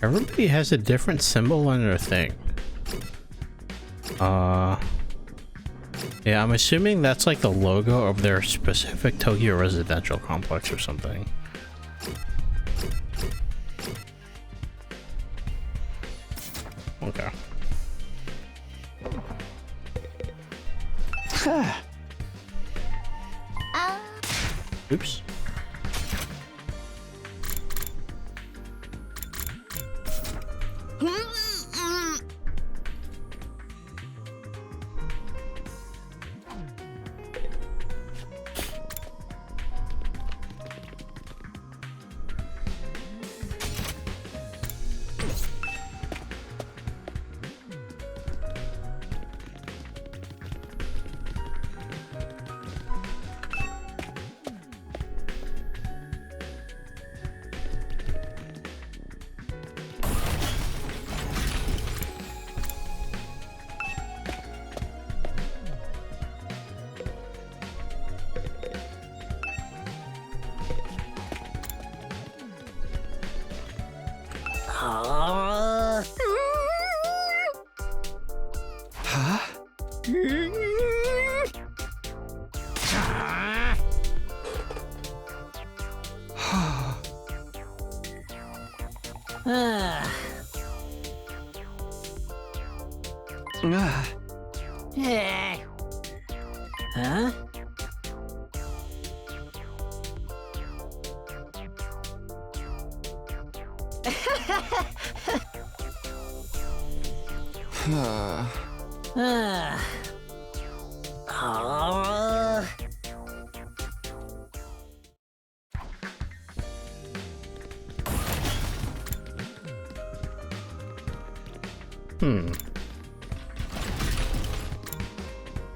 Everybody has a different symbol on their thing. Yeah, I'm assuming that's like the logo of their specific Tokyo residential complex or something. Okay. Oops. Huh?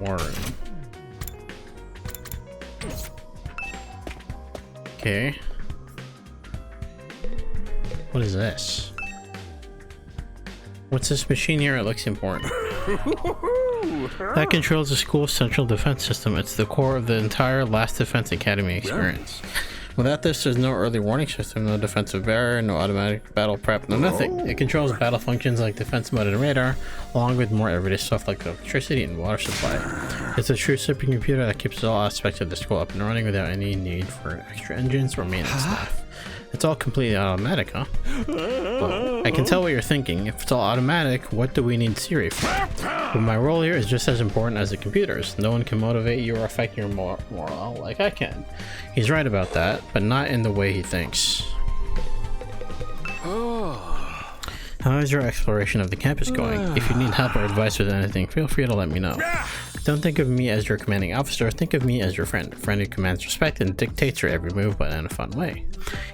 Warren. Okay. What is this? What's this machine here? It looks important. That controls the school's central defense system. It's the core of the entire Last Defense Academy experience. Without this, there's no early warning system, no defensive barrier, no automatic battle prep, no nothing. It controls battle functions like defense mode and radar, along with more everyday stuff like electricity and water supply. It's a true supercomputer that keeps all aspects of the school up and running without any need for extra engines or maintenance staff. It's all completely automatic, huh? Well, I can tell what you're thinking. If it's all automatic, what do we need Siri for? But my role here is just as important as the computers. No one can motivate you or affect your morale like I can. He's right about that, but not in the way he thinks. How is your exploration of the campus going? If you need help or advice with anything, feel free to let me know. Don't think of me as your commanding officer, think of me as your friend. A friend who commands respect and dictates your every move, but in a fun way.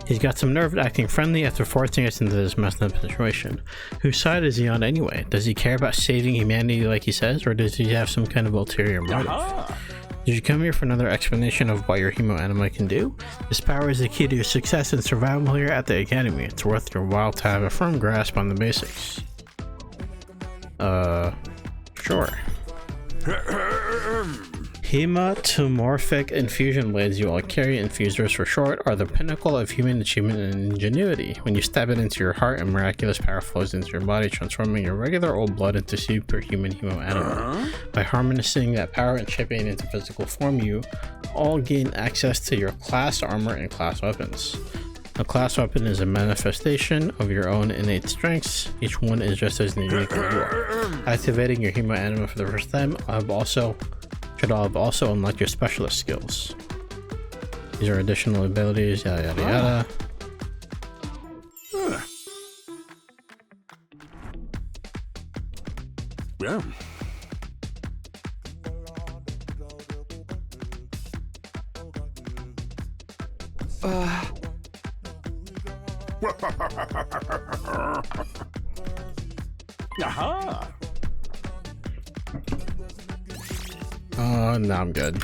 He's got some nerve acting friendly after forcing us into this messed up situation. Whose side is he on anyway? Does he care about saving humanity like he says, or does he have some kind of ulterior motive? Did you come here for another explanation of what your hemoanima can do? This power is the key to your success and survival here at the Academy. It's worth your while to have a firm grasp on the basics. Sure. Hematomorphic infusion blades, you all carry, infusers for short, are the pinnacle of human achievement and ingenuity. When you stab it into your heart, a miraculous power flows into your body, transforming your regular old blood into superhuman hemoanima. By harnessing that power and shaping it into physical form, you all gain access to your class armor and class weapons. A class weapon is a manifestation of your own innate strengths. Each one is just as unique as you are. Activating your hemoanima for the first time should have also unlocked your specialist skills. These are additional abilities, yada yada yada. Yeah. Aha. No, I'm good.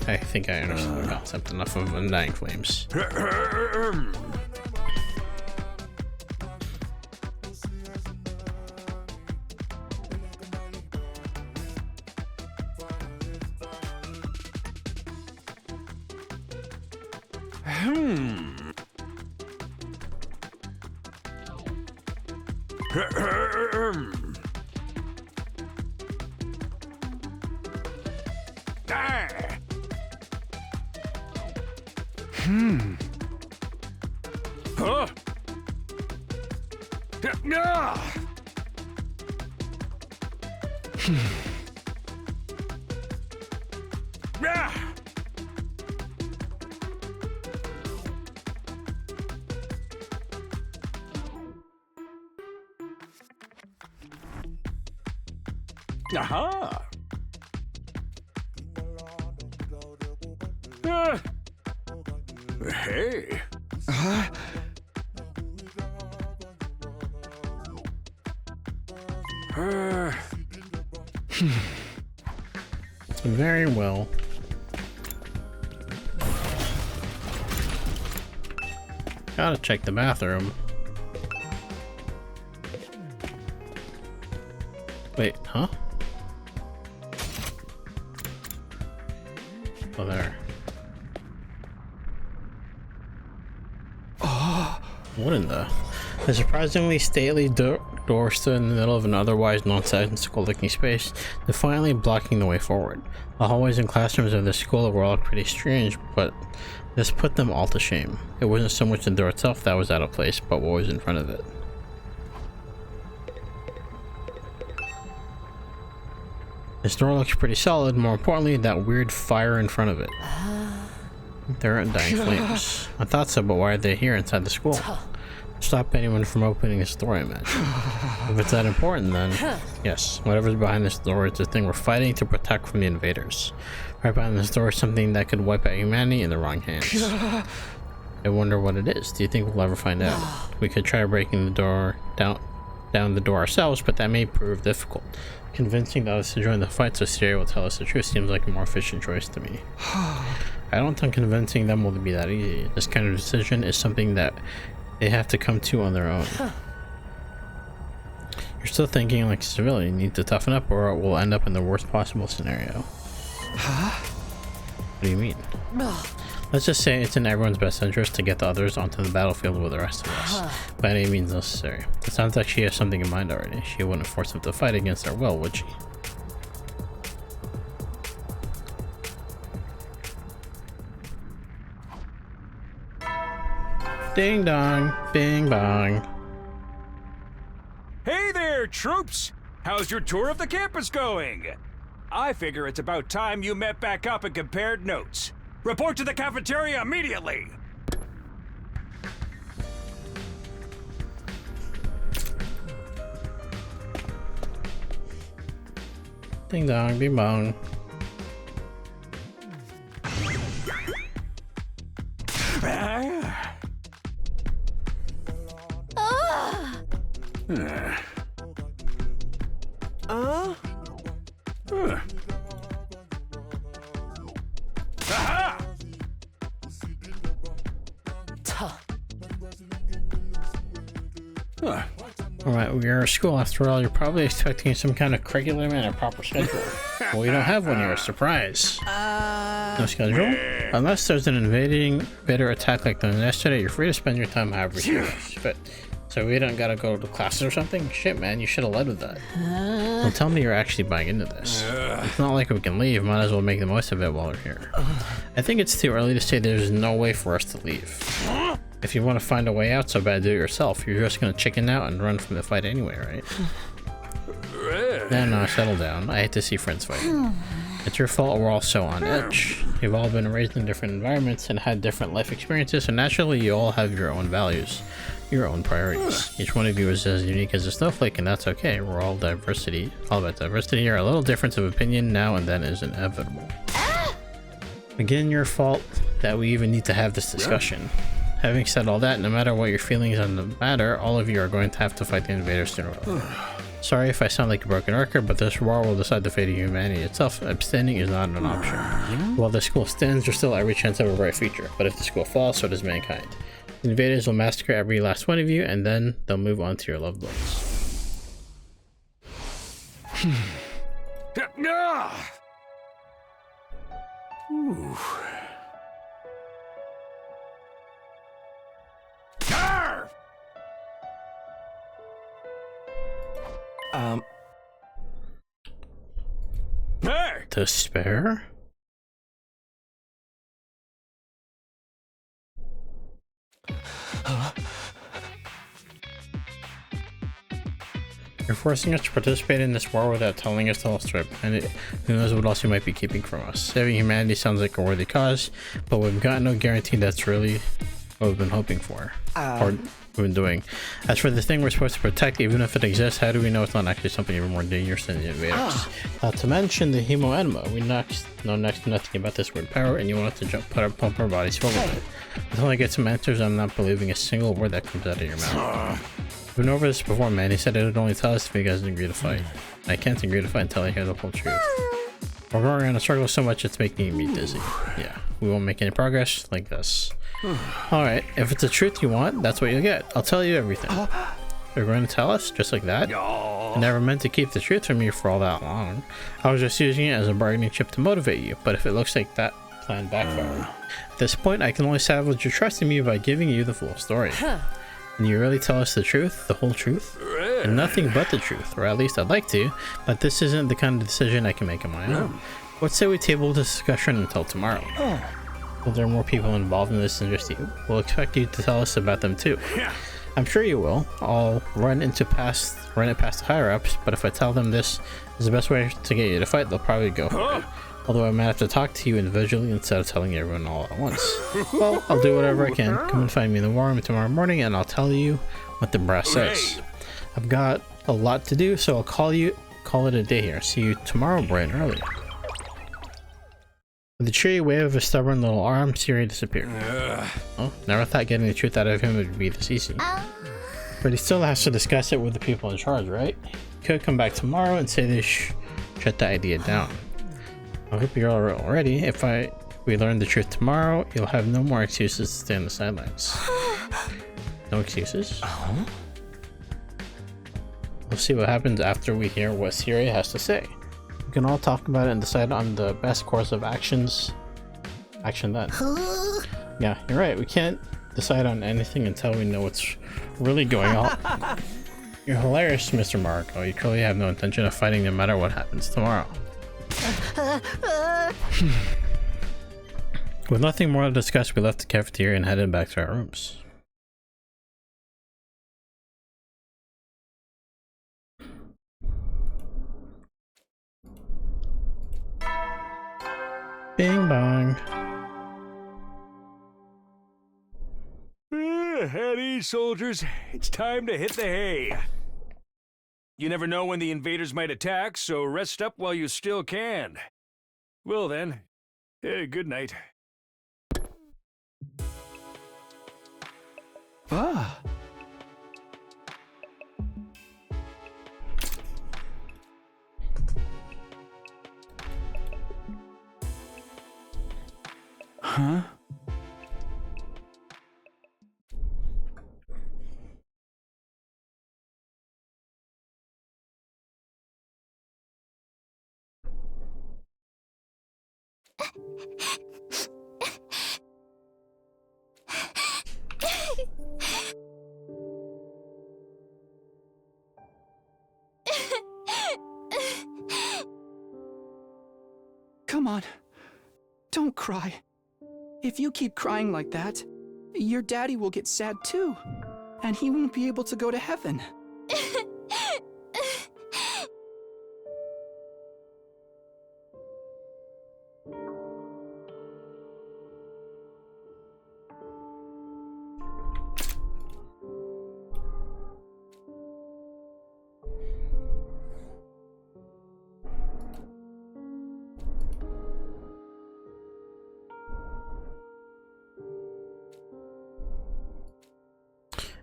I think I understand the concept enough of Undying Flames. Huh? Yeah. Yeah. Aha. Hey. Very well. Gotta check the bathroom. Wait, huh? Oh, there. What in the? The surprisingly stately door stood in the middle of an otherwise nonsensical looking space, defiantly blocking the way forward. The hallways and classrooms of this school were all pretty strange, but this put them all to shame. It wasn't so much the door itself that was out of place, but what was in front of it. This door looks pretty solid, more importantly, that weird fire in front of it. There aren't dying flames. I thought so, but why are they here inside the school? Stop anyone from opening this door, I imagine. If it's that important, then yes, whatever's behind this door is the thing we're fighting to protect from the invaders. Right behind this door is something that could wipe out humanity in the wrong hands. I wonder what it is. Do you think we'll ever find out? We could try breaking the door down the door ourselves, but that may prove difficult. Convincing others to join the fight so Syria will tell us the truth seems like a more efficient choice to me. I don't think convincing them will be that easy. This kind of decision is something that they have to come to on their own. You're still thinking like a civilian. You need to toughen up or we'll end up in the worst possible scenario. What do you mean? Let's just say it's in everyone's best interest to get the others onto the battlefield with the rest of us, by any means necessary. It sounds like she has something in mind already. She wouldn't force them to fight against their will, would she? Ding dong, bing bong. Hey there, troops! How's your tour of the campus going? I figure it's about time you met back up and compared notes. Report to the cafeteria immediately! Ding dong, bing bong. Aha! Alright, we are at school after all. You're probably expecting some kind of curriculum and a proper schedule. Well, we don't have one here. Surprise. No schedule? Unless there's an invader attack like the one yesterday, you're free to spend your time however you fit. So we don't gotta go to classes or something? Shit, man, you should have led with that. Well, tell me you're actually buying into this. It's not like we can leave. Might as well make the most of it while we're here. I think it's too early to say there's no way for us to leave. If you want to find a way out so bad, do it yourself. You're just gonna chicken out and run from the fight anyway, right? No, settle down. I hate to see friends fighting. It's your fault we're all so on edge. You've all been raised in different environments and had different life experiences, so naturally you all have your own values, your own priorities. Each one of you is as unique as a snowflake, and that's okay. We're all about diversity here. A little difference of opinion now and then is inevitable. Again, your fault that we even need to have this discussion. Having said all that, no matter what your feelings on the matter, all of you are going to have to fight the invaders sooner or later. Sorry if I sound like a broken record, but this war will decide the fate of humanity itself. Abstaining is not an option. While the school stands, there's still every chance of a bright future. But if the school falls, so does mankind. The invaders will massacre every last one of you, and then they'll move on to your loved ones. Ooh. Hey! Despair? You're forcing us to participate in this war without telling us the whole story behind it. Who knows what else you might be keeping from us. Saving humanity sounds like a worthy cause, but we've got no guarantee that's really what we've been hoping for. Or we've been doing. As for the thing we're supposed to protect, even if it exists, how do we know it's not actually something even more dangerous than the invaders? Not to mention the hemo enema. We know next to nothing about this weird power, and you want us to pump our bodies full of it. Until I get some answers, I'm not believing a single word that comes out of your mouth. We've been over this before, man. He said it would only tell us if you guys agree to fight. I can't agree to fight until I hear the whole truth. We're going around in a circle so much it's making me dizzy. Yeah, we won't make any progress like this. Alright, if it's the truth you want, that's what you'll get. I'll tell you everything. You're going to tell us? Just like that? I never meant to keep the truth from you for all that long. I was just using it as a bargaining chip to motivate you, but if it looks like that plan backfired. At this point, I can only salvage your trust in me by giving you the full story. And you really tell us the truth? The whole truth? And nothing but the truth, or at least I'd like to, but this isn't the kind of decision I can make on my own. Let's say we table this discussion until tomorrow. If there are more people involved in this than just you, we'll expect you to tell us about them too. I'm sure you will. I'll run it past the higher-ups, but if I tell them this is the best way to get you to fight, they'll probably go for it. Although I might have to talk to you individually instead of telling everyone all at once. Well, I'll do whatever I can. Come and find me in the war room tomorrow morning and I'll tell you what the brass says. I've got a lot to do, so I'll call it a day here. See you tomorrow bright and early. With a cheery wave of his stubborn little arm, Siri disappeared. Oh, never thought getting the truth out of him would be this easy. But he still has to discuss it with the people in charge, right? He could come back tomorrow and say they shut the idea down. I hope you're all ready. If we learn the truth tomorrow, you'll have no more excuses to stay on the sidelines. No excuses? We'll see what happens after we hear what Siri has to say. We can all talk about it and decide on the best course of action then. Yeah, you're right. We can't decide on anything until we know what's really going on. You're hilarious, Mr. Marco. You clearly have no intention of fighting no matter what happens tomorrow. With nothing more to discuss, we left the cafeteria and headed back to our rooms. Bing bong. At ease, soldiers. It's time to hit the hay. You never know when the invaders might attack, so rest up while you still can. Well then, good night. Huh? Come on. Don't cry. If you keep crying like that, your daddy will get sad too. And he won't be able to go to heaven.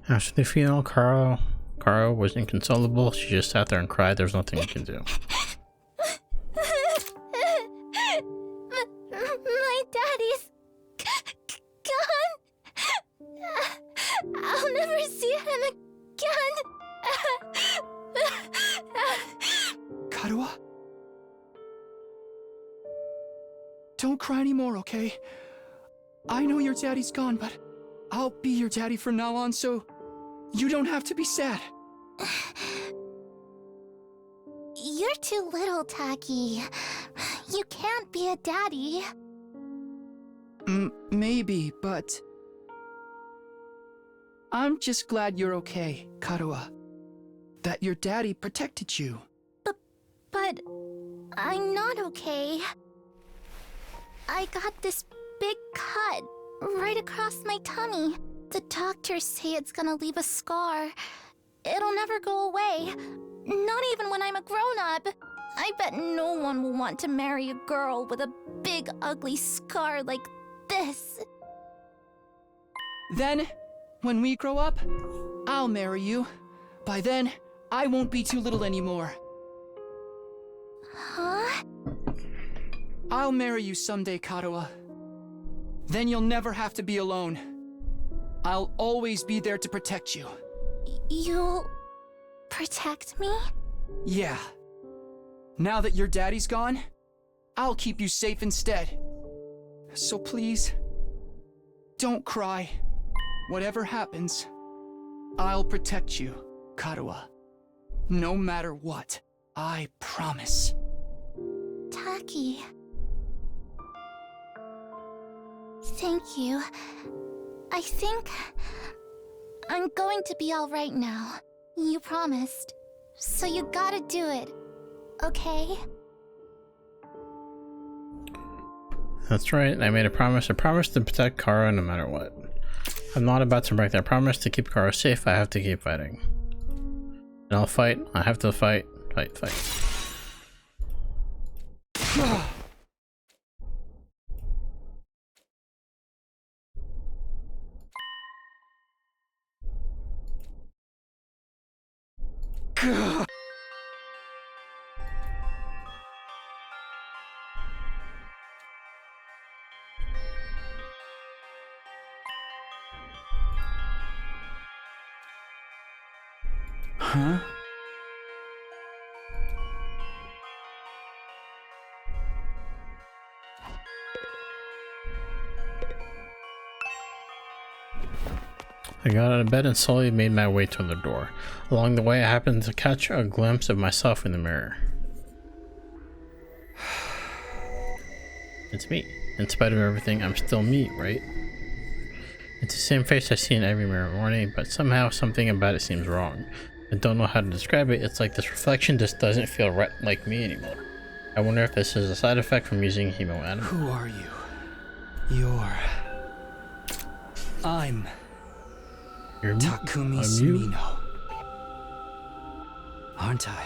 After the funeral, Kara was inconsolable. She just sat there and cried. There's nothing we can do. My daddy's gone. I'll never see him again. Karuha? Don't cry anymore, okay? I know your daddy's gone, but I'll be your daddy from now on, so you don't have to be sad. You're too little, Taki. You can't be a daddy. Maybe, but I'm just glad you're okay, Karuha. That your daddy protected you. But I'm not okay. I got this big cut right across my tummy. The doctors say it's gonna leave a scar. It'll never go away. Not even when I'm a grown-up. I bet no one will want to marry a girl with a big, ugly scar like this. Then, when we grow up, I'll marry you. By then, I won't be too little anymore. Huh? I'll marry you someday, Karuha. Then you'll never have to be alone. I'll always be there to protect you. You'll protect me? Yeah. Now that your daddy's gone, I'll keep you safe instead. So please, don't cry. Whatever happens, I'll protect you, Karuha. No matter what, I promise. Taki. Thank you. I think I'm going to be all right now. You promised. So you gotta do it, okay? That's right, I made a promise to protect Kara no matter what. I'm not about to break that promise. To keep Kara safe, I have to keep fighting. And I'll fight. I have to fight. Fight. Huh? I got out of bed and slowly made my way to the door. Along the way, I happened to catch a glimpse of myself in the mirror. It's me. In spite of everything, I'm still me, right? It's the same face I see in every mirror morning, but somehow something about it seems wrong. I don't know how to describe it. It's like this reflection just doesn't feel right like me anymore. I wonder if this is a side effect from using hemo anime. Who are you? I'm Takumi Sumino. Aren't I?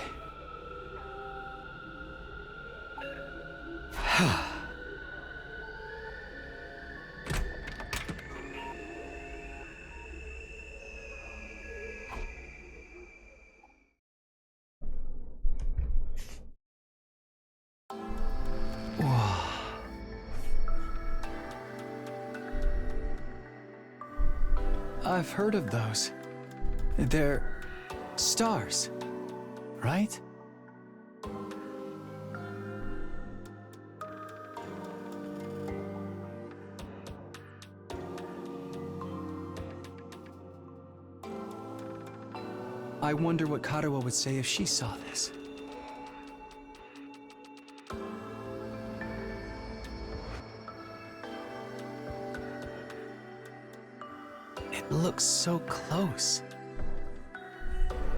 I've heard of those. They're stars, right? I wonder what Karawa would say if she saw this. It looks so close.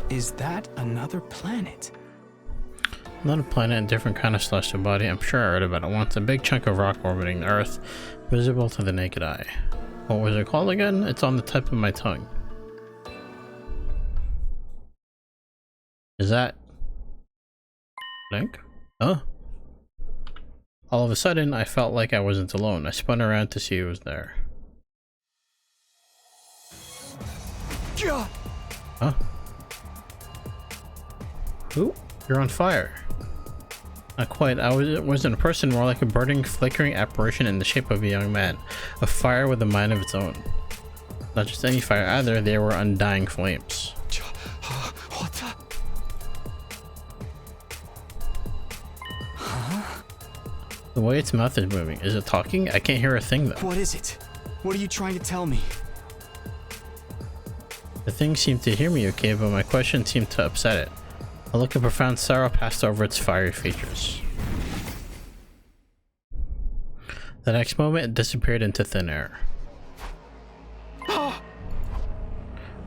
Is that another planet? Not a planet, a different kind of celestial body. I'm sure I read about it once. A big chunk of rock orbiting the Earth, visible to the naked eye. What was it called again? It's on the tip of my tongue. Is that Link? Huh? All of a sudden, I felt like I wasn't alone. I spun around to see who was there. Huh? Ooh, you're on fire. Not quite. Wasn't a person, more like a burning, flickering apparition in the shape of a young man. A fire with a mind of its own. Not just any fire either, they were undying flames. What the? Huh? The way its mouth is moving. Is it talking? I can't hear a thing though. What is it? What are you trying to tell me? The thing seemed to hear me okay, but my question seemed to upset it. A look of profound sorrow passed over its fiery features. The next moment, it disappeared into thin air.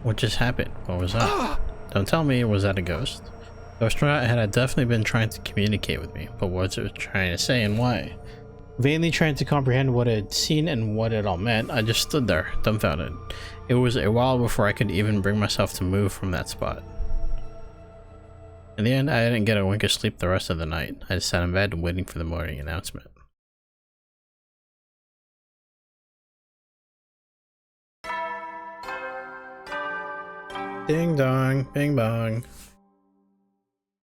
What just happened? What was that? Don't tell me, was that a ghost? The astronaut had definitely been trying to communicate with me, but what was it trying to say and why? Vainly trying to comprehend what it had seen and what it all meant, I just stood there, dumbfounded. It was a while before I could even bring myself to move from that spot. In the end, I didn't get a wink of sleep the rest of the night. I just sat in bed waiting for the morning announcement. Ding dong, bing bong.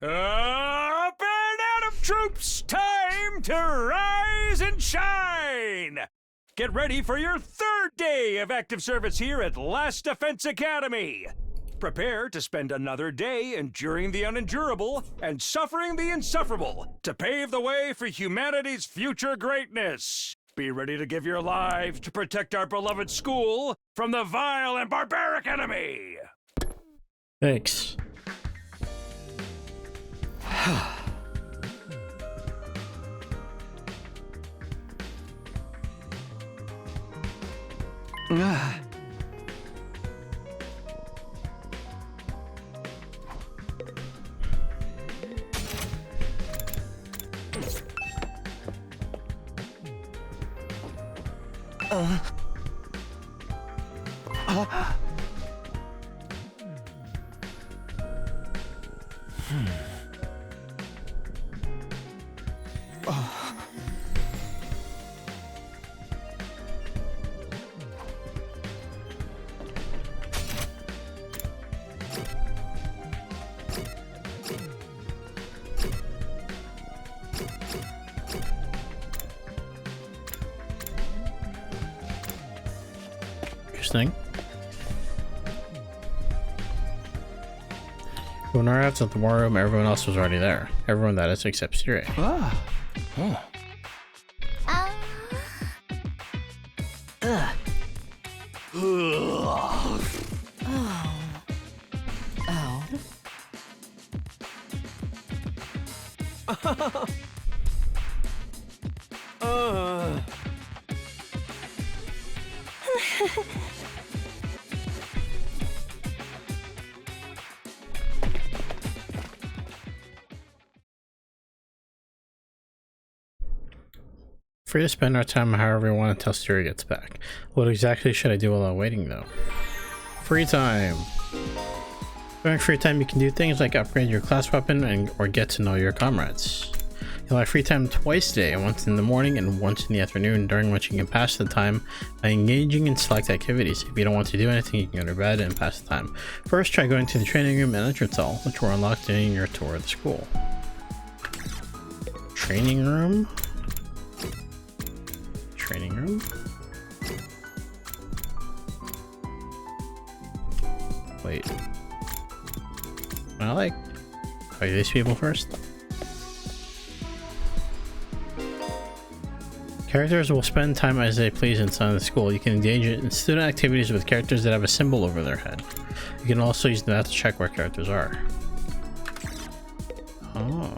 Up and out of troops! Time to rise and shine! Get ready for your third day of active service here at Last Defense Academy! Prepare to spend another day enduring the unendurable and suffering the insufferable to pave the way for humanity's future greatness. Be ready to give your lives to protect our beloved school from the vile and barbaric enemy! Thanks. Interesting. When I arrived at the war room, everyone else was already there. Everyone, that is, except Siri. Ah. Oh. Free to spend our time however we want until Siri gets back. What exactly should I do while I'm waiting though? Free time! During free time you can do things like upgrade your class weapon or get to know your comrades. You'll have free time twice a day, once in the morning and once in the afternoon, during which you can pass the time by engaging in select activities. If you don't want to do anything, you can go to bed and pass the time. First, try going to the training room and entrance hall, which were unlocked during your tour of the school. Training room? Training room? Wait. I like these people first. Characters will spend time as they please inside the school. You can engage in student activities with characters that have a symbol over their head. You can also use that to check where characters are. Oh.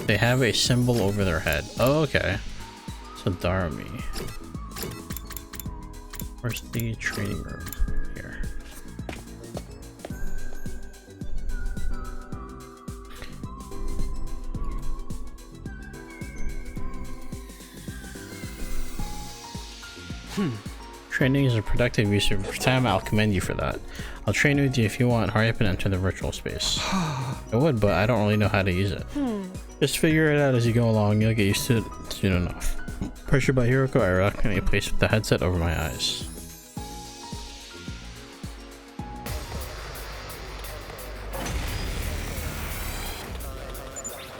They have a symbol over their head. Oh, okay. So Darmi. Where's the training room? Here. Training is a productive use of your time. I'll commend you for that. I'll train with you if you want. Hurry up and enter the virtual space. I would, but I don't really know how to use it. Just figure it out as you go along. You'll get used to it soon enough. Pressured by Hiroko, I reluctantly placed the headset over my eyes.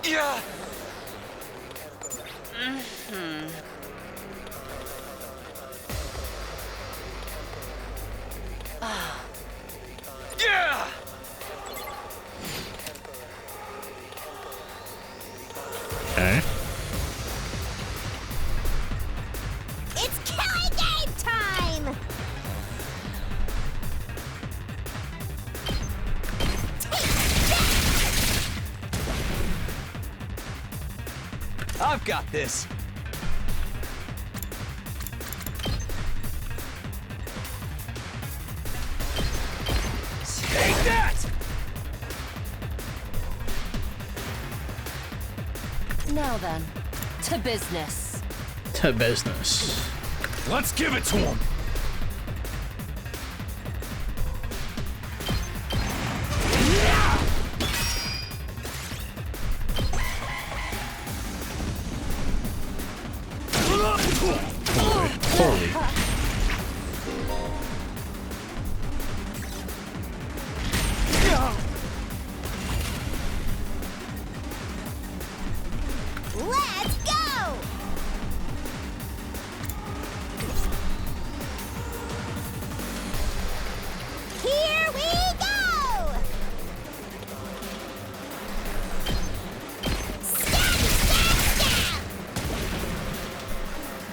Yeah. Yeah. Okay. It's killing game time! I've got this. Take that! Now then, to business. To business. Let's give it to him. Holy. Let's go! Here we go!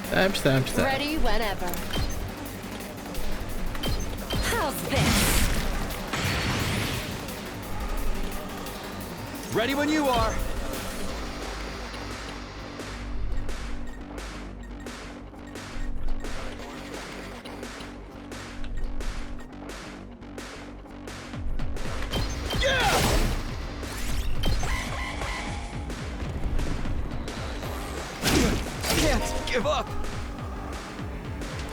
Stab, stab, stab. Ready whenever. How's this? Ready when you are. Give up!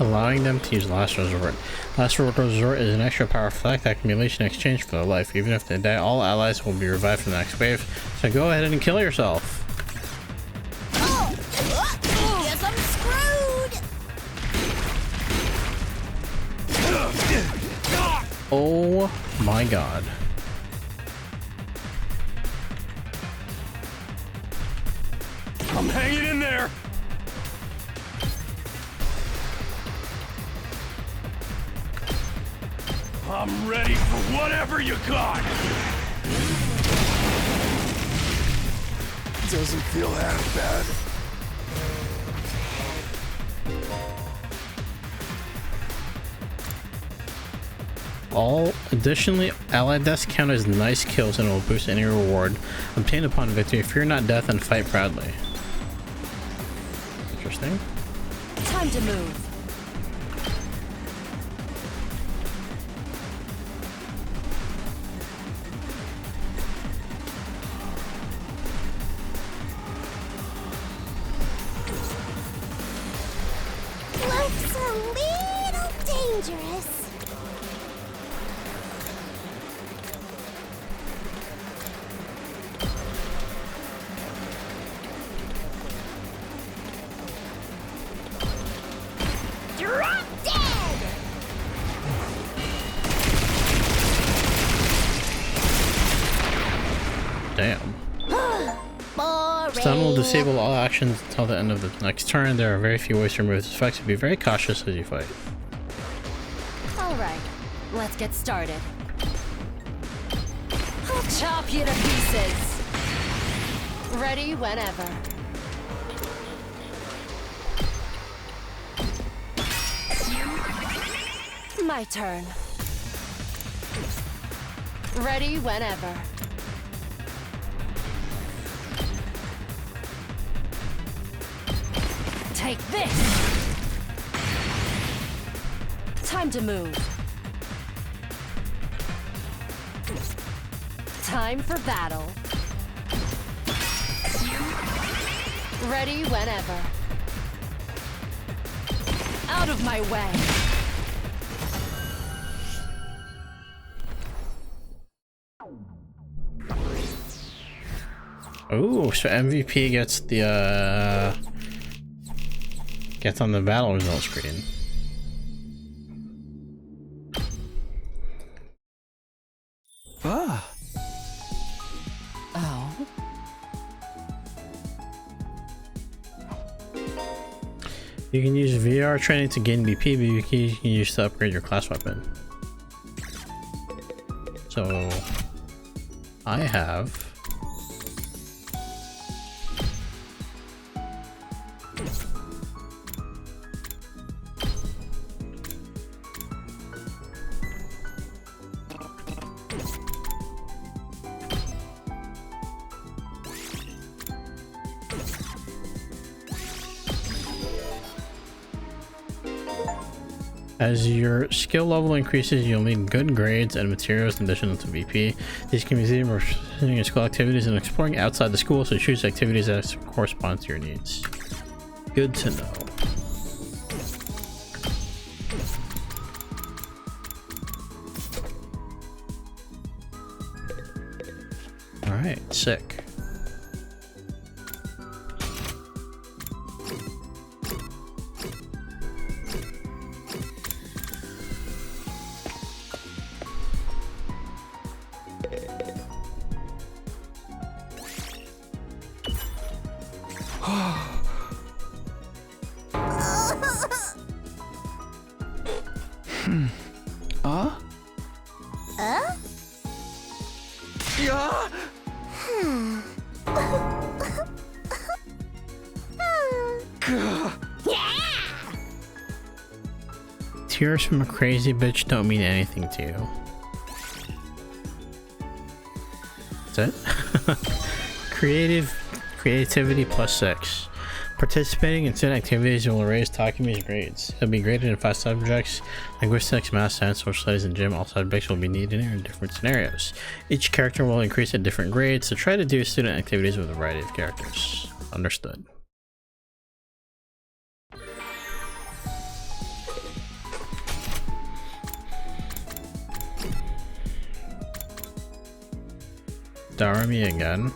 Allowing them to use Last Resort. Last Resort is an extra power flag accumulation in exchange for their life. Even if they die, all allies will be revived from the next wave. So go ahead and kill yourself. Oh! Guess I'm screwed! Oh my god. I'm hanging in there. I'm ready for whatever you got. Doesn't feel half bad. Additionally, allied deaths count as nice kills and will boost any reward obtained upon victory. Fear not death and fight proudly. Interesting. Time to move. Looks a little dangerous. Drop dead! Damn. Boring. Stun will disable all actions until the end of the next turn. There are very few ways to remove this effect, so be very cautious as you fight. Alright, let's get started. I'll chop you to pieces. Ready whenever. My turn. Ready whenever. Take this! Time to move. Time for battle. Ready whenever. Out of my way. Oh, so MVP gets the gets on the battle result screen. Ah. Oh. You can use VR training to gain BP, but you can use to upgrade your class weapon. So I have as your skill level increases, you'll need good grades and materials in addition to VP. These can be used for pursuing your school activities and exploring outside the school, so choose activities that correspond to your needs. Good to know. Alright, sick. Tears from a crazy bitch don't mean anything to you. That's it? Creativity +6. Participating in certain activities will raise Takumi's grades. He'll be graded in 5 subjects: linguistics, math, science, social studies, and gym. All subjects will be needed in different scenarios. Each character will increase at different grades, so try to do student activities with a variety of characters. Understood. Darami again.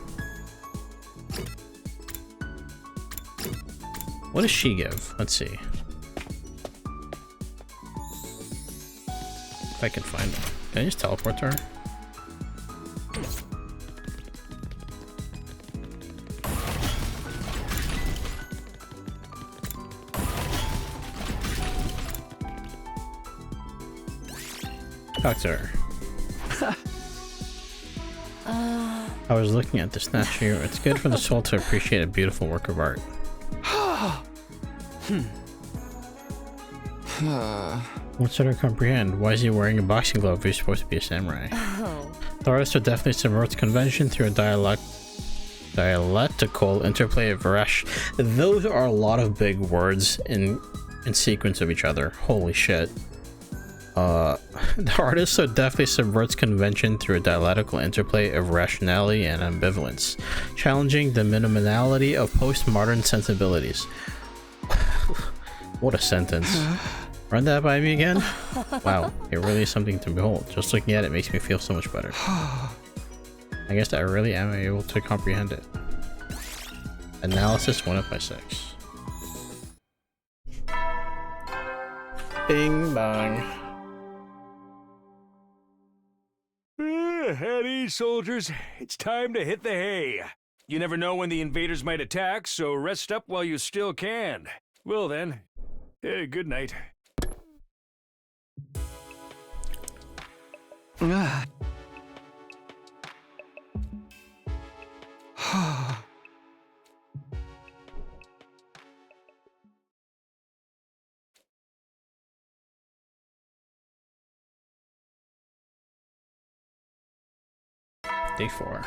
What does she give? Let's see. If I can find it. Can I just teleport to her? Talk to her. I was looking at the statue. It's good for the soul to appreciate a beautiful work of art. What's there to comprehend? Why is he wearing a boxing glove if he's supposed to be a samurai? The artist would definitely subvert convention through a dialectical interplay of Varesh. Those are a lot of big words in sequence of each other. Holy shit. The artist so definitely subverts convention through a dialectical interplay of rationality and ambivalence, challenging the minimality of postmodern sensibilities. What a sentence. Run that by me again? Wow, it really is something to behold. Just looking at it makes me feel so much better. I guess I really am able to comprehend it. Analysis 1 up by 6. Bing bong. At ease, soldiers. It's time to hit the hay. You never know when the invaders might attack, so rest up while you still can. Well then, good night. Day 4.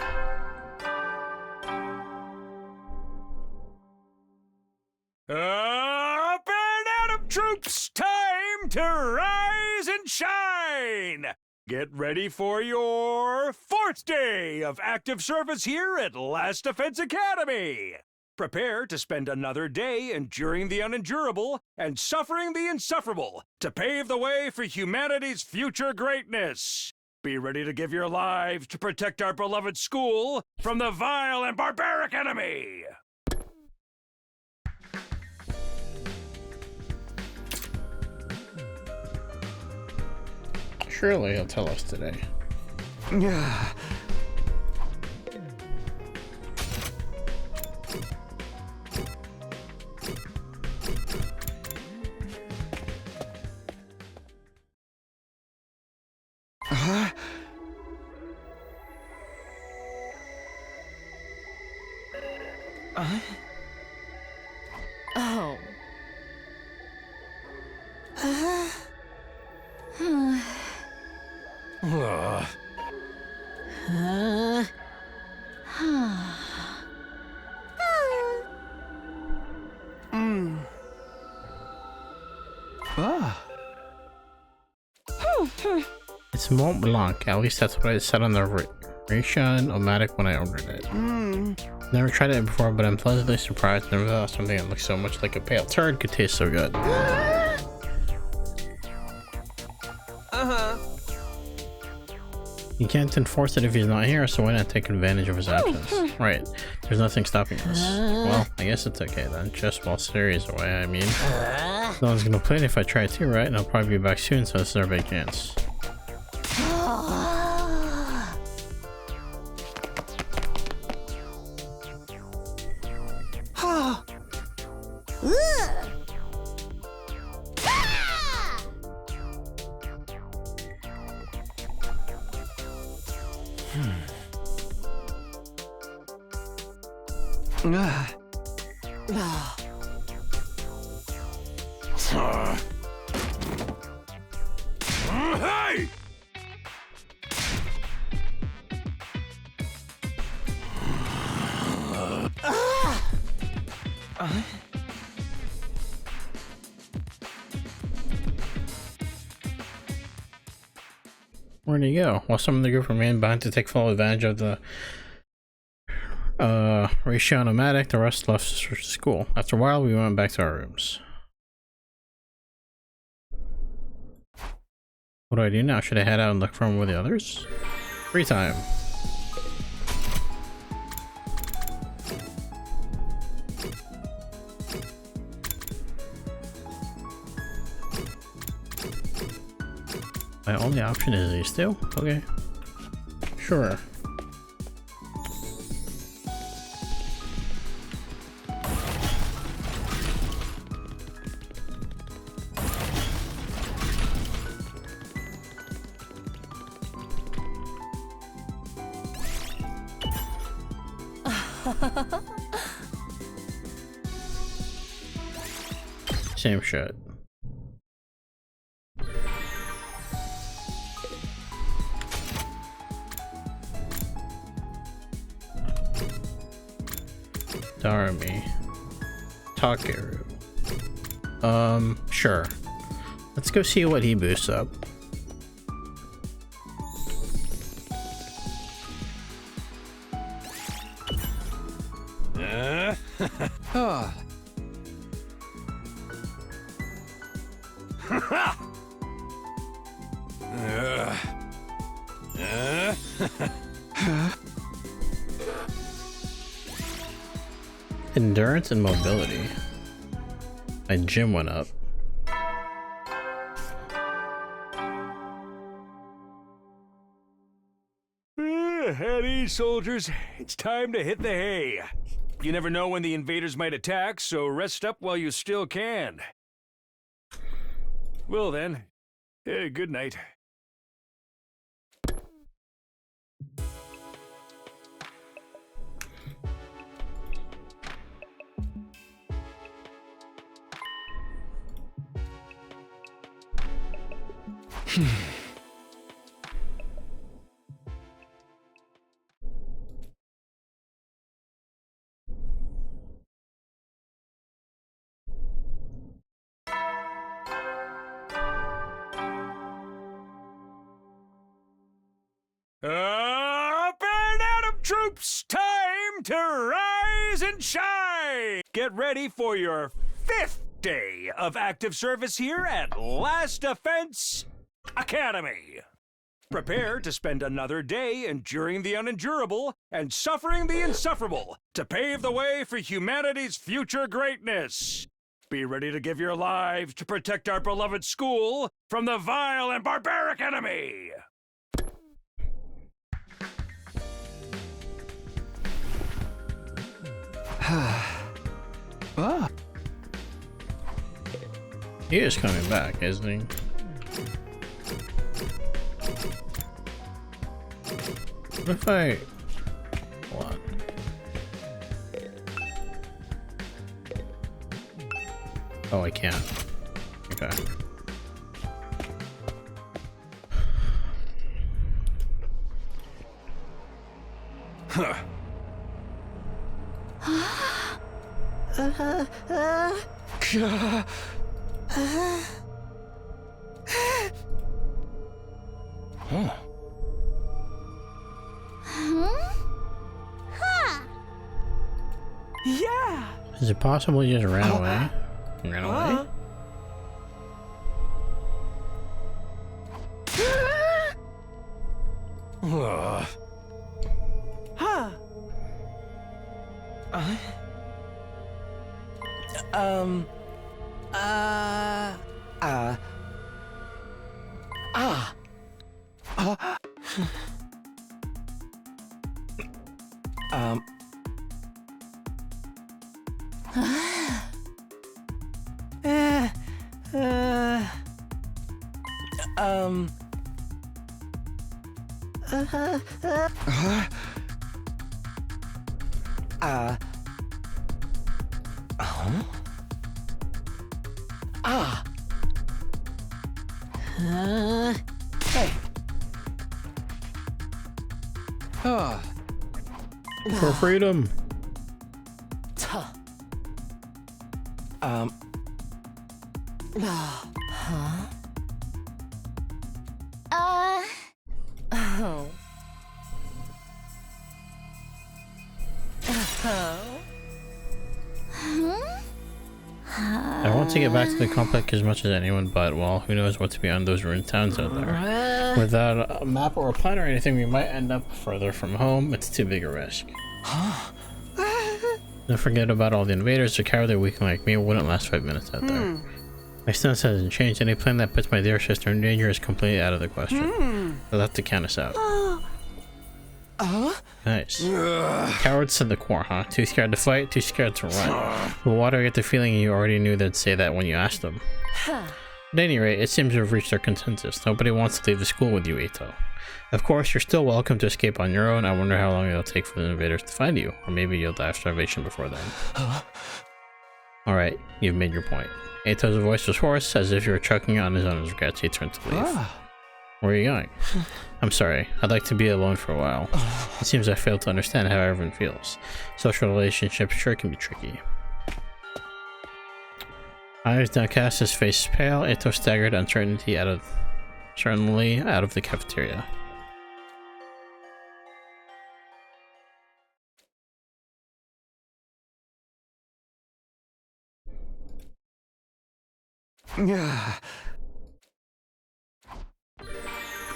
Up and Adam troops! Time to rise and shine! Get ready for your 4th day of active service here at Last Defense Academy! Prepare to spend another day enduring the unendurable and suffering the insufferable to pave the way for humanity's future greatness. Be ready to give your lives to protect our beloved school from the vile and barbaric enemy! Surely he'll tell us today. Yeah. Oh. It's Mont Blanc. At least that's what it said on the Ration-O-Matic when I ordered it. Never tried it before, but I'm pleasantly surprised. Never thought something that looks so much like a pale turd could taste so good. You can't enforce it if he's not here, so why not take advantage of his absence? Right, there's nothing stopping us. Well, I guess it's okay then. Just while Siri's away, I mean. No one's gonna play it if I try too, right? And I'll probably be back soon, so this is our big chance. Hey! Where'd he go? While some of the group remained behind to take full advantage of the Ration-O-Matic, the rest left for school. After a while, we went back to our rooms. What do I do now? Should I head out and look for him with the others? Free time. My only option is these two? Okay. Sure. Same shit. Darami. Takeru. Sure. Let's go see what he boosts up. Endurance and mobility. My gym went up. At ease, soldiers. It's time to hit the hay. You never know when the invaders might attack, so rest up while you still can. Well then, good night. Troops, time to rise and shine! Get ready for your 5th day of active service here at Last Defense Academy. Prepare to spend another day enduring the unendurable and suffering the insufferable to pave the way for humanity's future greatness. Be ready to give your lives to protect our beloved school from the vile and barbaric enemy. He is coming back, isn't he? What if I... Hold on. Oh, I can't. Okay. Huh. Huh. Yeah. Is it possible he just ran away? Ran away? Huh. For freedom. I want to get back to the complex as much as anyone, but well, who knows what's beyond those ruined towns out there. Without a map or a plan or anything, we might end up further from home. It's too big a risk. Don't forget about all the invaders. A cowardly weakling like me wouldn't last 5 minutes out there. My stance hasn't changed. Any plan that puts my dear sister in danger is completely out of the question. They'll have to count us out. Nice. Cowards to the core, huh? Too scared to fight, too scared to run. Well, why do I get the feeling you already knew they'd say that when you asked them? At any rate, it seems we've reached our consensus. Nobody wants to leave the school with you, Eito. Of course, you're still welcome to escape on your own. I wonder how long it'll take for the invaders to find you. Or maybe you'll die of starvation before then. Alright, you've made your point. Eito's voice was hoarse, as if you were chucking on his own as regrets. He turned to leave. Where are you going? I'm sorry. I'd like to be alone for a while. It seems I failed to understand how everyone feels. Social relationships sure can be tricky. Eyes downcast, his face pale, Eito staggered certainly out of the cafeteria.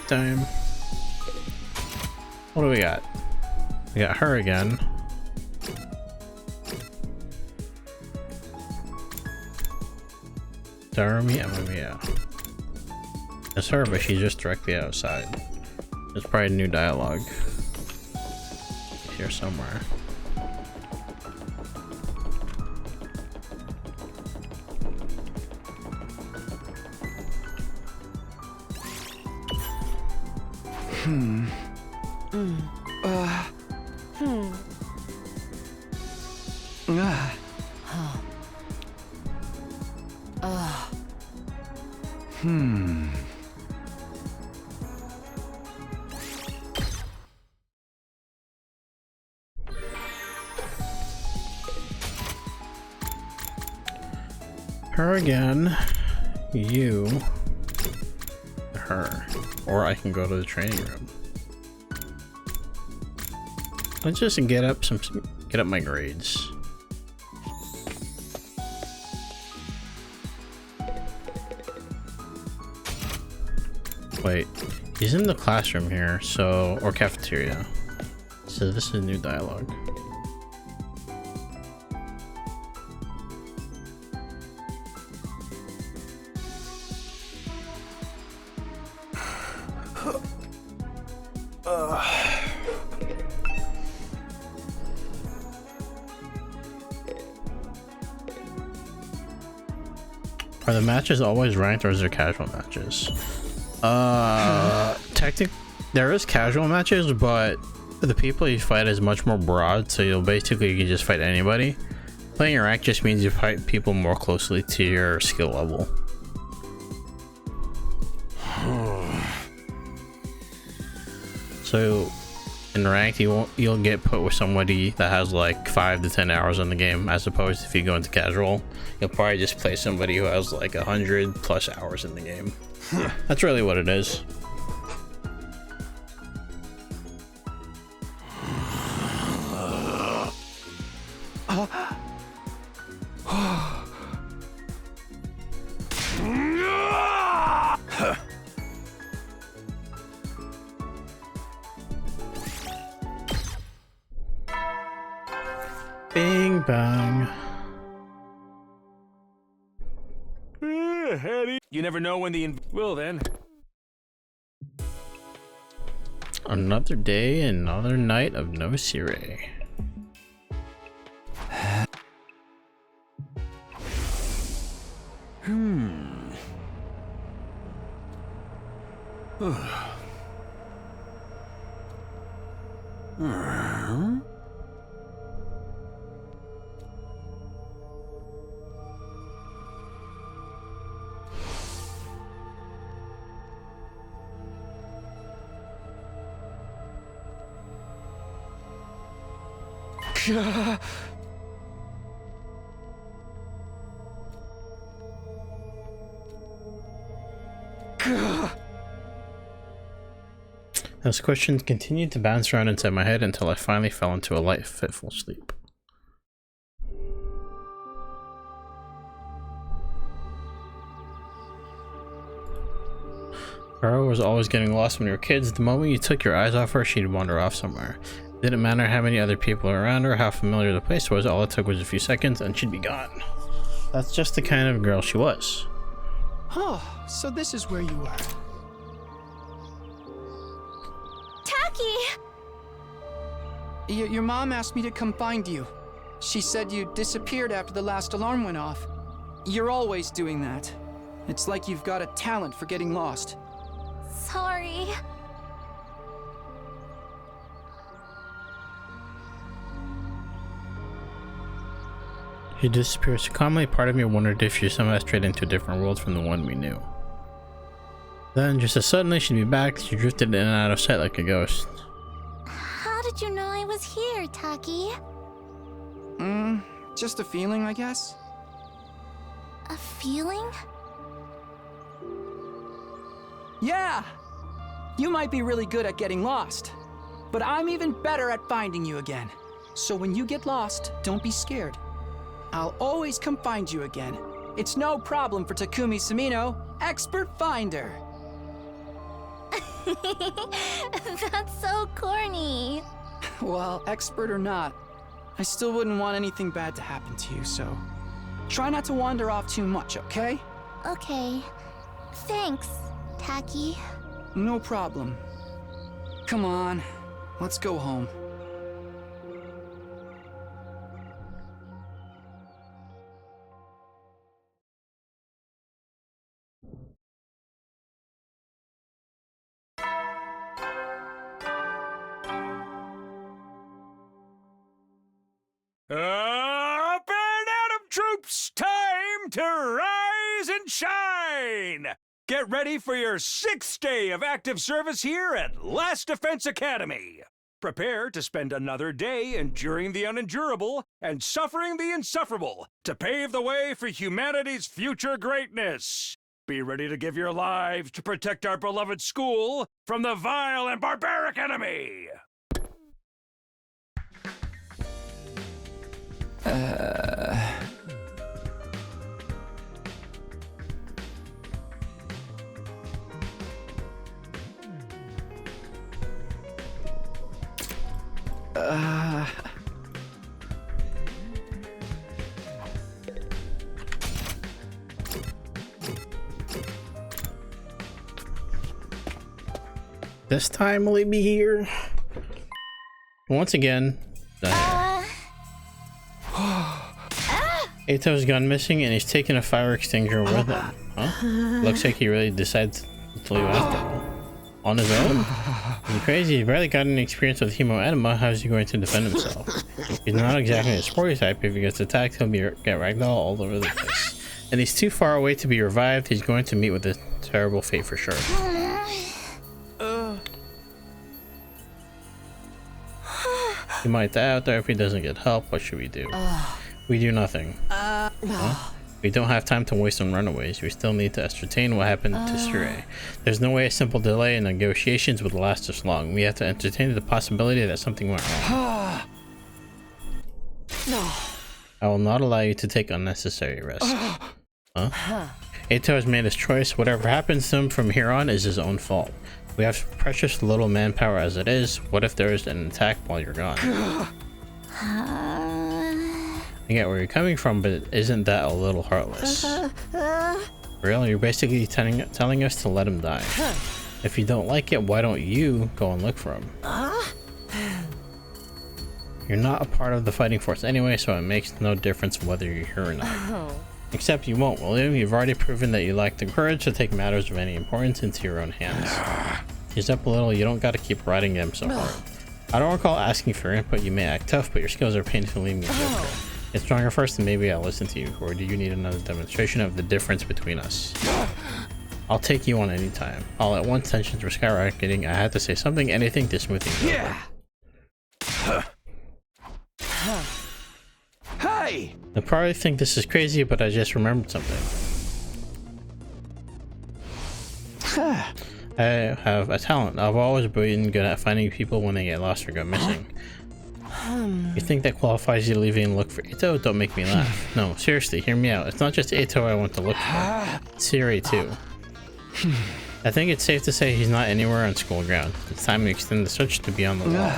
Time. What do we got? We got her again. Darumi Amamiya. It's her, but she's just directly outside. There's probably new dialogue here somewhere. Her again. You. Her. Or I can go to the training room. Let's just get up my grades. Wait, he's in the classroom here, so, or cafeteria. So this is new dialogue. Are the matches always ranked or is there casual matches? There is casual matches, but the people you fight is much more broad, so you can just fight anybody. Playing your rank just means you fight people more closely to your skill level. So in ranked, you'll get put with somebody that has like 5 to 10 hours on the game, as opposed to if you go into casual, you'll probably just play somebody who has like 100 plus hours in the game. That's really what it is. Bing bang. You never know when the well then. Another day, another night of no Sire. Those questions continued to bounce around inside my head until I finally fell into a light, fitful sleep. Girl was always getting lost when we were kids. The moment you took your eyes off her, she'd wander off somewhere. It didn't matter how many other people were around her, how familiar the place was, all it took was a few seconds and she'd be gone. That's just the kind of girl she was. Oh, so this is where you are. Taki! Your mom asked me to come find you. She said you disappeared after the last alarm went off. You're always doing that. It's like you've got a talent for getting lost. Sorry. She disappeared so calmly, part of me wondered if she somehow strayed into a different world from the one we knew. Then, just as suddenly, she'd be back. She drifted in and out of sight like a ghost. How did you know I was here, Taki? Just a feeling, I guess. A feeling? Yeah! You might be really good at getting lost, but I'm even better at finding you again. So when you get lost, don't be scared. I'll always come find you again. It's no problem for Takumi Samino, expert finder. That's so corny. Well, expert or not, I still wouldn't want anything bad to happen to you, so try not to wander off too much, okay? Okay. Thanks, Taki. No problem. Come on, let's go home. Up and Adam troops, time to rise and shine! Get ready for your 6th day of active service here at Last Defense Academy. Prepare to spend another day enduring the unendurable and suffering the insufferable to pave the way for humanity's future greatness. Be ready to give your lives to protect our beloved school from the vile and barbaric enemy. This time will he be here? Once again. Ato's gone missing and he's taken a fire extinguisher with him. Huh? Looks like he really decided to leave after on his own. He's crazy. He's barely got any experience with hemoenema. How's he going to defend himself? He's not exactly a sporty type. If he gets attacked, he'll get ragdoll all over the place. And he's too far away to be revived. He's going to meet with a terrible fate for sure. He might die out there if he doesn't get help. What should we do? We do nothing. Huh? We don't have time to waste on runaways. We still need to ascertain what happened to Sure. There's no way a simple delay in negotiations would last this long. We have to entertain the possibility that something went wrong. I will not allow you to take unnecessary risks. Huh? Ato has made his choice. Whatever happens to him from here on is his own fault. We have precious little manpower as it is. What if there is an attack while you're gone? I get where you're coming from, but isn't that a little heartless? Really? You're basically telling us to let him die. If you don't like it, why don't you go and look for him? You're not a part of the fighting force anyway, so it makes no difference whether you're here or not. Except you won't, will you? You've already proven that you lack the courage to take matters of any importance into your own hands. Ease up a little, you don't gotta keep riding them so hard. I don't recall asking for input. You may act tough, but your skills are painfully mediocre. Get stronger first and maybe I'll listen to you, or do you need another demonstration of the difference between us? I'll take you on any time. All at once, tensions were skyrocketing. I had to say something, anything to smooth things over. Hey! They'll probably think this is crazy, but I just remembered something. I have a talent. I've always been good at finding people when they get lost or go missing. You think that qualifies you to leave and look for Ito? Don't make me laugh. No, seriously, hear me out. It's not just Ito I want to look for. It's Siri too. I think it's safe to say he's not anywhere on school ground. It's time to extend the search to beyond the wall.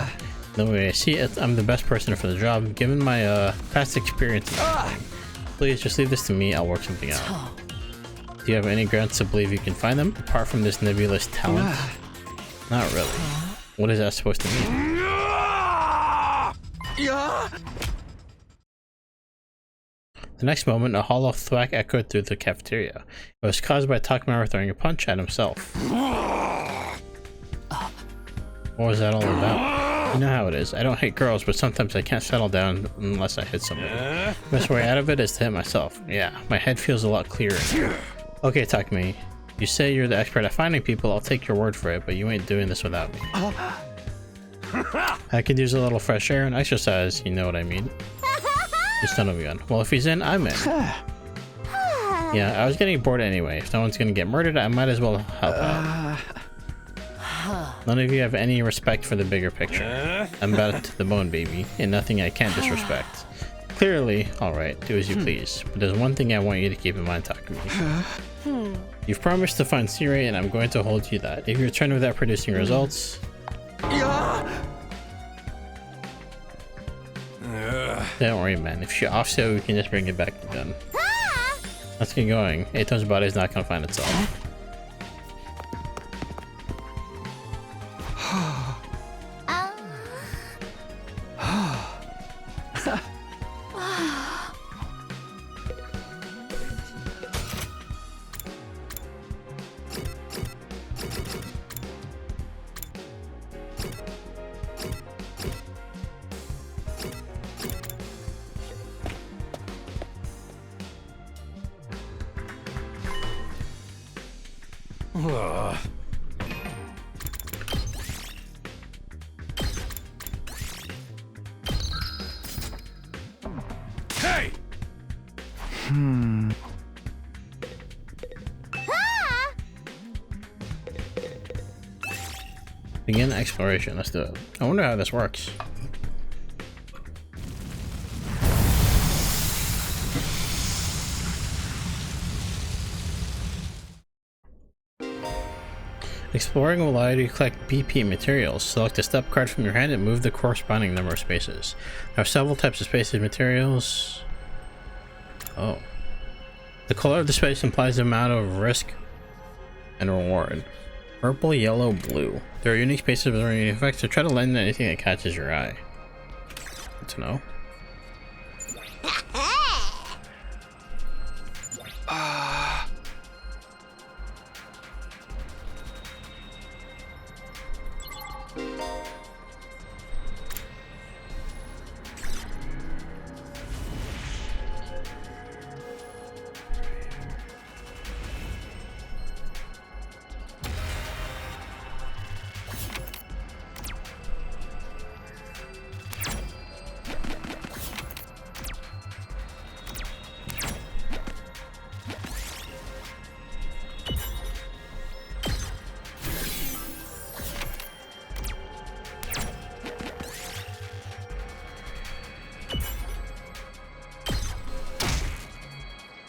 The way I see it, I'm the best person for the job, given my past experience in everything. Please just leave this to me, I'll work something out. Do you have any grounds to believe you can find them, apart from this nebulous talent? Not really. What is that supposed to mean? The next moment, a hollow thwack echoed through the cafeteria. It was caused by Takamaru throwing a punch at himself. What was that all about? You know how it is. I don't hate girls, but sometimes I can't settle down unless I hit somebody. The best way out of it is to hit myself. Yeah, my head feels a lot clearer now. Okay, Takumi. You say you're the expert at finding people, I'll take your word for it, but you ain't doing this without me. I could use a little fresh air and exercise, you know what I mean? You son of a gun. Well, if he's in, I'm in. Yeah, I was getting bored anyway. If no one's gonna get murdered, I might as well help out. None of you have any respect for the bigger picture. I'm about it to the bone, baby, and nothing I can't disrespect. Clearly, alright, do as you please. But there's one thing I want you to keep in mind, Takumi. You've promised to find Siri, and I'm going to hold you that. If you return without producing results... Don't worry, man. If she offset, we can just bring it back to gun. Let's get going. Ato's body's not gonna find itself. Hey! Begin exploration. Let's do it. I wonder how this works. Exploring will allow you to collect BP materials. Select a step card from your hand and move the corresponding number of spaces. There are several types of spaces materials. Oh. The color of the space implies the amount of risk and reward. Purple, yellow, blue. There are unique spaces with unique effects, so try to land anything that catches your eye. Good to know.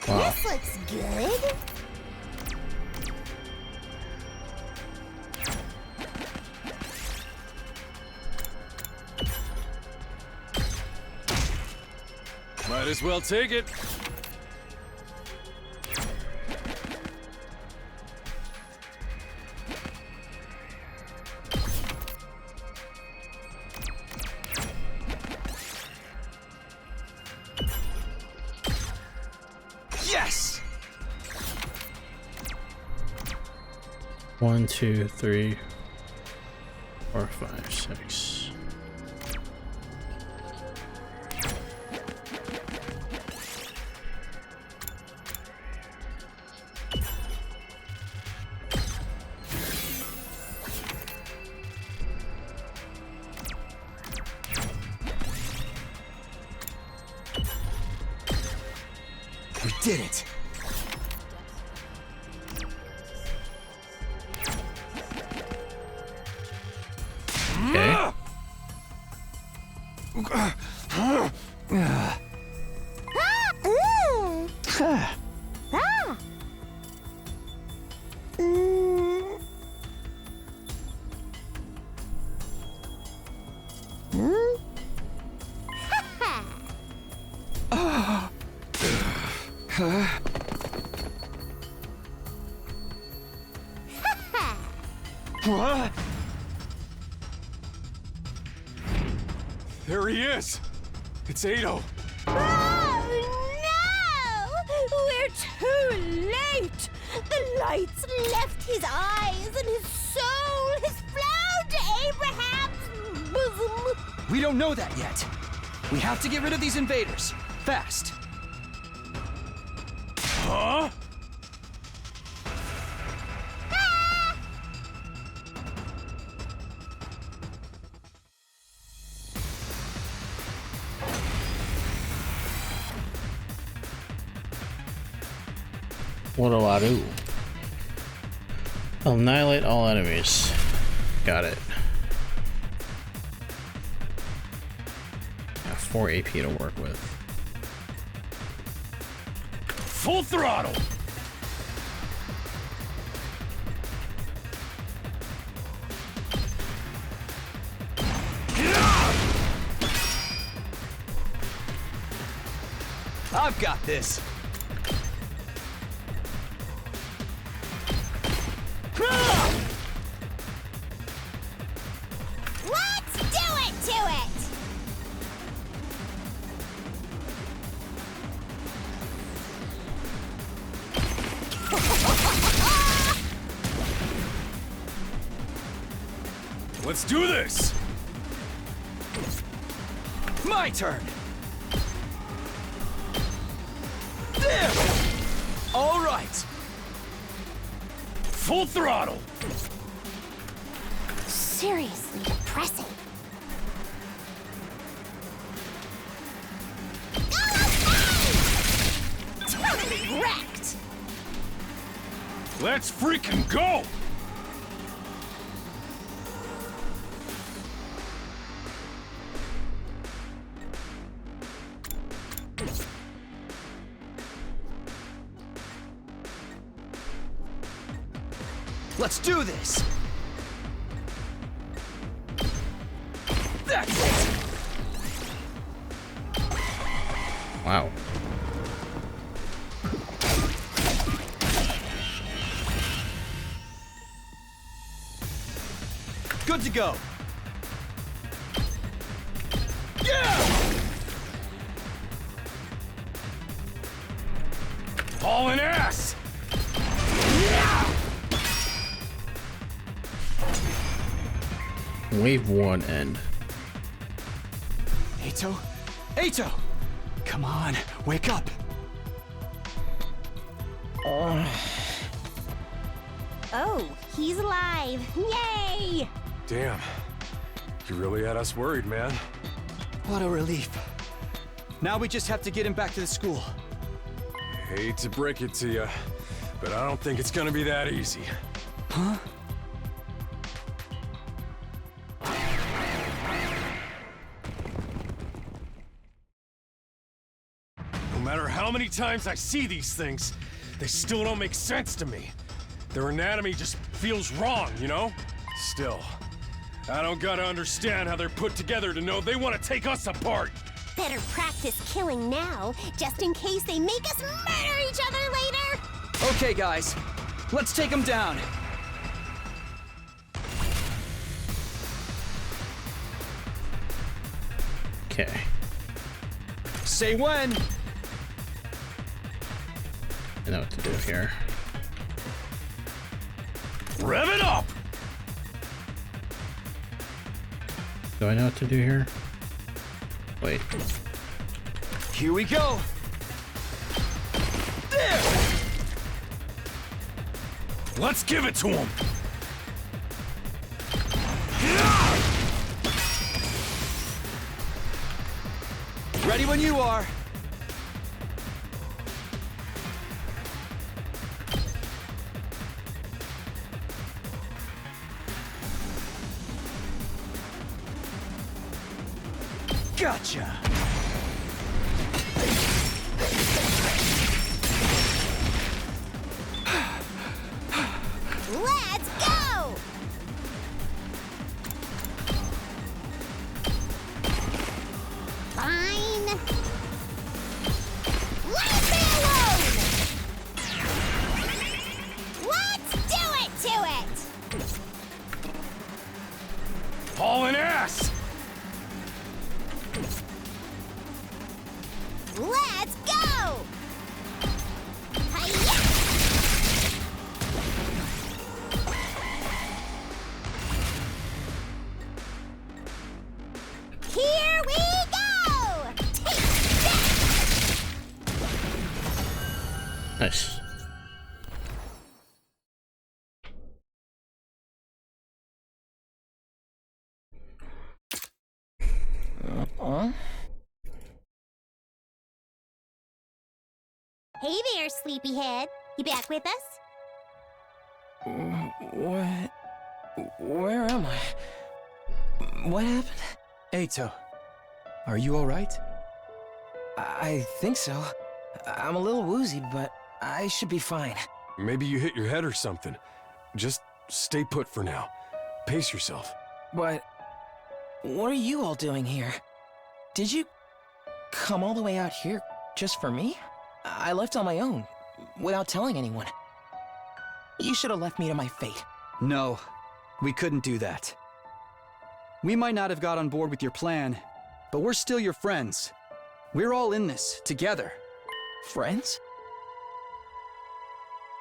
This looks good. Might as well take it. Yes! 1, 2, 3, 4, 5, 6. We did it! Okay. What? There he is. It's Ado. Oh no! We're too late! The lights left his eyes and his soul has flown to Abraham's bosom! We don't know that yet. We have to get rid of these invaders. Fast. Huh? What do I do? Annihilate all enemies. Got it. Got 4 AP to work with. Full throttle. I've got this. Let's do it to it! Let's do this. My turn. There. All right. Full throttle. Seriously depressing. Totally wrecked! Let's freaking go. Let's do this. Wow. Good to go. Yeah! Hauling ass! Wave 1 end. Eito? Eito! Come on, wake up! Oh, he's alive. Yay! Damn. You really had us worried, man. What a relief. Now we just have to get him back to the school. Hate to break it to you, but I don't think it's gonna be that easy. Huh? No matter how many times I see these things, they still don't make sense to me. Their anatomy just feels wrong, you know? Still, I don't gotta understand how they're put together to know they want to take us apart. Better practice killing now, just in case they make us murder each other later! Okay, guys. Let's take him down. Okay. Say when. I know what to do here. Rev it up! Do I know what to do here? Wait. Here we go. There! Let's give it to him! Ready when you are. Gotcha! Let's go! Fine. Leave me alone! Let's do it to it! Hauling ass! Let's go! Hi-ya! Here we go! Take that! Nice. Hey there, sleepyhead. You back with us? What? Where am I? What happened? Eito, are you alright? I think so. I'm a little woozy, but I should be fine. Maybe you hit your head or something. Just stay put for now. Pace yourself. But what are you all doing here? Did you come all the way out here just for me? I left on my own, without telling anyone. You should have left me to my fate. No, we couldn't do that. We might not have got on board with your plan, but we're still your friends. We're all in this, together. Friends?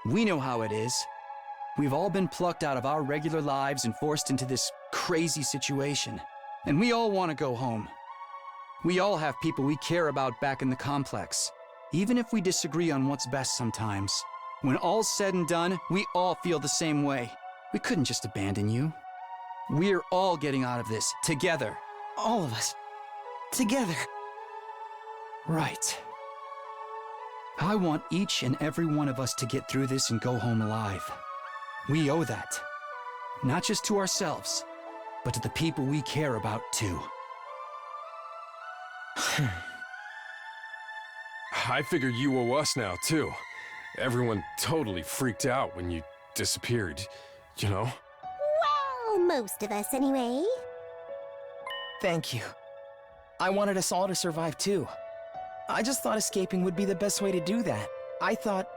We know how it is. We've all been plucked out of our regular lives and forced into this crazy situation. And we all want to go home. We all have people we care about back in the complex. Even if we disagree on what's best sometimes, when all's said and done, we all feel the same way. We couldn't just abandon you. We're all getting out of this, together. All of us. Together. Right. I want each and every one of us to get through this and go home alive. We owe that. Not just to ourselves, but to the people we care about, too. I figure you owe us now, too. Everyone totally freaked out when you disappeared, you know? Well, most of us anyway. Thank you. I wanted us all to survive too. I just thought escaping would be the best way to do that. I thought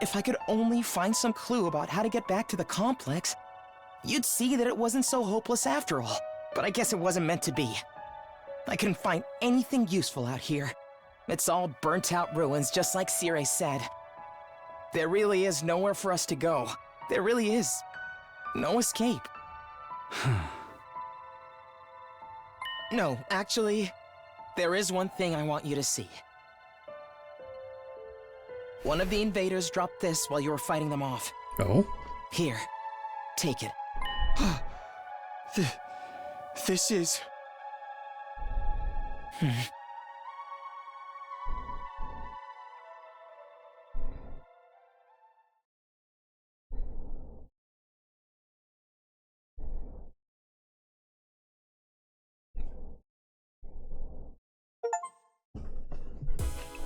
if I could only find some clue about how to get back to the complex, you'd see that it wasn't so hopeless after all. But I guess it wasn't meant to be. I couldn't find anything useful out here. It's all burnt-out ruins, just like Sire said. There really is nowhere for us to go. There really is no escape. No, actually, there is one thing I want you to see. One of the invaders dropped this while you were fighting them off. Oh? Here, take it. This is...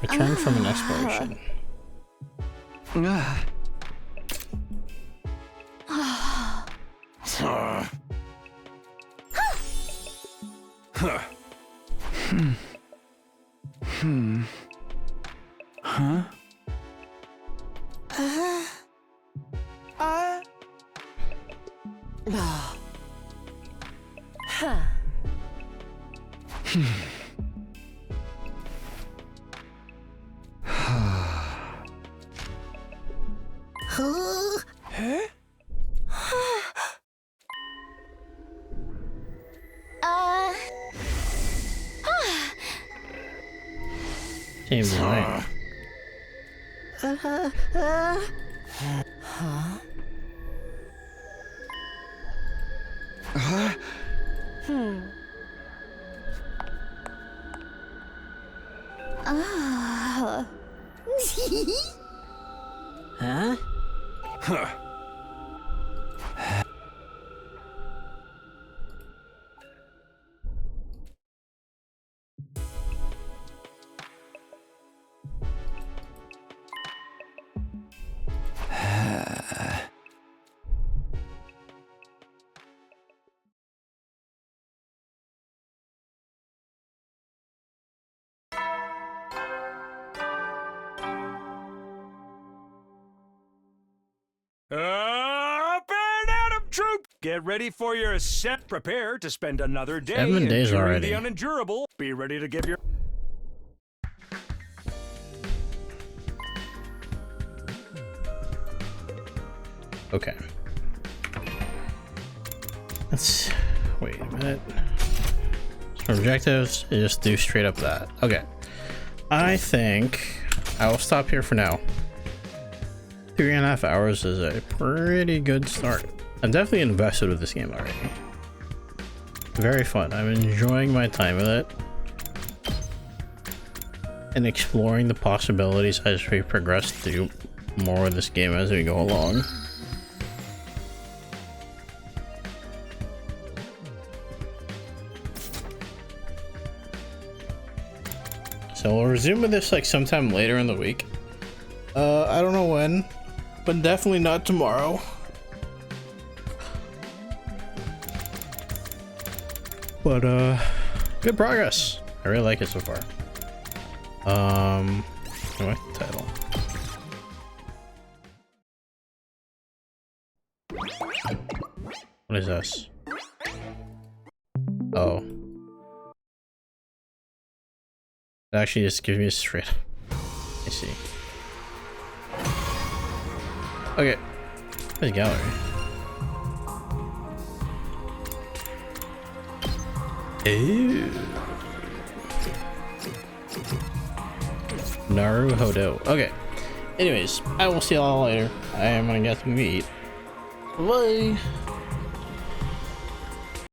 Return from an exploration. Huh? Same design. Huh? Up and at 'em, troop! Get ready for your set. Prepare to spend another day 7 days enduring already. the unendurable. Be ready to give your... Okay. Let's wait a minute. So objectives, just do straight up that. Okay. I think I will stop here for now. 3.5 hours is a pretty good start. I'm definitely invested with this game already. Very fun. I'm enjoying my time with it. And exploring the possibilities as we progress through more of this game as we go along. So we'll resume with this like sometime later in the week. I don't know when, but definitely not tomorrow. But good progress. I really like it so far. I like the title. What is this? Oh. It actually just gives me a straight. I see. Okay. There's gallery. Ew. Naruhodo. Okay. Anyways, I will see y'all later. I am gonna get some meat. Bye.